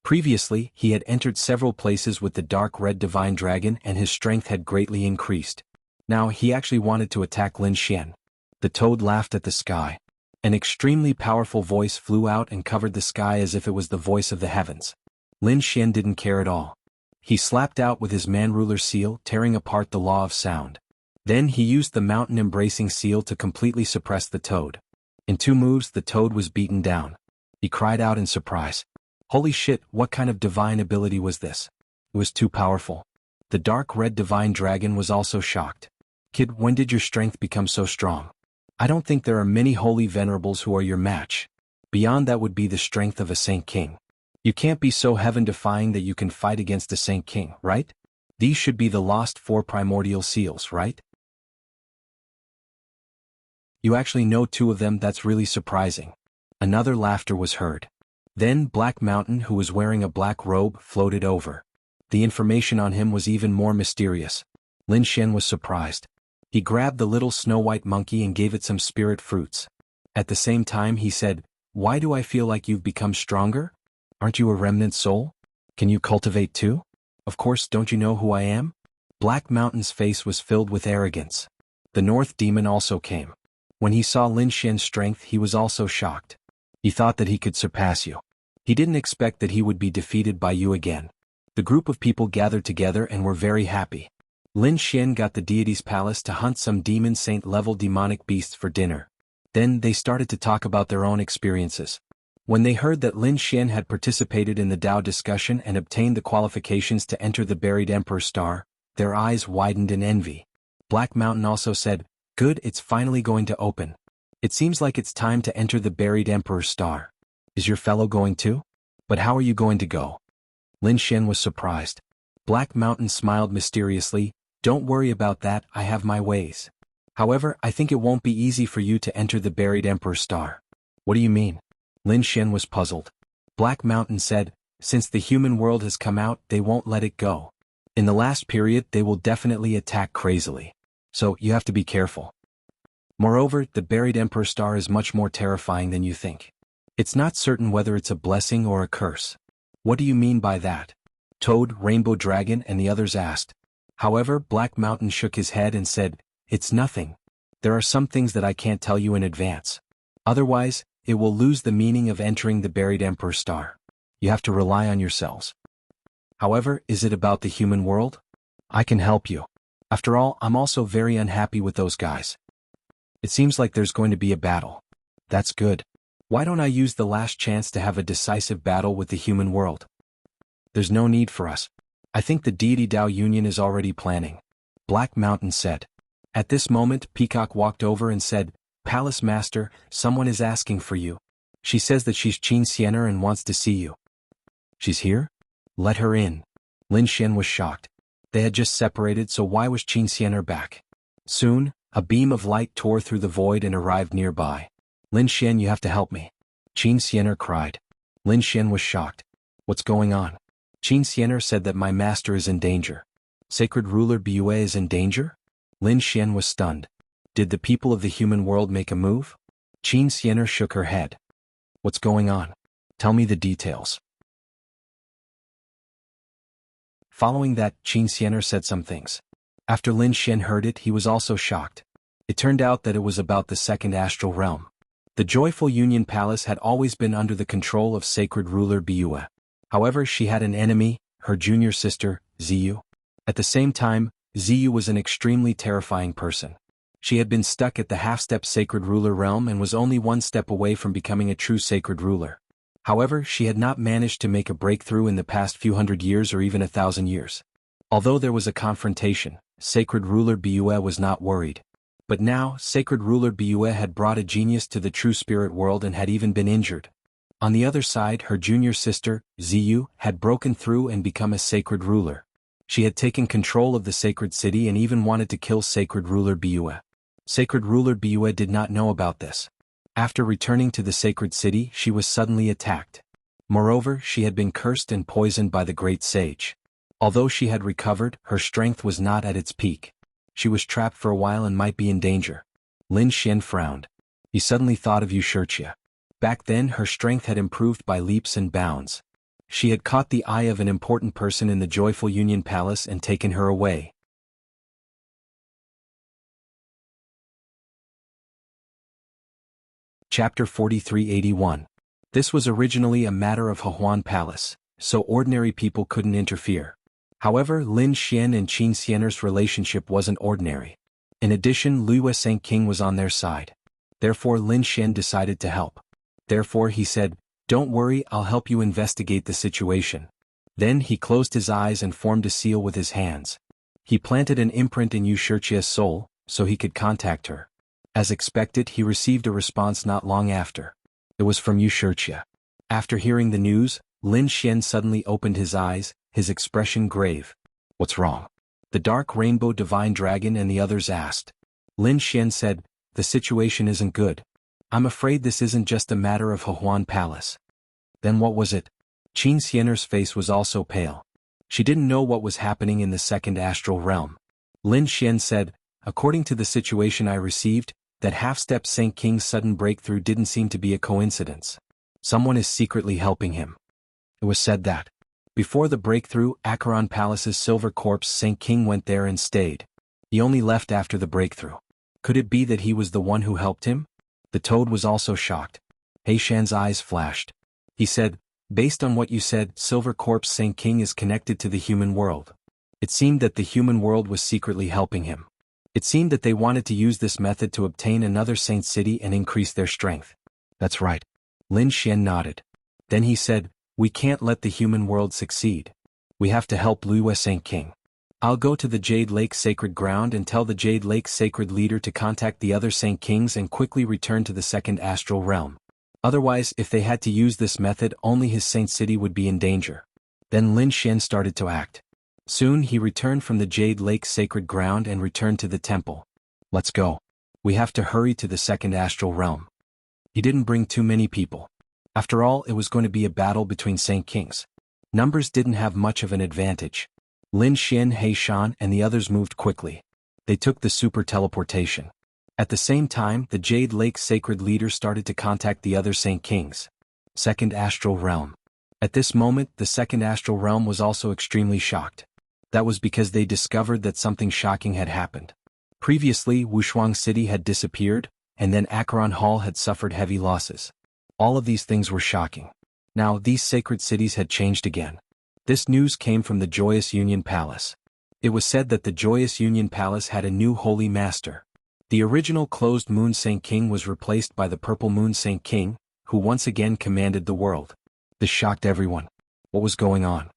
Previously, he had entered several places with the dark red divine dragon and his strength had greatly increased. Now he actually wanted to attack Lin Xian. The toad laughed at the sky. An extremely powerful voice flew out and covered the sky as if it was the voice of the heavens. Lin Xian didn't care at all. He slapped out with his man-ruler seal, tearing apart the law of sound. Then he used the mountain-embracing seal to completely suppress the toad. In 2 moves the toad was beaten down. He cried out in surprise. Holy shit, what kind of divine ability was this? It was too powerful. The dark red divine dragon was also shocked. Kid, when did your strength become so strong? I don't think there are many holy venerables who are your match. Beyond that would be the strength of a Saint King. You can't be so heaven-defying that you can fight against a Saint King, right? These should be the lost 4 primordial seals, right? You actually know 2 of them, that's really surprising. Another laughter was heard. Then Black Mountain, who was wearing a black robe, floated over. The information on him was even more mysterious. Lin Xian was surprised. He grabbed the little snow-white monkey and gave it some spirit fruits. At the same time he said, "Why do I feel like you've become stronger? Aren't you a remnant soul? Can you cultivate too? Of course, don't you know who I am?" Black Mountain's face was filled with arrogance. The North Demon also came. When he saw Lin Xian's strength he was also shocked. He thought that he could surpass you. He didn't expect that he would be defeated by you again. The group of people gathered together and were very happy. Lin Xian got the deity's palace to hunt some demon saint-level demonic beasts for dinner. Then they started to talk about their own experiences. When they heard that Lin Xian had participated in the Dao discussion and obtained the qualifications to enter the buried Emperor's Star, their eyes widened in envy. Black Mountain also said, "Good, it's finally going to open. It seems like it's time to enter the buried Emperor's Star. Is your fellow going too? But how are you going to go?" Lin Xian was surprised. Black Mountain smiled mysteriously, "Don't worry about that, I have my ways. However, I think it won't be easy for you to enter the buried Emperor's Star." "What do you mean?" Lin Xian was puzzled. Black Mountain said, "Since the human world has come out, they won't let it go. In the last period they will definitely attack crazily. So you have to be careful. Moreover, the buried Emperor's Star is much more terrifying than you think. It's not certain whether it's a blessing or a curse." "What do you mean by that?" Toad, Rainbow Dragon and the others asked. However, Black Mountain shook his head and said, "It's nothing. There are some things that I can't tell you in advance. Otherwise, it will lose the meaning of entering the buried Emperor's Star. You have to rely on yourselves." "However, is it about the human world? I can help you. After all, I'm also very unhappy with those guys. It seems like there's going to be a battle." "That's good. Why don't I use the last chance to have a decisive battle with the human world?" "There's no need for us. I think the Deity Dao Union is already planning," Black Mountain said. At this moment Peacock walked over and said, "Palace Master, someone is asking for you. She says that she's Qin Xiener and wants to see you." "She's here? Let her in." Lin Xian was shocked. They had just separated, so why was Qin Xiener back? Soon, a beam of light tore through the void and arrived nearby. "Lin Xian, you have to help me," Qin Xiener cried. Lin Xian was shocked. "What's going on?" Qin Xiener said that my master is in danger. Sacred Ruler Bue is in danger? Lin Xian was stunned. Did the people of the human world make a move? Qin Xiener shook her head. "What's going on? Tell me the details." Following that, Qin Xiener said some things. After Lin Xian heard it, he was also shocked. It turned out that it was about the second astral realm. The Joyful Union Palace had always been under the control of Sacred Ruler Bue. However, she had an enemy, her junior sister, Ziyu. At the same time, Ziyu was an extremely terrifying person. She had been stuck at the half-step Sacred Ruler realm and was only one step away from becoming a true Sacred Ruler. However, she had not managed to make a breakthrough in the past few hundred years or even 1,000 years. Although there was a confrontation, Sacred Ruler Bue was not worried. But now, Sacred Ruler Bue had brought a genius to the true spirit world and had even been injured. On the other side, her junior sister, Ziyu, had broken through and become a Sacred Ruler. She had taken control of the Sacred City and even wanted to kill Sacred Ruler Bue. Sacred Ruler Bue did not know about this. After returning to the Sacred City, she was suddenly attacked. Moreover, she had been cursed and poisoned by the Great Sage. Although she had recovered, her strength was not at its peak. She was trapped for a while and might be in danger. Lin Xian frowned. He suddenly thought of Wuxia. Back then her strength had improved by leaps and bounds. She had caught the eye of an important person in the Joyful Union Palace and taken her away. Chapter 4381. This was originally a matter of Hehuan Palace, so ordinary people couldn't interfere. However, Lin Xian and Qin Xiener's relationship wasn't ordinary. In addition, Liyue Saint King was on their side. Therefore Lin Xian decided to help. Therefore he said, "Don't worry, I'll help you investigate the situation." Then he closed his eyes and formed a seal with his hands. He planted an imprint in Wuxia's soul, so he could contact her. As expected, he received a response not long after. It was from Wuxia. After hearing the news, Lin Xian suddenly opened his eyes, his expression grave. "What's wrong?" The Dark Rainbow Divine Dragon and the others asked. Lin Xian said, "The situation isn't good. I'm afraid this isn't just a matter of Hehuan Palace." Then what was it? Qin Xianer's face was also pale. She didn't know what was happening in the second astral realm. Lin Xian said, "According to the situation I received, that half-step Saint King's sudden breakthrough didn't seem to be a coincidence. Someone is secretly helping him." It was said that before the breakthrough, Acheron Palace's silver corpse Saint King went there and stayed. He only left after the breakthrough. Could it be that he was the one who helped him? The toad was also shocked. Heishan's eyes flashed. He said, "Based on what you said, Silver Corpse Saint King is connected to the human world." It seemed that the human world was secretly helping him. It seemed that they wanted to use this method to obtain another saint city and increase their strength. "That's right." Lin Xian nodded. Then he said, "We can't let the human world succeed. We have to help Liyue Saint King. I'll go to the Jade Lake Sacred Ground and tell the Jade Lake Sacred Leader to contact the other Saint Kings and quickly return to the second astral realm. Otherwise, if they had to use this method, only his saint city would be in danger." Then Lin Xian started to act. Soon he returned from the Jade Lake Sacred Ground and returned to the temple. "Let's go. We have to hurry to the second astral realm." He didn't bring too many people. After all, it was going to be a battle between Saint Kings. Numbers didn't have much of an advantage. Lin Xian, Heishan, and the others moved quickly. They took the super teleportation. At the same time, the Jade Lake Sacred Leader started to contact the other Saint Kings. Second astral realm. At this moment, the second astral realm was also extremely shocked. That was because they discovered that something shocking had happened. Previously, Wushuang City had disappeared, and then Acheron Hall had suffered heavy losses. All of these things were shocking. Now, these sacred cities had changed again. This news came from the Joyous Union Palace. It was said that the Joyous Union Palace had a new holy master. The original Closed Moon Saint King was replaced by the Purple Moon Saint King, who once again commanded the world. This shocked everyone. What was going on?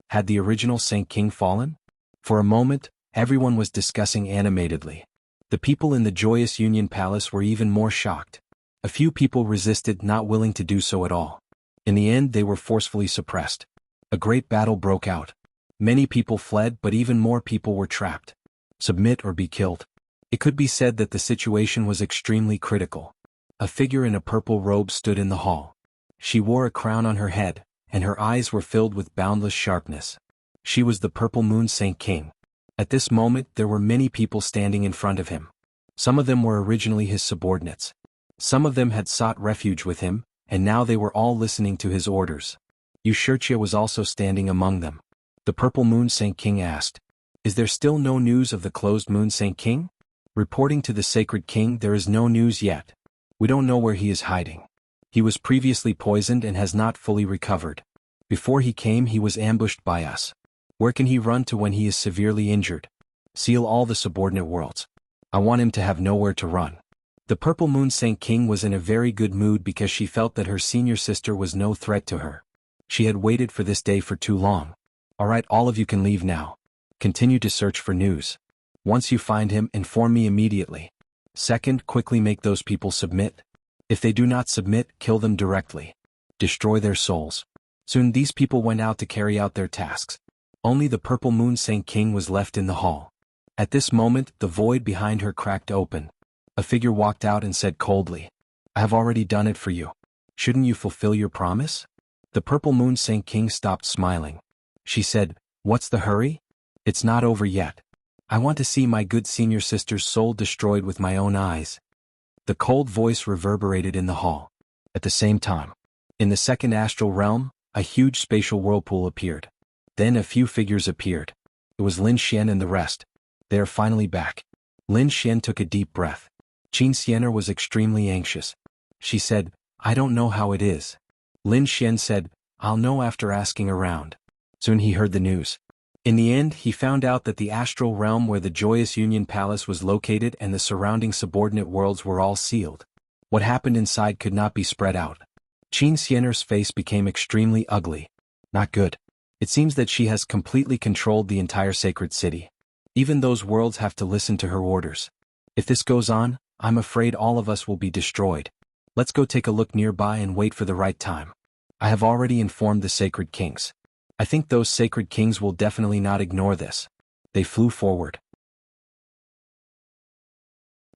Had the original Saint King fallen? For a moment, everyone was discussing animatedly. The people in the Joyous Union Palace were even more shocked. A few people resisted, not willing to do so at all. In the end, they were forcefully suppressed. A great battle broke out. Many people fled, but even more people were trapped. Submit or be killed. It could be said that the situation was extremely critical. A figure in a purple robe stood in the hall. She wore a crown on her head, and her eyes were filled with boundless sharpness. She was the Purple Moon Saint King. At this moment, there were many people standing in front of him. Some of them were originally his subordinates. Some of them had sought refuge with him, and now they were all listening to his orders. Wuxia was also standing among them. The Purple Moon Saint King asked, "Is there still no news of the Closed Moon Saint King?" Reporting to the Sacred King, "There is no news yet. We don't know where he is hiding. He was previously poisoned and has not fully recovered. Before he came, he was ambushed by us. Where can he run to when he is severely injured? Seal all the subordinate worlds. I want him to have nowhere to run." The Purple Moon Saint King was in a very good mood because she felt that her senior sister was no threat to her. She had waited for this day for too long. "All right, all of you can leave now. Continue to search for news. Once you find him, inform me immediately. Second, quickly make those people submit. If they do not submit, kill them directly. Destroy their souls." Soon these people went out to carry out their tasks. Only the Purple Moon Saint King was left in the hall. At this moment, the void behind her cracked open. A figure walked out and said coldly, "I have already done it for you. Shouldn't you fulfill your promise?" The Purple Moon Saint King stopped smiling. She said, "What's the hurry? It's not over yet. I want to see my good senior sister's soul destroyed with my own eyes." The cold voice reverberated in the hall. At the same time, in the second astral realm, a huge spatial whirlpool appeared. Then a few figures appeared. It was Lin Xian and the rest. They are finally back. Lin Xian took a deep breath. Qin Xianer was extremely anxious. She said, "I don't know how it is." Lin Xian said, "I'll know after asking around." Soon he heard the news. In the end, he found out that the astral realm where the Joyous Union Palace was located and the surrounding subordinate worlds were all sealed. What happened inside could not be spread out. Qin Xiener's face became extremely ugly. Not good. It seems that she has completely controlled the entire sacred city. Even those worlds have to listen to her orders. If this goes on, I'm afraid all of us will be destroyed. Let's go take a look nearby and wait for the right time. I have already informed the sacred kings. I think those sacred kings will definitely not ignore this. They flew forward.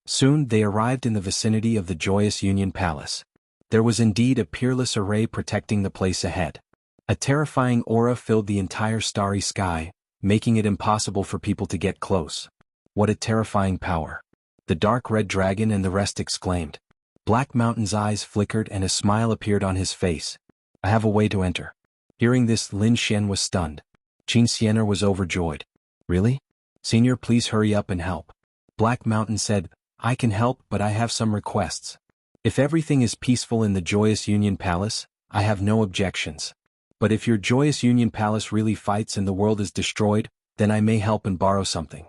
Soon they arrived in the vicinity of the Joyous Union Palace. There was indeed a peerless array protecting the place ahead. A terrifying aura filled the entire starry sky, making it impossible for people to get close. What a terrifying power! The dark red dragon and the rest exclaimed. Black Mountain's eyes flickered and a smile appeared on his face. I have a way to enter. Hearing this, Lin Xian was stunned. Qin Xiener was overjoyed. Really? Senior, please hurry up and help. Black Mountain said, I can help, but I have some requests. If everything is peaceful in the Joyous Union Palace, I have no objections. But if your Joyous Union Palace really fights and the world is destroyed, then I may help and borrow something.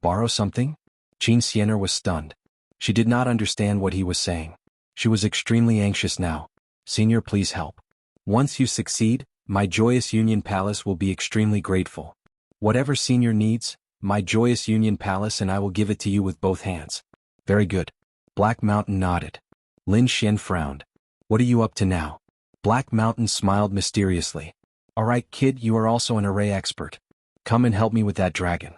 Borrow something? Qin Xiener was stunned. She did not understand what he was saying. She was extremely anxious now. Senior, please help. Once you succeed, my Joyous Union Palace will be extremely grateful. Whatever Senior needs, my Joyous Union Palace and I will give it to you with both hands. Very good. Black Mountain nodded. Lin Xian frowned. What are you up to now? Black Mountain smiled mysteriously. Alright kid, you are also an array expert. Come and help me with that dragon.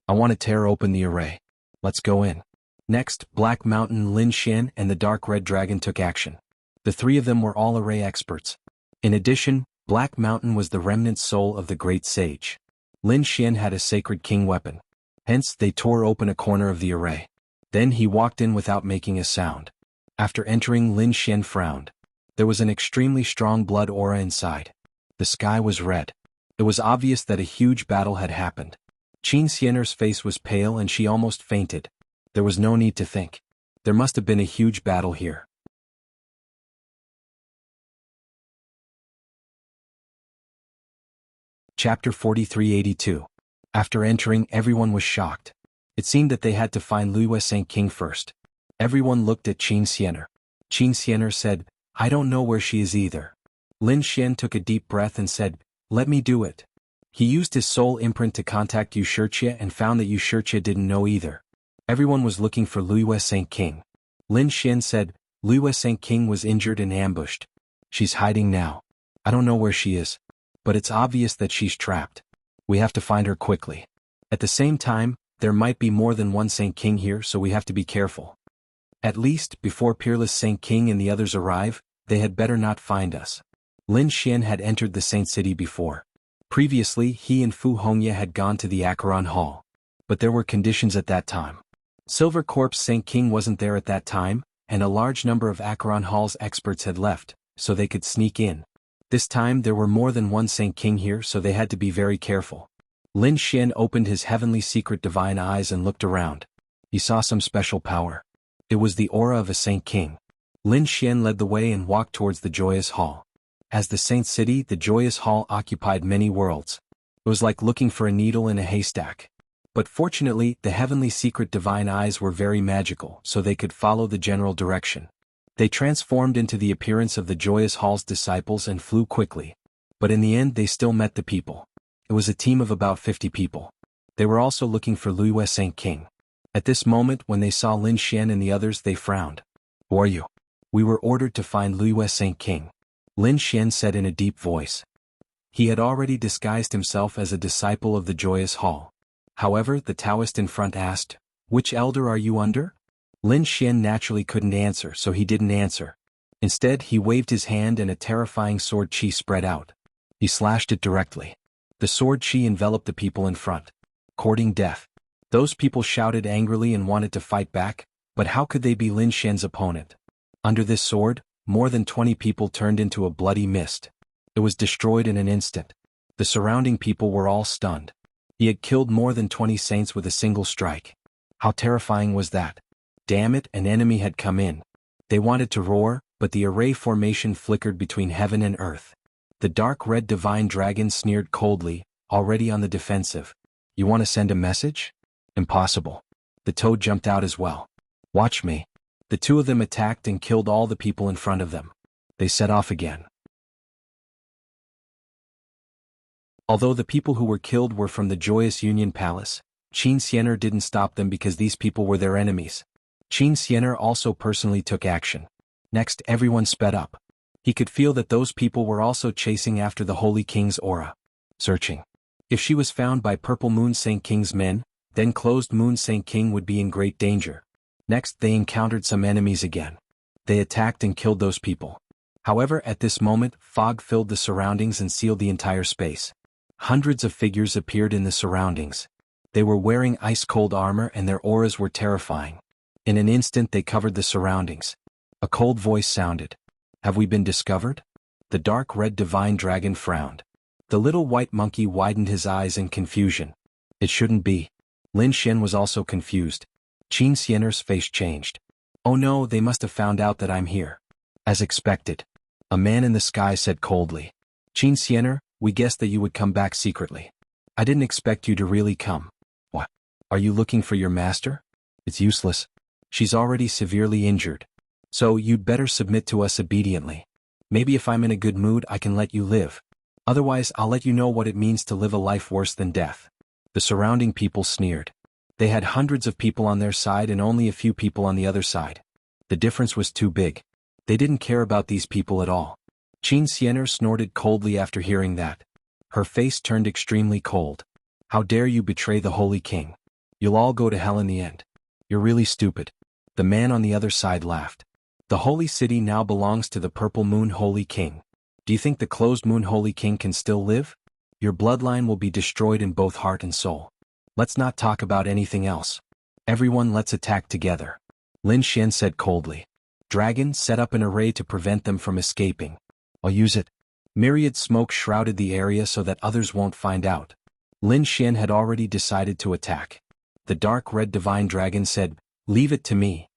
I want to tear open the array. Let's go in. Next, Black Mountain, Lin Xian, and the dark red dragon took action. The three of them were all array experts. In addition, Black Mountain was the remnant soul of the great sage. Lin Xian had a sacred king weapon. Hence, they tore open a corner of the array. Then he walked in without making a sound. After entering, Lin Xian frowned. There was an extremely strong blood aura inside. The sky was red. It was obvious that a huge battle had happened. Qin Xiener's face was pale and she almost fainted. There was no need to think. There must have been a huge battle here. Chapter 4382. After entering, everyone was shocked. It seemed that they had to find Liyue Saint King first. Everyone looked at Qin Xiener. Qin Xiener said, I don't know where she is either. Lin Xian took a deep breath and said, let me do it. He used his soul imprint to contact Wuxia and found that Wuxia didn't know either. Everyone was looking for Liyue Saint King. Lin Xian said, Liyue Saint King was injured and ambushed. She's hiding now. I don't know where she is. But it's obvious that she's trapped. We have to find her quickly. At the same time, there might be more than one Saint King here, so we have to be careful. At least, before Peerless Saint King and the others arrive, they had better not find us. Lin Xian had entered the Saint City before. Previously, he and Fu Hongye had gone to the Acheron Hall. But there were conditions at that time. Silver Corpse Saint King wasn't there at that time, and a large number of Acheron Hall's experts had left, so they could sneak in. This time there were more than one Saint King here, so they had to be very careful. Lin Xian opened his heavenly secret divine eyes and looked around. He saw some special power. It was the aura of a Saint King. Lin Xian led the way and walked towards the Joyous Hall. As the Saint City, the Joyous Hall occupied many worlds. It was like looking for a needle in a haystack. But fortunately, the heavenly secret divine eyes were very magical, so they could follow the general direction. They transformed into the appearance of the Joyous Hall's disciples and flew quickly. But in the end they still met the people. It was a team of about 50 people. They were also looking for Liyue Saint King. At this moment, when they saw Lin Xian and the others, they frowned. Who are you? We were ordered to find Liyue Saint King. Lin Xian said in a deep voice. He had already disguised himself as a disciple of the Joyous Hall. However, the Taoist in front asked, which elder are you under? Lin Xian naturally couldn't answer, so he didn't answer. Instead, he waved his hand and a terrifying sword chi spread out. He slashed it directly. The sword chi enveloped the people in front, courting death. Those people shouted angrily and wanted to fight back, but how could they be Lin Xian's opponent? Under this sword, more than 20 people turned into a bloody mist. It was destroyed in an instant. The surrounding people were all stunned. He had killed more than 20 saints with a single strike. How terrifying was that? Damn it, an enemy had come in. They wanted to roar, but the array formation flickered between heaven and earth. The dark red divine dragon sneered coldly, already on the defensive. You want to send a message? Impossible. The toad jumped out as well. Watch me. The two of them attacked and killed all the people in front of them. They set off again. Although the people who were killed were from the Joyous Union Palace, Qin Xianer didn't stop them because these people were their enemies. Qin Xianer also personally took action. Next, everyone sped up. He could feel that those people were also chasing after the Holy King's aura. Searching. If she was found by Purple Moon Saint King's men, then Closed Moon Saint King would be in great danger. Next, they encountered some enemies again. They attacked and killed those people. However, at this moment, fog filled the surroundings and sealed the entire space. Hundreds of figures appeared in the surroundings. They were wearing ice-cold armor and their auras were terrifying. In an instant they covered the surroundings. A cold voice sounded. Have we been discovered? The dark red divine dragon frowned. The little white monkey widened his eyes in confusion. It shouldn't be. Lin Xian was also confused. Qin Xianer's face changed. Oh no, they must have found out that I'm here. As expected. A man in the sky said coldly. Qin Xianer, we guessed that you would come back secretly. I didn't expect you to really come. What? Are you looking for your master? It's useless. She's already severely injured. So you'd better submit to us obediently. Maybe if I'm in a good mood I can let you live. Otherwise I'll let you know what it means to live a life worse than death. The surrounding people sneered. They had hundreds of people on their side and only a few people on the other side. The difference was too big. They didn't care about these people at all. Qin Xianer snorted coldly after hearing that. Her face turned extremely cold. How dare you betray the Holy King? You'll all go to hell in the end. You're really stupid. The man on the other side laughed. The Holy City now belongs to the Purple Moon Holy King. Do you think the Closed Moon Holy King can still live? Your bloodline will be destroyed in both heart and soul. Let's not talk about anything else. Everyone, let's attack together. Lin Xian said coldly. Dragon, set up an array to prevent them from escaping. I'll use it. Myriad smoke shrouded the area so that others won't find out. Lin Xian had already decided to attack. The dark red divine dragon said, leave it to me.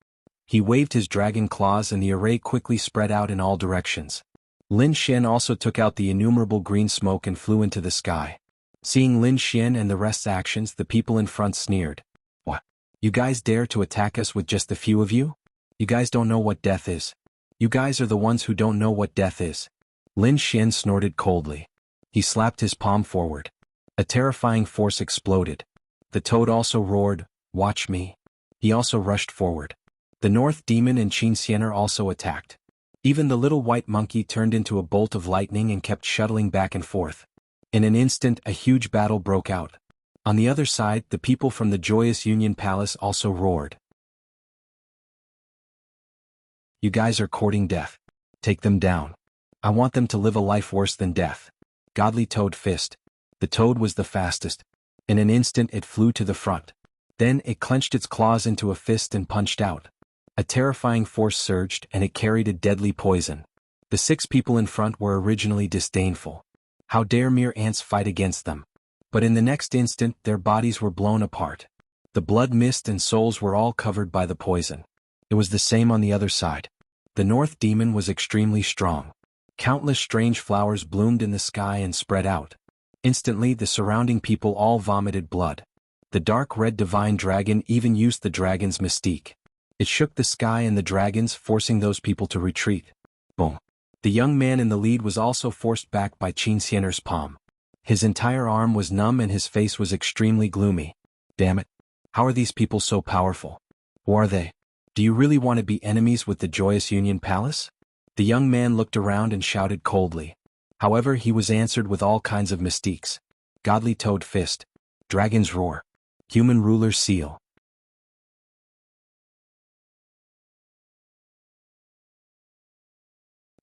He waved his dragon claws and the array quickly spread out in all directions. Lin Xian also took out the innumerable green smoke and flew into the sky. Seeing Lin Xian and the rest's actions, the people in front sneered. What? You guys dare to attack us with just a few of you? You guys don't know what death is. You guys are the ones who don't know what death is. Lin Xian snorted coldly. He slapped his palm forward. A terrifying force exploded. The toad also roared, watch me. He also rushed forward. The North Demon and Qin Xianer also attacked. Even the little white monkey turned into a bolt of lightning and kept shuttling back and forth. In an instant, a huge battle broke out. On the other side, the people from the Joyous Union Palace also roared. You guys are courting death. Take them down. I want them to live a life worse than death. Godly Toad Fist. The toad was the fastest. In an instant it flew to the front. Then it clenched its claws into a fist and punched out. A terrifying force surged and it carried a deadly poison. The 6 people in front were originally disdainful. How dare mere ants fight against them? But in the next instant their bodies were blown apart. The blood mist and souls were all covered by the poison. It was the same on the other side. The North Demon was extremely strong. Countless strange flowers bloomed in the sky and spread out. Instantly the surrounding people all vomited blood. The dark red divine dragon even used the dragon's mystique. It shook the sky and the dragons, forcing those people to retreat. Boom. The young man in the lead was also forced back by Qin Xianer's palm. His entire arm was numb and his face was extremely gloomy. Damn it. How are these people so powerful? Who are they? Do you really want to be enemies with the Joyous Union Palace? The young man looked around and shouted coldly. However, he was answered with all kinds of mystiques. Godly Toad Fist. Dragon's Roar. Human Ruler's Seal.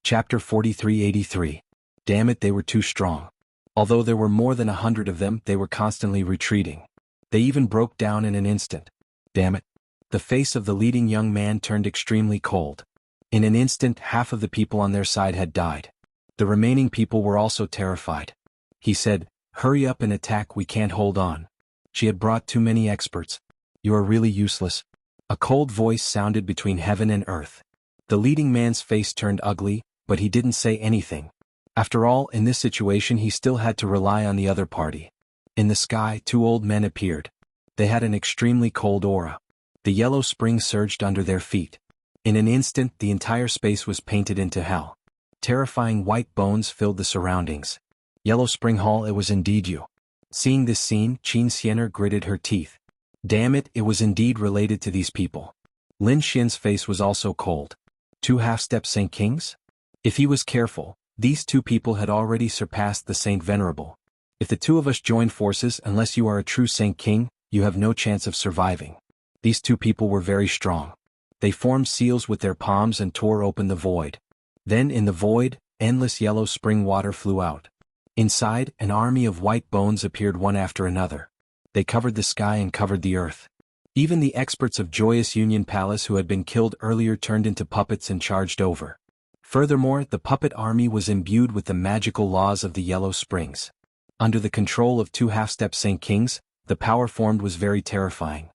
Chapter 4383. Damn it, they were too strong. Although there were more than 100 of them, they were constantly retreating. They even broke down in an instant. Damn it. The face of the leading young man turned extremely cold. In an instant, half of the people on their side had died. The remaining people were also terrified. He said, hurry up and attack, we can't hold on. She had brought too many experts. You are really useless. A cold voice sounded between heaven and earth. The leading man's face turned ugly, but he didn't say anything. After all, in this situation he still had to rely on the other party. In the sky, two old men appeared. They had an extremely cold aura. The yellow spring surged under their feet. In an instant, the entire space was painted into hell. Terrifying white bones filled the surroundings. Yellow Spring Hall, it was indeed you. Seeing this scene, Qin Xianer gritted her teeth. Damn it, it was indeed related to these people. Lin Xian's face was also cold. Two half-step Saint Kings? If he was careful, these two people had already surpassed the Saint Venerable. If the two of us join forces, unless you are a true Saint King, you have no chance of surviving. These two people were very strong. They formed seals with their palms and tore open the void. Then in the void, endless yellow spring water flew out. Inside, an army of white bones appeared one after another. They covered the sky and covered the earth. Even the experts of Joyous Union Palace who had been killed earlier turned into puppets and charged over. Furthermore, the puppet army was imbued with the magical laws of the Yellow Springs. Under the control of two half-step Saint Kings, the power formed was very terrifying.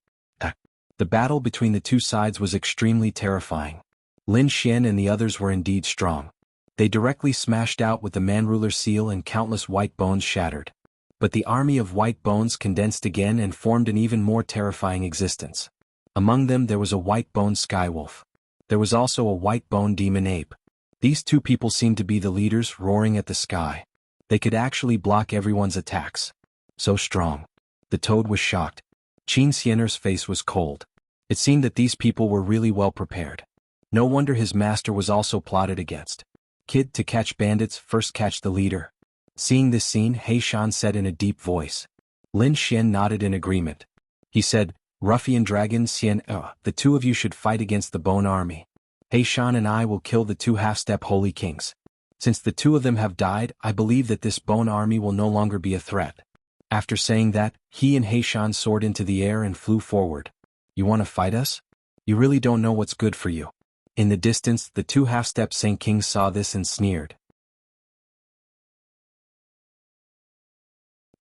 The battle between the two sides was extremely terrifying. Lin Xian and the others were indeed strong. They directly smashed out with the man-ruler seal and countless white bones shattered. But the army of white bones condensed again and formed an even more terrifying existence. Among them there was a white-boned skywolf. There was also a white-boned demon ape. These two people seemed to be the leaders, roaring at the sky. They could actually block everyone's attacks. So strong. The toad was shocked. Qin Xianer's face was cold. It seemed that these people were really well prepared. No wonder his master was also plotted against. Kid, to catch bandits, first catch the leader. Seeing this scene, He Shan said in a deep voice. Lin Xian nodded in agreement. He said, Ruffian Dragon Xian, the two of you should fight against the Bone Army. He Shan and I will kill the two half-step Holy Kings. Since the two of them have died, I believe that this Bone Army will no longer be a threat. After saying that, he and He Shan soared into the air and flew forward. You want to fight us? You really don't know what's good for you. In the distance, the two half-step Saint Kings saw this and sneered.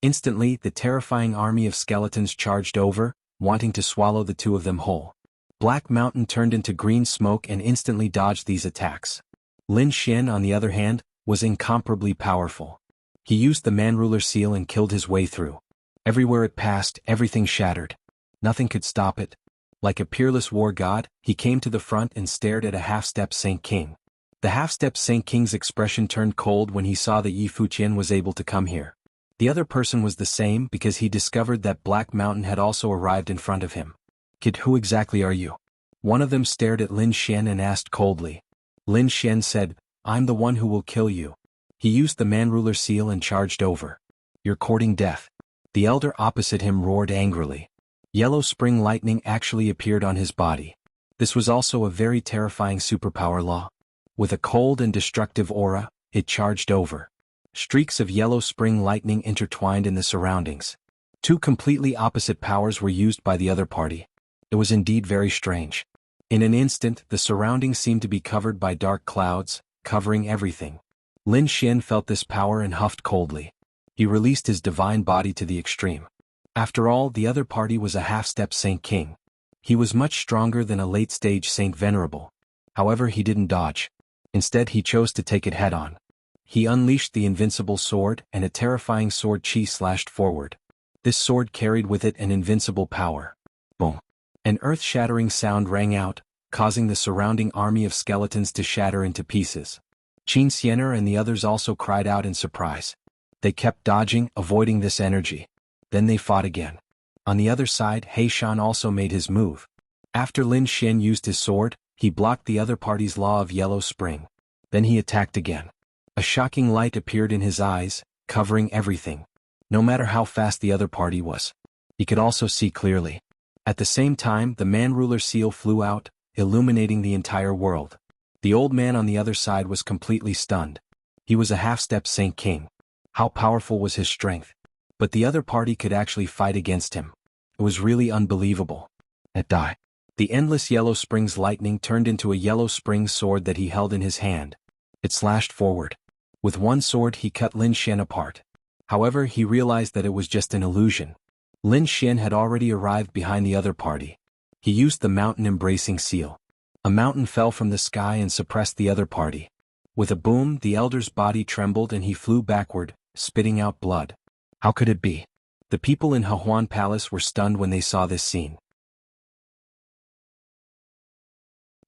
Instantly, the terrifying army of skeletons charged over, wanting to swallow the two of them whole. Black Mountain turned into green smoke and instantly dodged these attacks. Lin Xian, on the other hand, was incomparably powerful. He used the man-ruler seal and killed his way through. Everywhere it passed, everything shattered. Nothing could stop it. Like a peerless war god, he came to the front and stared at a half-step Saint King. The half-step Saint King's expression turned cold when he saw that Yi Fuqian was able to come here. The other person was the same because he discovered that Black Mountain had also arrived in front of him. Kid, who exactly are you? One of them stared at Lin Xian and asked coldly. Lin Xian said, I'm the one who will kill you. He used the man-ruler seal and charged over. You're courting death. The elder opposite him roared angrily. Yellow spring lightning actually appeared on his body. This was also a very terrifying superpower law. With a cold and destructive aura, it charged over. Streaks of yellow spring lightning intertwined in the surroundings. Two completely opposite powers were used by the other party. It was indeed very strange. In an instant, the surroundings seemed to be covered by dark clouds, covering everything. Lin Xian felt this power and huffed coldly. He released his divine body to the extreme. After all, the other party was a half-step Saint King. He was much stronger than a late-stage Saint Venerable. However, he didn't dodge. Instead, he chose to take it head-on. He unleashed the invincible sword, and a terrifying sword chi slashed forward. This sword carried with it an invincible power. Boom! An earth-shattering sound rang out, causing the surrounding army of skeletons to shatter into pieces. Qin Xianer and the others also cried out in surprise. They kept dodging, avoiding this energy. Then they fought again. On the other side, He Shan also made his move. After Lin Xian used his sword, he blocked the other party's law of yellow spring. Then he attacked again. A shocking light appeared in his eyes, covering everything. No matter how fast the other party was, he could also see clearly. At the same time, the man-ruler seal flew out, illuminating the entire world. The old man on the other side was completely stunned. He was a half-step Saint King. How powerful was his strength? But the other party could actually fight against him. It was really unbelievable. The endless yellow spring's lightning turned into a yellow spring sword that he held in his hand. It slashed forward. With one sword he cut Lin Xian apart. However, he realized that it was just an illusion. Lin Xian had already arrived behind the other party. He used the mountain-embracing seal. A mountain fell from the sky and suppressed the other party. With a boom, the elder's body trembled and he flew backward, spitting out blood. How could it be? The people in Hehuan Palace were stunned when they saw this scene.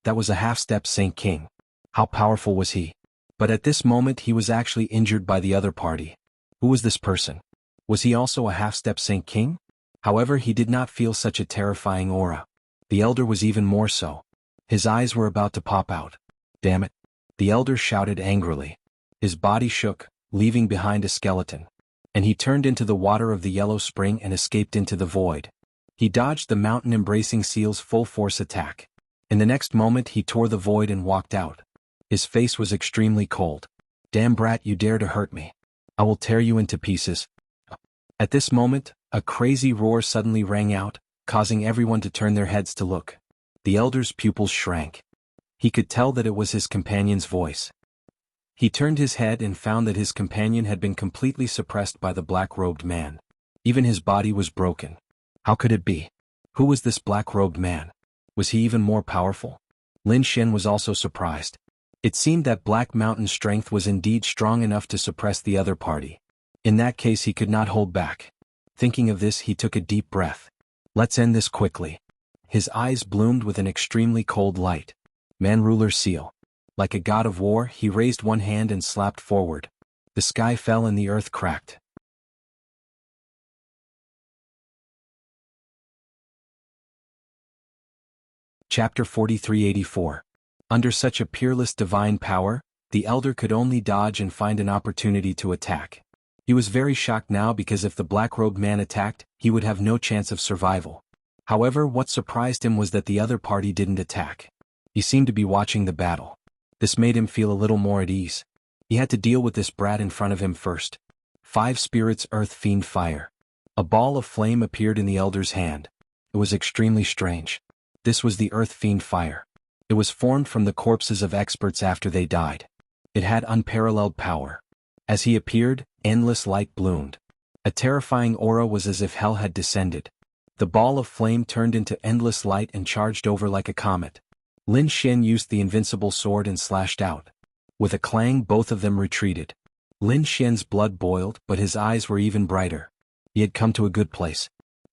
That was a half-step Saint King. How powerful was he? But at this moment he was actually injured by the other party. Who was this person? Was he also a half-step Saint King? However, he did not feel such a terrifying aura. The elder was even more so. His eyes were about to pop out. Damn it! The elder shouted angrily. His body shook, leaving behind a skeleton. And he turned into the water of the yellow spring and escaped into the void. He dodged the mountain-embracing seal's full-force attack. In the next moment he tore the void and walked out. His face was extremely cold. Damn brat, you dare to hurt me. I will tear you into pieces. At this moment, a crazy roar suddenly rang out, causing everyone to turn their heads to look. The elder's pupils shrank. He could tell that it was his companion's voice. He turned his head and found that his companion had been completely suppressed by the black-robed man. Even his body was broken. How could it be? Who was this black-robed man? Was he even more powerful? Lin Xian was also surprised. It seemed that Black Mountain's strength was indeed strong enough to suppress the other party. In that case he could not hold back. Thinking of this, he took a deep breath. Let's end this quickly. His eyes bloomed with an extremely cold light. Man ruler seal. Like a god of war, he raised one hand and slapped forward. The sky fell and the earth cracked. Chapter 4384. Under such a peerless divine power, the elder could only dodge and find an opportunity to attack. He was very shocked now because if the black-robed man attacked, he would have no chance of survival. However, what surprised him was that the other party didn't attack. He seemed to be watching the battle. This made him feel a little more at ease. He had to deal with this brat in front of him first. 5 spirits earth fiend fire. A ball of flame appeared in the elder's hand. It was extremely strange. This was the earth fiend fire. It was formed from the corpses of experts after they died. It had unparalleled power. As he appeared, endless light bloomed. A terrifying aura was as if hell had descended. The ball of flame turned into endless light and charged over like a comet. Lin Xian used the invincible sword and slashed out. With a clang, both of them retreated. Lin Xian's blood boiled, but his eyes were even brighter. He had come to a good place.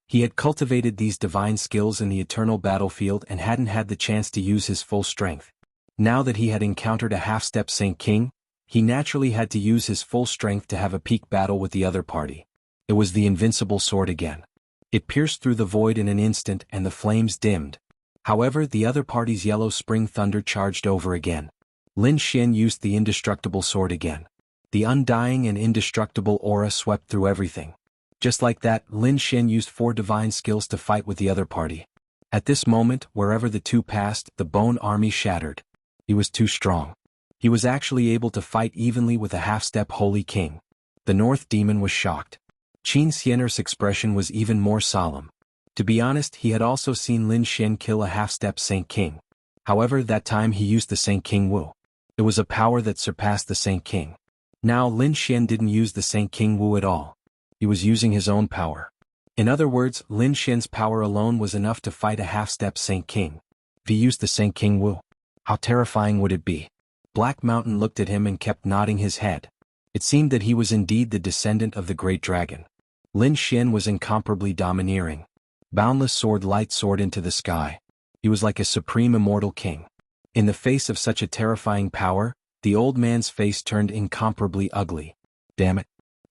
He had cultivated these divine skills in the eternal battlefield and hadn't had the chance to use his full strength. Now that he had encountered a half-step Saint King, he naturally had to use his full strength to have a peak battle with the other party. It was the invincible sword again. It pierced through the void in an instant and the flames dimmed. However, the other party's yellow spring thunder charged over again. Lin Xian used the indestructible sword again. The undying and indestructible aura swept through everything. Just like that, Lin Xian used 4 divine skills to fight with the other party. At this moment, wherever the two passed, the bone army shattered. He was too strong. He was actually able to fight evenly with a half-step Holy King. The North Demon was shocked. Qin Xian'er's expression was even more solemn. To be honest, he had also seen Lin Xian kill a half-step Saint King. However, that time he used the Saint King Wu. It was a power that surpassed the Saint King. Now Lin Xian didn't use the Saint King Wu at all. He was using his own power. In other words, Lin Xian's power alone was enough to fight a half-step Saint King. If he used the Saint King Wu, how terrifying would it be? Black Mountain looked at him and kept nodding his head. It seemed that he was indeed the descendant of the great dragon. Lin Xian was incomparably domineering. Boundless sword light soared into the sky. He was like a supreme immortal king. In the face of such a terrifying power, the old man's face turned incomparably ugly. Damn it!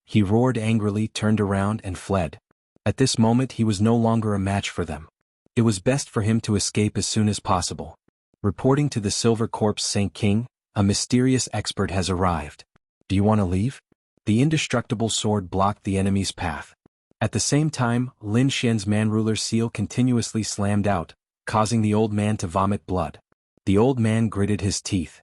He roared angrily, turned around and fled. At this moment he was no longer a match for them. It was best for him to escape as soon as possible. Reporting to the Silver Corpse Saint King, a mysterious expert has arrived. Do you want to leave? The indestructible sword blocked the enemy's path. At the same time, Lin Xian's man-ruler seal continuously slammed out, causing the old man to vomit blood. The old man gritted his teeth.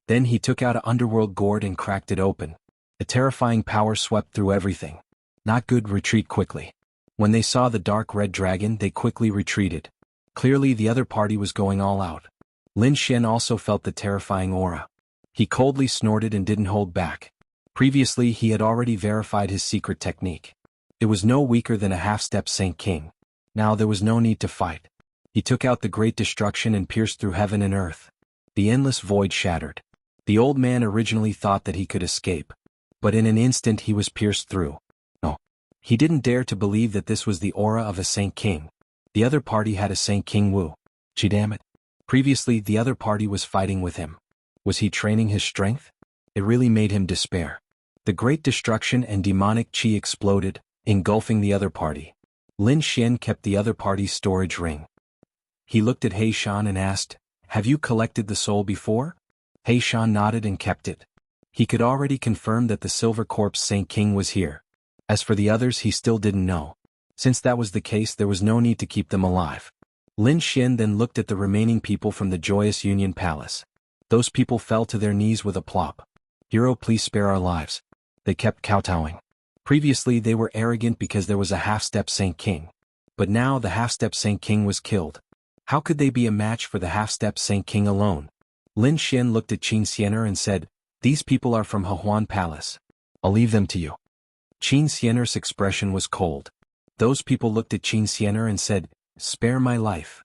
Then he took out an underworld gourd and cracked it open. A terrifying power swept through everything. Not good, retreat quickly. When they saw the dark red dragon, they quickly retreated. Clearly the other party was going all out. Lin Xian also felt the terrifying aura. He coldly snorted and didn't hold back. Previously he had already verified his secret technique. It was no weaker than a half-step Saint King. Now there was no need to fight. He took out the great destruction and pierced through heaven and earth. The endless void shattered. The old man originally thought that he could escape. but in an instant he was pierced through. No. He didn't dare to believe that this was the aura of a Saint King. The other party had a Saint King Wu. Gee damn it. Previously the other party was fighting with him. Was he training his strength? It really made him despair. The great destruction and demonic chi exploded, engulfing the other party. Lin Xian kept the other party's storage ring. He looked at He Shan and asked, "Have you collected the soul before?" He Shan nodded and kept it. He could already confirm that the Silver Corpse Saint King was here. As for the others, he still didn't know. Since that was the case, there was no need to keep them alive. Lin Xian then looked at the remaining people from the Joyous Union Palace. Those people fell to their knees with a plop. "Hero, please spare our lives." They kept kowtowing. Previously they were arrogant because there was a half-step Saint King. But now the half-step Saint King was killed. How could they be a match for the half-step Saint King alone? Lin Xian looked at Qin Xiener and said, "These people are from Hehuan Palace. I'll leave them to you." Qin Xiener's expression was cold. Those people looked at Qin Xiener and said, "Spare my life."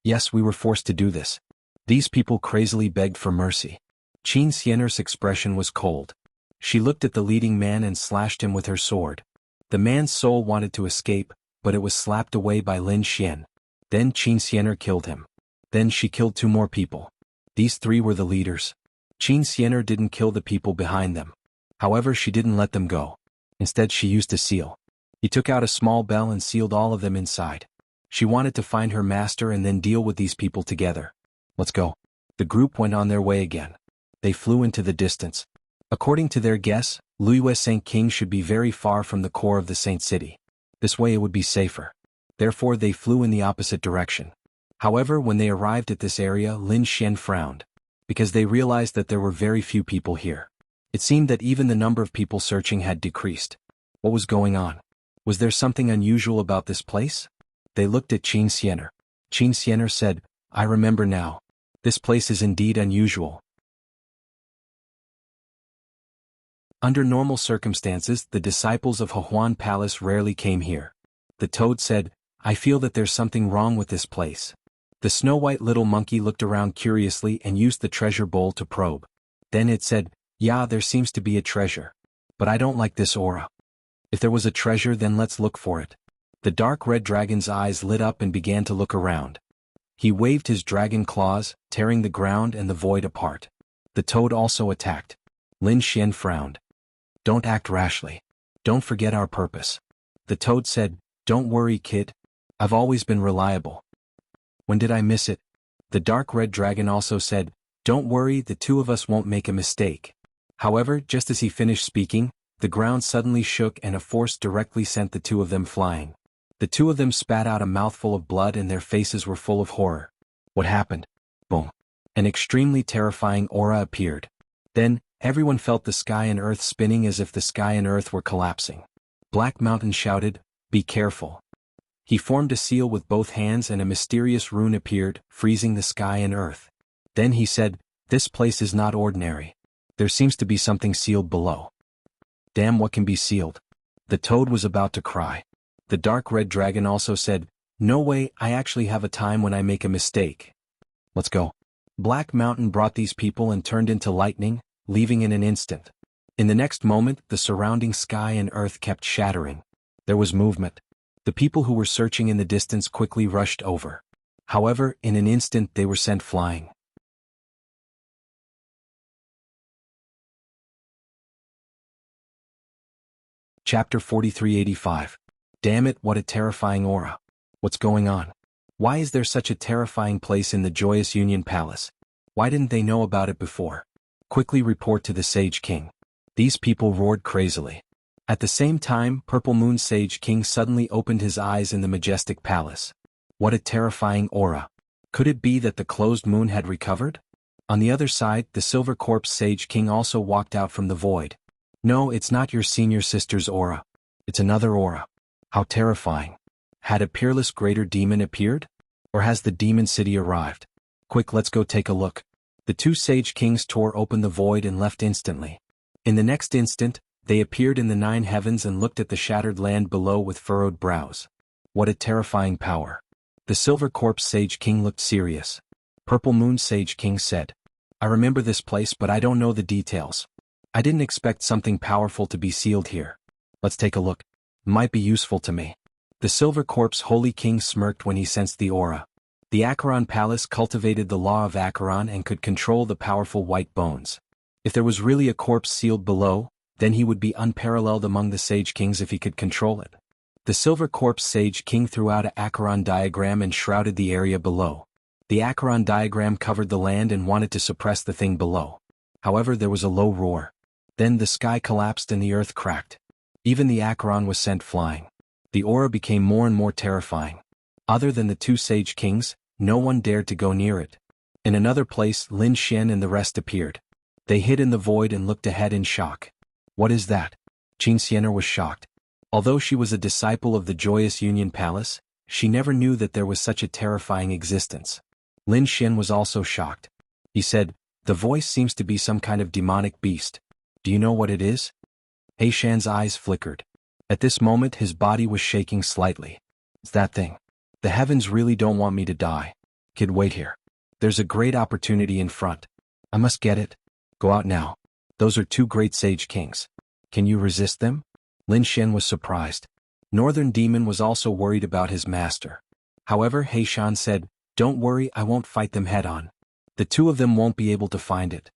Yes, we were forced to do this. These people crazily begged for mercy. Qin Xiener's expression was cold. She looked at the leading man and slashed him with her sword. The man's soul wanted to escape, but it was slapped away by Lin Xian. Then Qin Xiener killed him. Then she killed 2 more people. These 3 were the leaders. Qin Xiener didn't kill the people behind them. However, she didn't let them go. Instead, she used a seal. He took out a small bell and sealed all of them inside. She wanted to find her master and then deal with these people together. "Let's go." The group went on their way again. They flew into the distance. According to their guess, Luiyue Saint King should be very far from the core of the Saint City. This way it would be safer. Therefore they flew in the opposite direction. However, when they arrived at this area, Lin Xian frowned, because they realized that there were very few people here. It seemed that even the number of people searching had decreased. What was going on? Was there something unusual about this place? They looked at Qin Xiener. Qin Xiener said, "I remember now. This place is indeed unusual." Under normal circumstances, the disciples of Hehuan Palace rarely came here. The toad said, "I feel that there's something wrong with this place." The snow-white little monkey looked around curiously and used the treasure bowl to probe. Then it said, "Yeah, there seems to be a treasure. But I don't like this aura. If there was a treasure, then let's look for it." The dark red dragon's eyes lit up and began to look around. He waved his dragon claws, tearing the ground and the void apart. The toad also attacked. Lin Xian frowned. "Don't act rashly. Don't forget our purpose." The toad said, "Don't worry, kid. I've always been reliable. When did I miss it?" The dark red dragon also said, "Don't worry, the 2 of us won't make a mistake." However, just as he finished speaking, the ground suddenly shook and a force directly sent the 2 of them flying. The 2 of them spat out a mouthful of blood and their faces were full of horror. What happened? Boom. An extremely terrifying aura appeared. Then, everyone felt the sky and earth spinning as if the sky and earth were collapsing. Black Mountain shouted, "Be careful." He formed a seal with both hands and a mysterious rune appeared, freezing the sky and earth. Then he said, "This place is not ordinary. There seems to be something sealed below." "Damn, what can be sealed?" The toad was about to cry. The dark red dragon also said, "No way, I actually have a time when I make a mistake. Let's go." Black Mountain brought these people and turned into lightning, leaving in an instant. In the next moment, the surrounding sky and earth kept shattering. There was movement. The people who were searching in the distance quickly rushed over. However, in an instant they were sent flying. Chapter 4385. Damn it, what a terrifying aura. What's going on? Why is there such a terrifying place in the Joyous Union Palace? Why didn't they know about it before? Quickly report to the Sage King. These people roared crazily. At the same time, Purple Moon Sage King suddenly opened his eyes in the majestic palace. What a terrifying aura. Could it be that the closed moon had recovered? On the other side, the Silver Corpse Sage King also walked out from the void. "No, it's not your senior sister's aura. It's another aura." How terrifying. Had a peerless greater demon appeared? Or has the demon city arrived? Quick, let's go take a look. The 2 Sage Kings tore open the void and left instantly. In the next instant, they appeared in the 9 heavens and looked at the shattered land below with furrowed brows. What a terrifying power. The Silver Corpse Sage King looked serious. Purple Moon Sage King said, "I remember this place but I don't know the details. I didn't expect something powerful to be sealed here. Let's take a look. Might be useful to me. The Silver Corpse Holy King smirked when he sensed the aura. The Acheron Palace cultivated the law of Acheron and could control the powerful white bones. If there was really a corpse sealed below, then he would be unparalleled among the Sage Kings if he could control it. The Silver Corpse Sage King threw out a Acheron diagram and shrouded the area below. The Acheron diagram covered the land and wanted to suppress the thing below. However, there was a low roar. Then the sky collapsed and the earth cracked. Even the Acheron was sent flying. The aura became more and more terrifying. Other than the two Sage Kings, no one dared to go near it. In another place, Lin Xian and the rest appeared. They hid in the void and looked ahead in shock. What is that? Qin Xianer was shocked. Although she was a disciple of the Joyous Union Palace, she never knew that there was such a terrifying existence. Lin Xian was also shocked. He said, "The voice seems to be some kind of demonic beast. Do you know what it is?" He Shan's eyes flickered. At this moment his body was shaking slightly. "It's that thing. The heavens really don't want me to die. Kid, wait here. There's a great opportunity in front. I must get it. Go out now. Those are two great Sage Kings. Can you resist them?" Lin Xian was surprised. Northern Demon was also worried about his master. However, He Shan said, "Don't worry, I won't fight them head-on. The two of them won't be able to find it.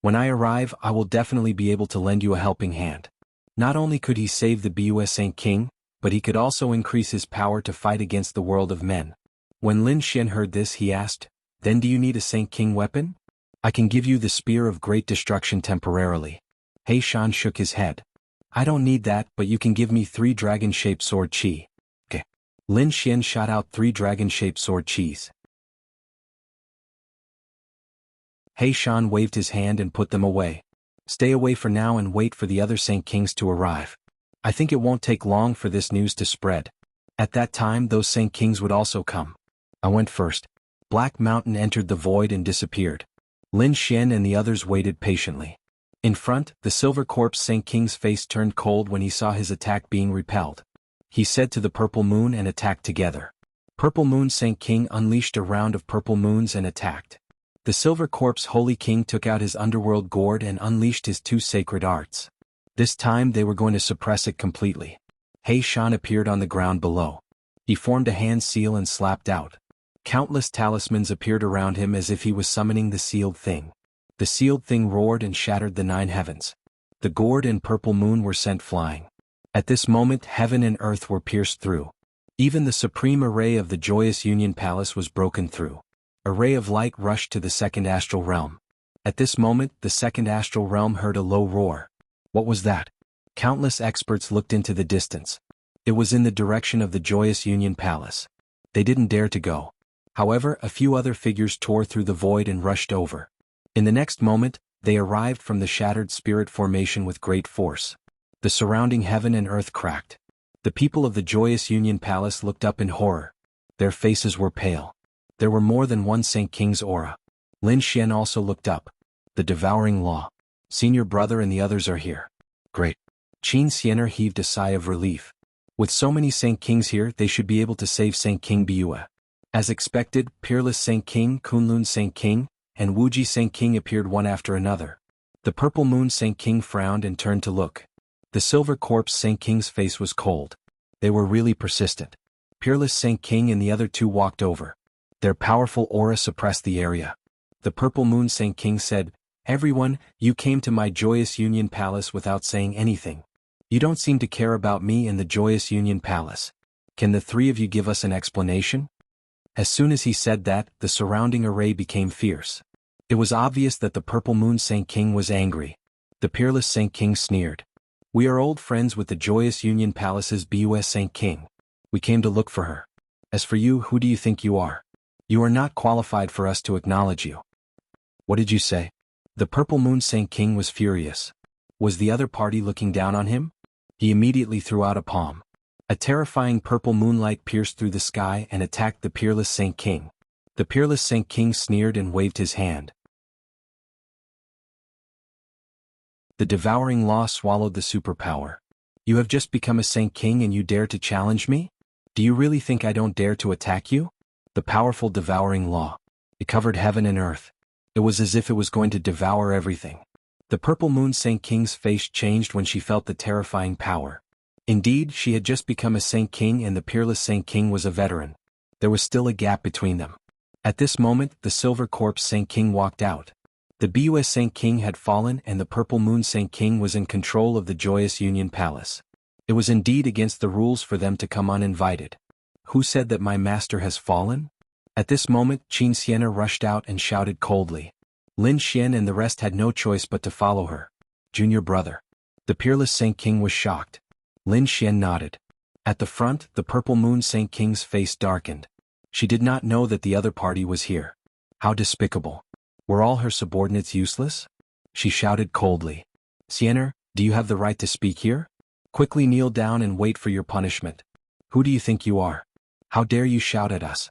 When I arrive, I will definitely be able to lend you a helping hand." Not only could he save the BUS Saint King, but he could also increase his power to fight against the world of men. When Lin Xian heard this, he asked, "Then do you need a Saint King weapon? I can give you the Spear of Great Destruction temporarily." He Shan shook his head. "I don't need that, but you can give me 3 dragon-shaped sword chi." Okay. Lin Xian shot out 3 dragon-shaped sword chis. He Shan waved his hand and put them away. "Stay away for now and wait for the other Saint Kings to arrive. I think it won't take long for this news to spread. At that time those Saint Kings would also come." I went first. Black Mountain entered the void and disappeared. Lin Xian and the others waited patiently. In front, the Silver Corpse Saint King's face turned cold when he saw his attack being repelled. He said to the Purple Moon and attacked together. Purple Moon Saint King unleashed a round of purple moons and attacked. The Silver Corpse Holy King took out his underworld gourd and unleashed his 2 sacred arts. This time they were going to suppress it completely. He Shan appeared on the ground below. He formed a hand seal and slapped out. Countless talismans appeared around him as if he was summoning the sealed thing. The sealed thing roared and shattered the 9 heavens. The gourd and purple moon were sent flying. At this moment heaven and earth were pierced through. Even the supreme array of the Joyous Union Palace was broken through. A ray of light rushed to the second astral realm. At this moment, the second astral realm heard a low roar. What was that? Countless experts looked into the distance. It was in the direction of the Joyous Union Palace. They didn't dare to go. However, a few other figures tore through the void and rushed over. In the next moment, they arrived from the shattered spirit formation with great force. The surrounding heaven and earth cracked. The people of the Joyous Union Palace looked up in horror. Their faces were pale. There were more than one Saint King's aura. Lin Xian also looked up. "The Devouring Law. Senior brother and the others are here." "Great." Qin Xianer heaved a sigh of relief. With so many Saint Kings here, they should be able to save Saint King Bua. As expected, Peerless Saint King, Kunlun Saint King, and Wuji Saint King appeared one after another. The Purple Moon Saint King frowned and turned to look. The Silver Corpse Saint King's face was cold. They were really persistent. Peerless Saint King and the other 2 walked over. Their powerful aura suppressed the area. The Purple Moon Saint King said, "Everyone, you came to my Joyous Union Palace without saying anything. You don't seem to care about me and the Joyous Union Palace. Can the 3 of you give us an explanation?" As soon as he said that, the surrounding array became fierce. It was obvious that the Purple Moon Saint King was angry. The Peerless Saint King sneered. "We are old friends with the Joyous Union Palace's BUS Saint King. We came to look for her. As for you, who do you think you are? You are not qualified for us to acknowledge you." "What did you say?" The Purple Moon Saint King was furious. Was the other party looking down on him? He immediately threw out a palm. A terrifying purple moonlight pierced through the sky and attacked the Peerless Saint King. The Peerless Saint King sneered and waved his hand. The Devouring Law swallowed the superpower. "You have just become a Saint King and you dare to challenge me? Do you really think I don't dare to attack you?" The powerful Devouring Law. It covered heaven and earth. It was as if it was going to devour everything. The Purple Moon Saint King's face changed when she felt the terrifying power. Indeed, she had just become a Saint King and the peerless Saint King was a veteran. There was still a gap between them. At this moment, the Silver Corpse Saint King walked out. The BUS Saint King had fallen and the Purple Moon Saint King was in control of the Joyous Union Palace. It was indeed against the rules for them to come uninvited. Who said that my master has fallen? At this moment, Qin Sienna rushed out and shouted coldly. Lin Xian and the rest had no choice but to follow her. Junior brother. The peerless Saint King was shocked. Lin Xian nodded. At the front, the Purple Moon Saint King's face darkened. She did not know that the other party was here. How despicable. Were all her subordinates useless? She shouted coldly. Sienna, do you have the right to speak here? Quickly kneel down and wait for your punishment. Who do you think you are? How dare you shout at us?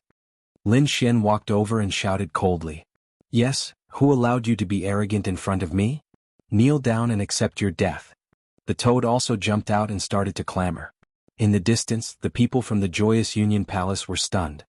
Lin Xian walked over and shouted coldly. Yes, who allowed you to be arrogant in front of me? Kneel down and accept your death. The toad also jumped out and started to clamor. In the distance, the people from the Joyous Union Palace were stunned.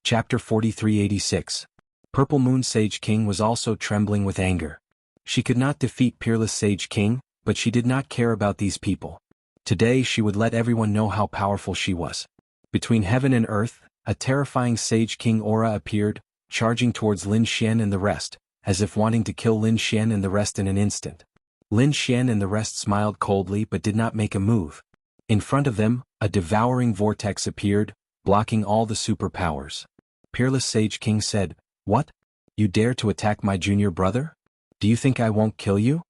Chapter 4386. Purple Moon Sage King was also trembling with anger. She could not defeat Peerless Sage King, but she did not care about these people. Today she would let everyone know how powerful she was. Between heaven and earth, a terrifying Sage King aura appeared, charging towards Lin Xian and the rest, as if wanting to kill Lin Xian and the rest in an instant. Lin Xian and the rest smiled coldly but did not make a move. In front of them, a devouring vortex appeared, blocking all the superpowers. Peerless Sage King said, What? You dare to attack my junior brother? Do you think I won't kill you?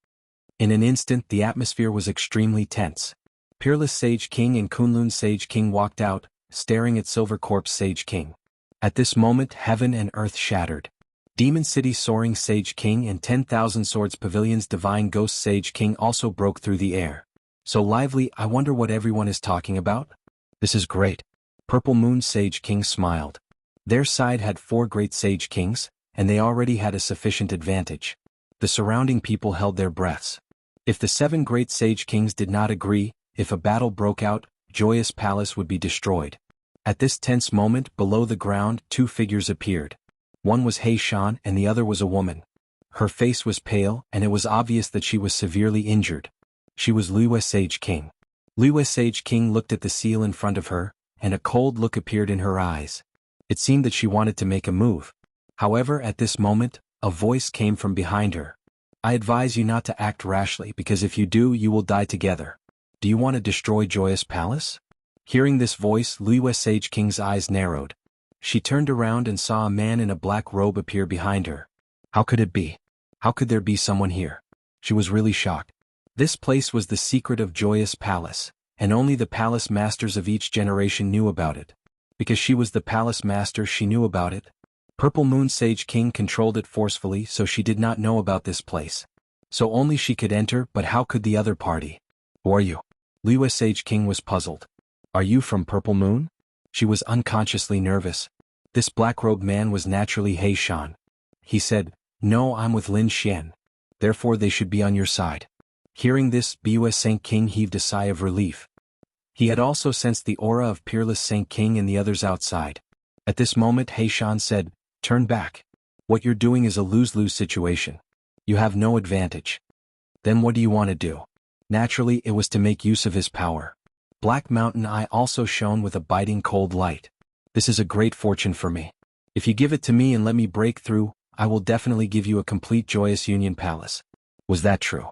In an instant the atmosphere was extremely tense. Peerless Sage King and Kunlun Sage King walked out, staring at Silver Corpse Sage King. At this moment heaven and earth shattered. Demon City Soaring Sage King and 10,000 Swords Pavilion's Divine Ghost Sage King also broke through the air. So lively, I wonder what everyone is talking about? This is great. Purple Moon Sage King smiled. Their side had 4 great Sage Kings, and they already had a sufficient advantage. The surrounding people held their breaths. If the 7 great Sage Kings did not agree, if a battle broke out, Joyous Palace would be destroyed. At this tense moment, below the ground, 2 figures appeared. One was He Shan and the other was a woman. Her face was pale, and it was obvious that she was severely injured. She was Liyue Sage King. Liyue Sage King looked at the seal in front of her, and a cold look appeared in her eyes. It seemed that she wanted to make a move. However, at this moment, a voice came from behind her. I advise you not to act rashly because if you do, you will die together. Do you want to destroy Joyous Palace? Hearing this voice, Liyue Sage King's eyes narrowed. She turned around and saw a man in a black robe appear behind her. How could it be? How could there be someone here? She was really shocked. This place was the secret of Joyous Palace, and only the palace masters of each generation knew about it. Because she was the palace master, she knew about it. Purple Moon Sage King controlled it forcefully, so she did not know about this place. So only she could enter, but how could the other party? Who are you? Liyue Sage King was puzzled. Are you from Purple Moon? She was unconsciously nervous. This black-robed man was naturally He Shan. He said, No, I'm with Lin Xian. Therefore they should be on your side. Hearing this, BUS Saint King heaved a sigh of relief. He had also sensed the aura of Peerless Saint King and the others outside. At this moment He Shan said, Turn back. What you're doing is a lose-lose situation. You have no advantage. Then what do you want to do? Naturally, it was to make use of his power. Black Mountain Eye also shone with a biting cold light. This is a great fortune for me. If you give it to me and let me break through, I will definitely give you a complete Joyous Union Palace. Was that true?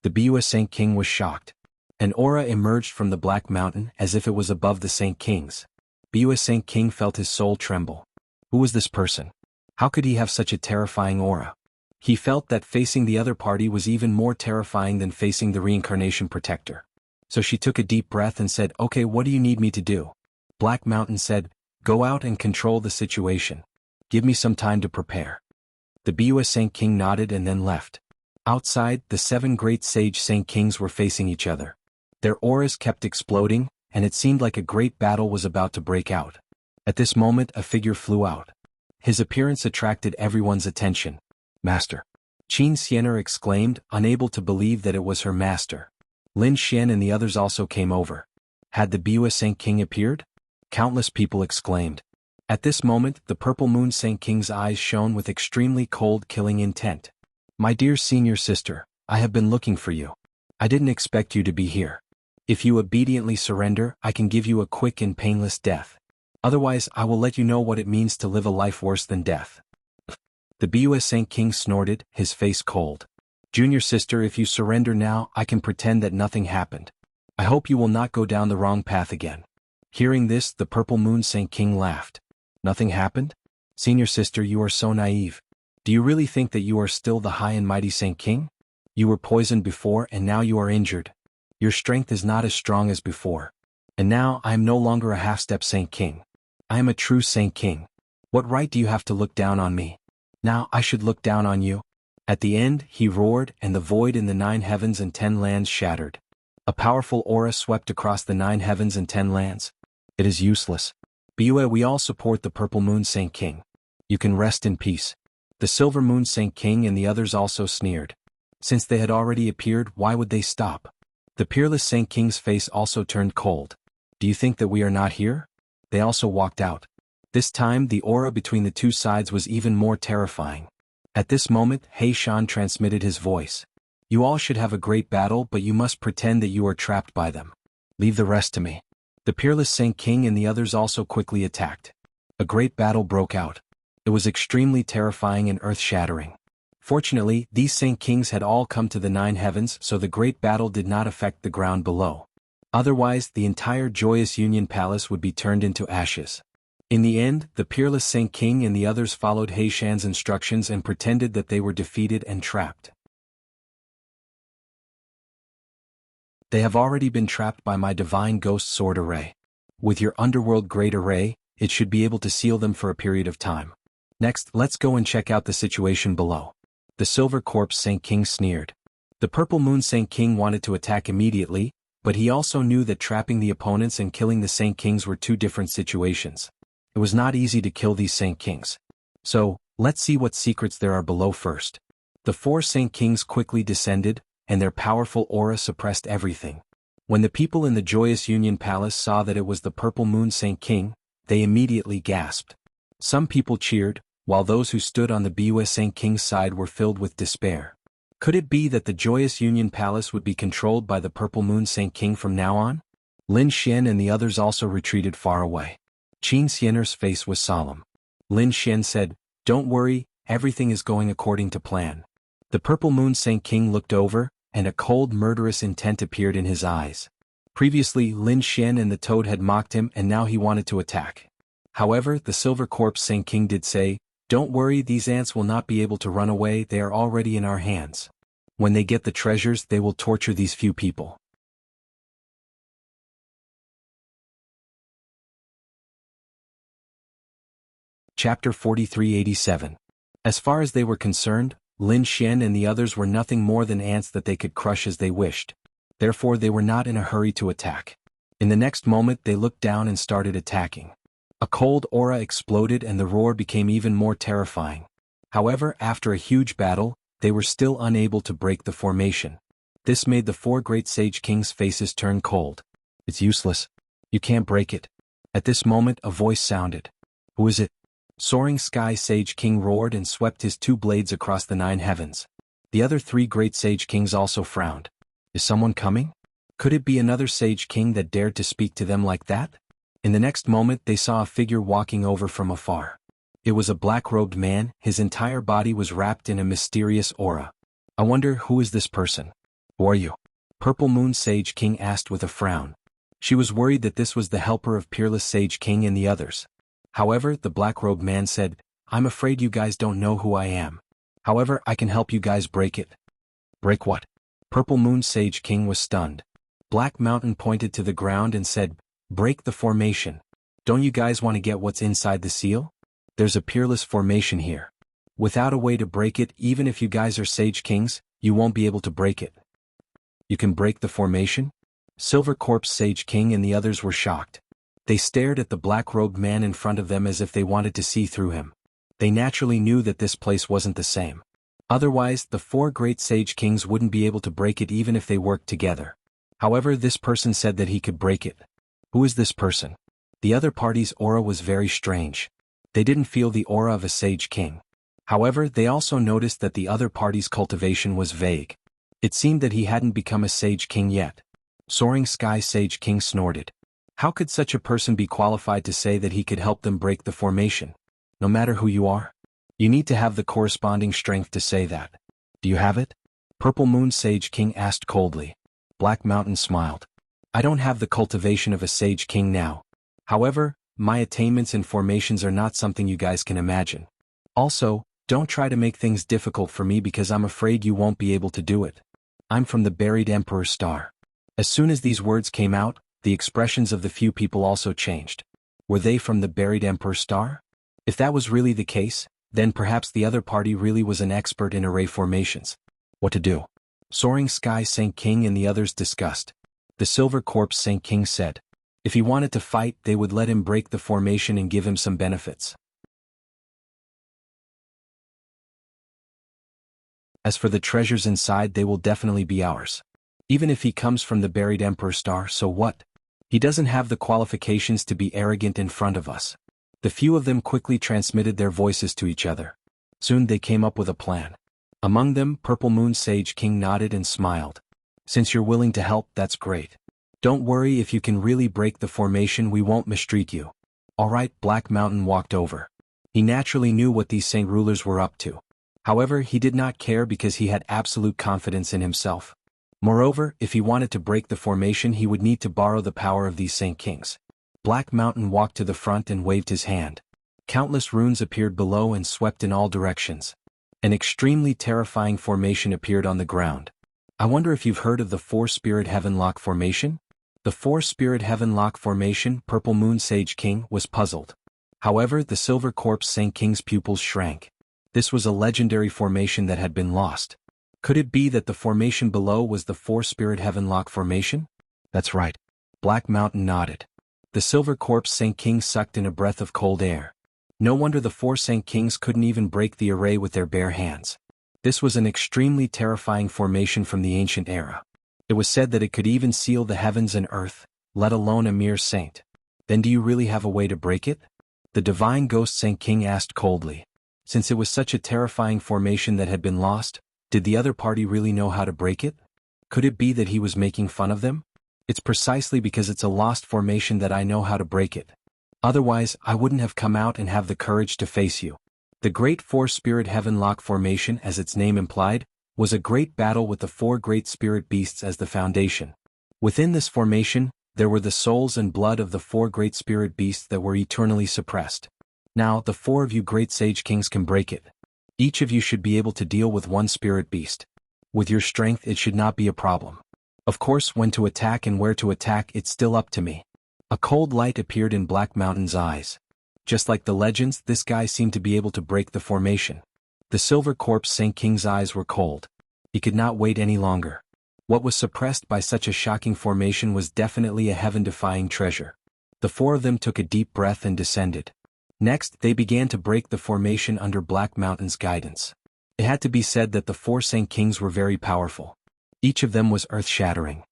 The BUS Saint King was shocked. An aura emerged from the Black Mountain as if it was above the Saint Kings. BUS Saint King felt his soul tremble. Who was this person? How could he have such a terrifying aura? He felt that facing the other party was even more terrifying than facing the Reincarnation Protector. So she took a deep breath and said, Okay, what do you need me to do? Black Mountain said, Go out and control the situation. Give me some time to prepare. The BUS Saint King nodded and then left. Outside, the 7 great Sage Saint Kings were facing each other. Their auras kept exploding, and it seemed like a great battle was about to break out. At this moment a figure flew out. His appearance attracted everyone's attention. Master. Qin Sienna exclaimed, unable to believe that it was her master. Lin Xian and the others also came over. Had the Biwa Saint King appeared? Countless people exclaimed. At this moment, the Purple Moon Saint King's eyes shone with extremely cold, killing intent. My dear senior sister, I have been looking for you. I didn't expect you to be here. If you obediently surrender, I can give you a quick and painless death. Otherwise, I will let you know what it means to live a life worse than death. The Biwa Saint King snorted, his face cold. Junior sister, if you surrender now, I can pretend that nothing happened. I hope you will not go down the wrong path again. Hearing this, the Purple Moon Saint King laughed. Nothing happened? Senior sister, you are so naive. Do you really think that you are still the high and mighty Saint King? You were poisoned before and now you are injured. Your strength is not as strong as before. And now I am no longer a half-step Saint King. I am a true Saint King. What right do you have to look down on me? Now I should look down on you? At the end, he roared, and the void in the 9 heavens and 10 lands shattered. A powerful aura swept across the 9 heavens and 10 lands. It is useless. Biwa, we all support the Purple Moon Saint King. You can rest in peace. The Silver Moon Saint King and the others also sneered. Since they had already appeared, why would they stop? The Peerless Saint King's face also turned cold. Do you think that we are not here? They also walked out. This time, the aura between the two sides was even more terrifying. At this moment, He Shan transmitted his voice. You all should have a great battle, but you must pretend that you are trapped by them. Leave the rest to me. The Peerless Saint King and the others also quickly attacked. A great battle broke out. It was extremely terrifying and earth-shattering. Fortunately, these Saint Kings had all come to the 9 heavens, so the great battle did not affect the ground below. Otherwise, the entire Joyous Union Palace would be turned into ashes. In the end, the Peerless Saint King and the others followed He Shan's instructions and pretended that they were defeated and trapped. They have already been trapped by my Divine Ghost Sword Array. With your Underworld Great Array, it should be able to seal them for a period of time. Next, let's go and check out the situation below. The Silver Corpse Saint King sneered. The Purple Moon Saint King wanted to attack immediately, but he also knew that trapping the opponents and killing the Saint Kings were two different situations. It was not easy to kill these Saint Kings. So, let's see what secrets there are below first. The 4 Saint Kings quickly descended, and their powerful aura suppressed everything. When the people in the Joyous Union Palace saw that it was the Purple Moon Saint King, they immediately gasped. Some people cheered, while those who stood on the Biwa Saint King's side were filled with despair. Could it be that the Joyous Union Palace would be controlled by the Purple Moon Saint King from now on? Lin Xian and the others also retreated far away. Qin Xianer's face was solemn. Lin Xian said, "Don't worry, everything is going according to plan." The Purple Moon Saint King looked over, and a cold murderous intent appeared in his eyes. Previously, Lin Xian and the Toad had mocked him and now he wanted to attack. However, the Silver Corpse Saint King did say, "Don't worry, these ants will not be able to run away, they are already in our hands. When they get the treasures, they will torture these few people." Chapter 4387. As far as they were concerned, Lin Xian and the others were nothing more than ants that they could crush as they wished. Therefore they were not in a hurry to attack. In the next moment they looked down and started attacking. A cold aura exploded and the roar became even more terrifying. However, after a huge battle, they were still unable to break the formation. This made the 4 great Sage Kings' faces turn cold. It's useless. You can't break it. At this moment a voice sounded. Who is it? Soaring Sky Sage King roared and swept his 2 blades across the 9 heavens. The other 3 great Sage Kings also frowned. Is someone coming? Could it be another Sage King that dared to speak to them like that? In the next moment they saw a figure walking over from afar. It was a black-robed man, his entire body was wrapped in a mysterious aura. I wonder, who is this person? Who are you? Purple Moon Sage King asked with a frown. She was worried that this was the helper of Peerless Sage King and the others. However, the black-robed man said, "I'm afraid you guys don't know who I am. However, I can help you guys break it." Break what? Purple Moon Sage King was stunned. Black Mountain pointed to the ground and said, "Break the formation. Don't you guys want to get what's inside the seal? There's a peerless formation here. Without a way to break it, even if you guys are Sage Kings, you won't be able to break it." You can break the formation? Silver Corpse Sage King and the others were shocked. They stared at the black-robed man in front of them as if they wanted to see through him. They naturally knew that this place wasn't the same. Otherwise, the 4 great Sage Kings wouldn't be able to break it even if they worked together. However, this person said that he could break it. Who is this person? The other party's aura was very strange. They didn't feel the aura of a Sage King. However, they also noticed that the other party's cultivation was vague. It seemed that he hadn't become a Sage King yet. Soaring Sky Sage King snorted. How could such a person be qualified to say that he could help them break the formation? No matter who you are, you need to have the corresponding strength to say that. Do you have it? Purple Moon Sage King asked coldly. Black Mountain smiled. I don't have the cultivation of a Sage King now. However, my attainments and formations are not something you guys can imagine. Also, don't try to make things difficult for me because I'm afraid you won't be able to do it. I'm from the Buried Emperor Star. As soon as these words came out, the expressions of the few people also changed. Were they from the Buried Emperor Star? If that was really the case, then perhaps the other party really was an expert in array formations. What to do? Soaring Sky Saint King and the others discussed. The Silver Corpse Saint King said, if he wanted to fight, they would let him break the formation and give him some benefits. As for the treasures inside, they will definitely be ours. Even if he comes from the Buried Emperor Star, so what? He doesn't have the qualifications to be arrogant in front of us. The few of them quickly transmitted their voices to each other. Soon they came up with a plan. Among them, Purple Moon Sage King nodded and smiled. Since you're willing to help, that's great. Don't worry, if you can really break the formation, we won't mistreat you. Alright, Black Mountain walked over. He naturally knew what these saint rulers were up to. However, he did not care because he had absolute confidence in himself. Moreover, if he wanted to break the formation, he would need to borrow the power of these Saint Kings. Black Mountain walked to the front and waved his hand. Countless runes appeared below and swept in all directions. An extremely terrifying formation appeared on the ground. I wonder if you've heard of the Four-Spirit Heavenlock Formation? The Four-Spirit Heavenlock Formation, Purple Moon Sage King, was puzzled. However, the Silver Corpse Saint King's pupils shrank. This was a legendary formation that had been lost. Could it be that the formation below was the Four-Spirit Heavenlock Formation? That's right. Black Mountain nodded. The Silver Corpse Saint King sucked in a breath of cold air. No wonder the four Saint Kings couldn't even break the array with their bare hands. This was an extremely terrifying formation from the ancient era. It was said that it could even seal the heavens and earth, let alone a mere saint. Then do you really have a way to break it? The Divine Ghost Saint King asked coldly. Since it was such a terrifying formation that had been lost, did the other party really know how to break it? Could it be that he was making fun of them? It's precisely because it's a lost formation that I know how to break it. Otherwise, I wouldn't have come out and have the courage to face you. The Great Four-Spirit Heavenlock Formation, as its name implied, was a great battle with the four great spirit beasts as the foundation. Within this formation, there were the souls and blood of the four great spirit beasts that were eternally suppressed. Now, the four of you great Sage Kings can break it. Each of you should be able to deal with one spirit beast. With your strength, it should not be a problem. Of course, when to attack and where to attack, it's still up to me. A cold light appeared in Black Mountain's eyes. Just like the legends, this guy seemed to be able to break the formation. The Silver Corpse Saint King's eyes were cold. He could not wait any longer. What was suppressed by such a shocking formation was definitely a heaven-defying treasure. The four of them took a deep breath and descended. Next, they began to break the formation under Black Mountain's guidance. It had to be said that the four Saint Kings were very powerful. Each of them was earth-shattering.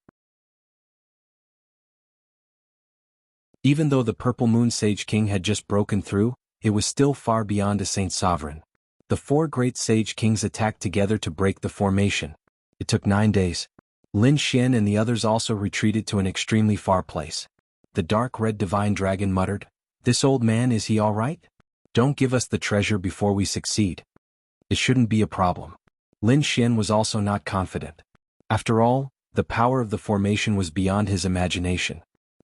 Even though the Purple Moon Sage King had just broken through, it was still far beyond a Saint Sovereign. The four great Sage Kings attacked together to break the formation. It took 9 days. Lin Xian and the others also retreated to an extremely far place. The dark red divine dragon muttered, "This old man, is he all right? Don't give us the treasure before we succeed. It shouldn't be a problem." Lin Xian was also not confident. After all, the power of the formation was beyond his imagination.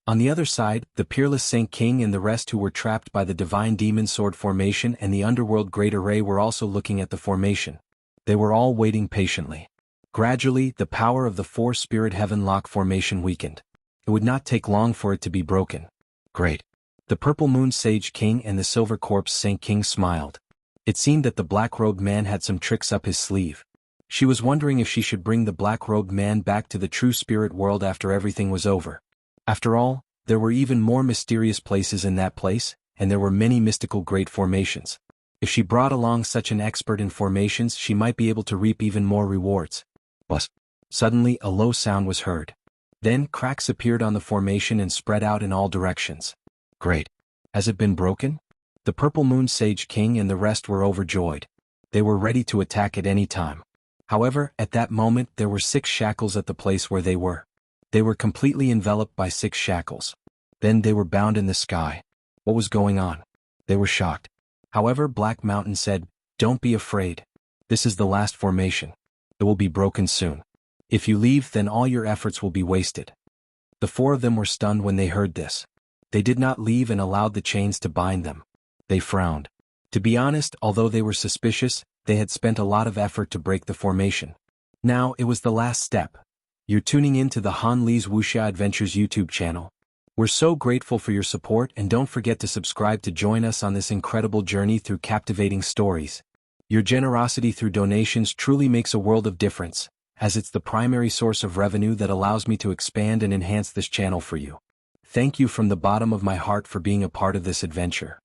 On the other side, the peerless Saint King and the rest who were trapped by the divine demon sword formation and the underworld great array were also looking at the formation. They were all waiting patiently. Gradually, the power of the Four-Spirit Heavenlock Formation weakened. It would not take long for it to be broken. Great. The Purple Moon Sage King and the Silver Corpse Saint King smiled. It seemed that the black-robed man had some tricks up his sleeve. She was wondering if she should bring the black-robed man back to the true spirit world after everything was over. After all, there were even more mysterious places in that place, and there were many mystical great formations. If she brought along such an expert in formations, she might be able to reap even more rewards. But suddenly a low sound was heard. Then cracks appeared on the formation and spread out in all directions. Great. Has it been broken? The Purple Moon Sage King and the rest were overjoyed. They were ready to attack at any time. However, at that moment there were 6 shackles at the place where they were. They were completely enveloped by 6 shackles. Then they were bound in the sky. What was going on? They were shocked. However, Black Mountain said, "Don't be afraid. This is the last formation. It will be broken soon. If you leave, then all your efforts will be wasted." The 4 of them were stunned when they heard this. They did not leave and allowed the chains to bind them. They frowned. To be honest, although they were suspicious, they had spent a lot of effort to break the formation. Now, it was the last step. You're tuning in to the Han Li's Wuxia Adventures YouTube channel. We're so grateful for your support, and don't forget to subscribe to join us on this incredible journey through captivating stories. Your generosity through donations truly makes a world of difference, as it's the primary source of revenue that allows me to expand and enhance this channel for you. Thank you from the bottom of my heart for being a part of this adventure.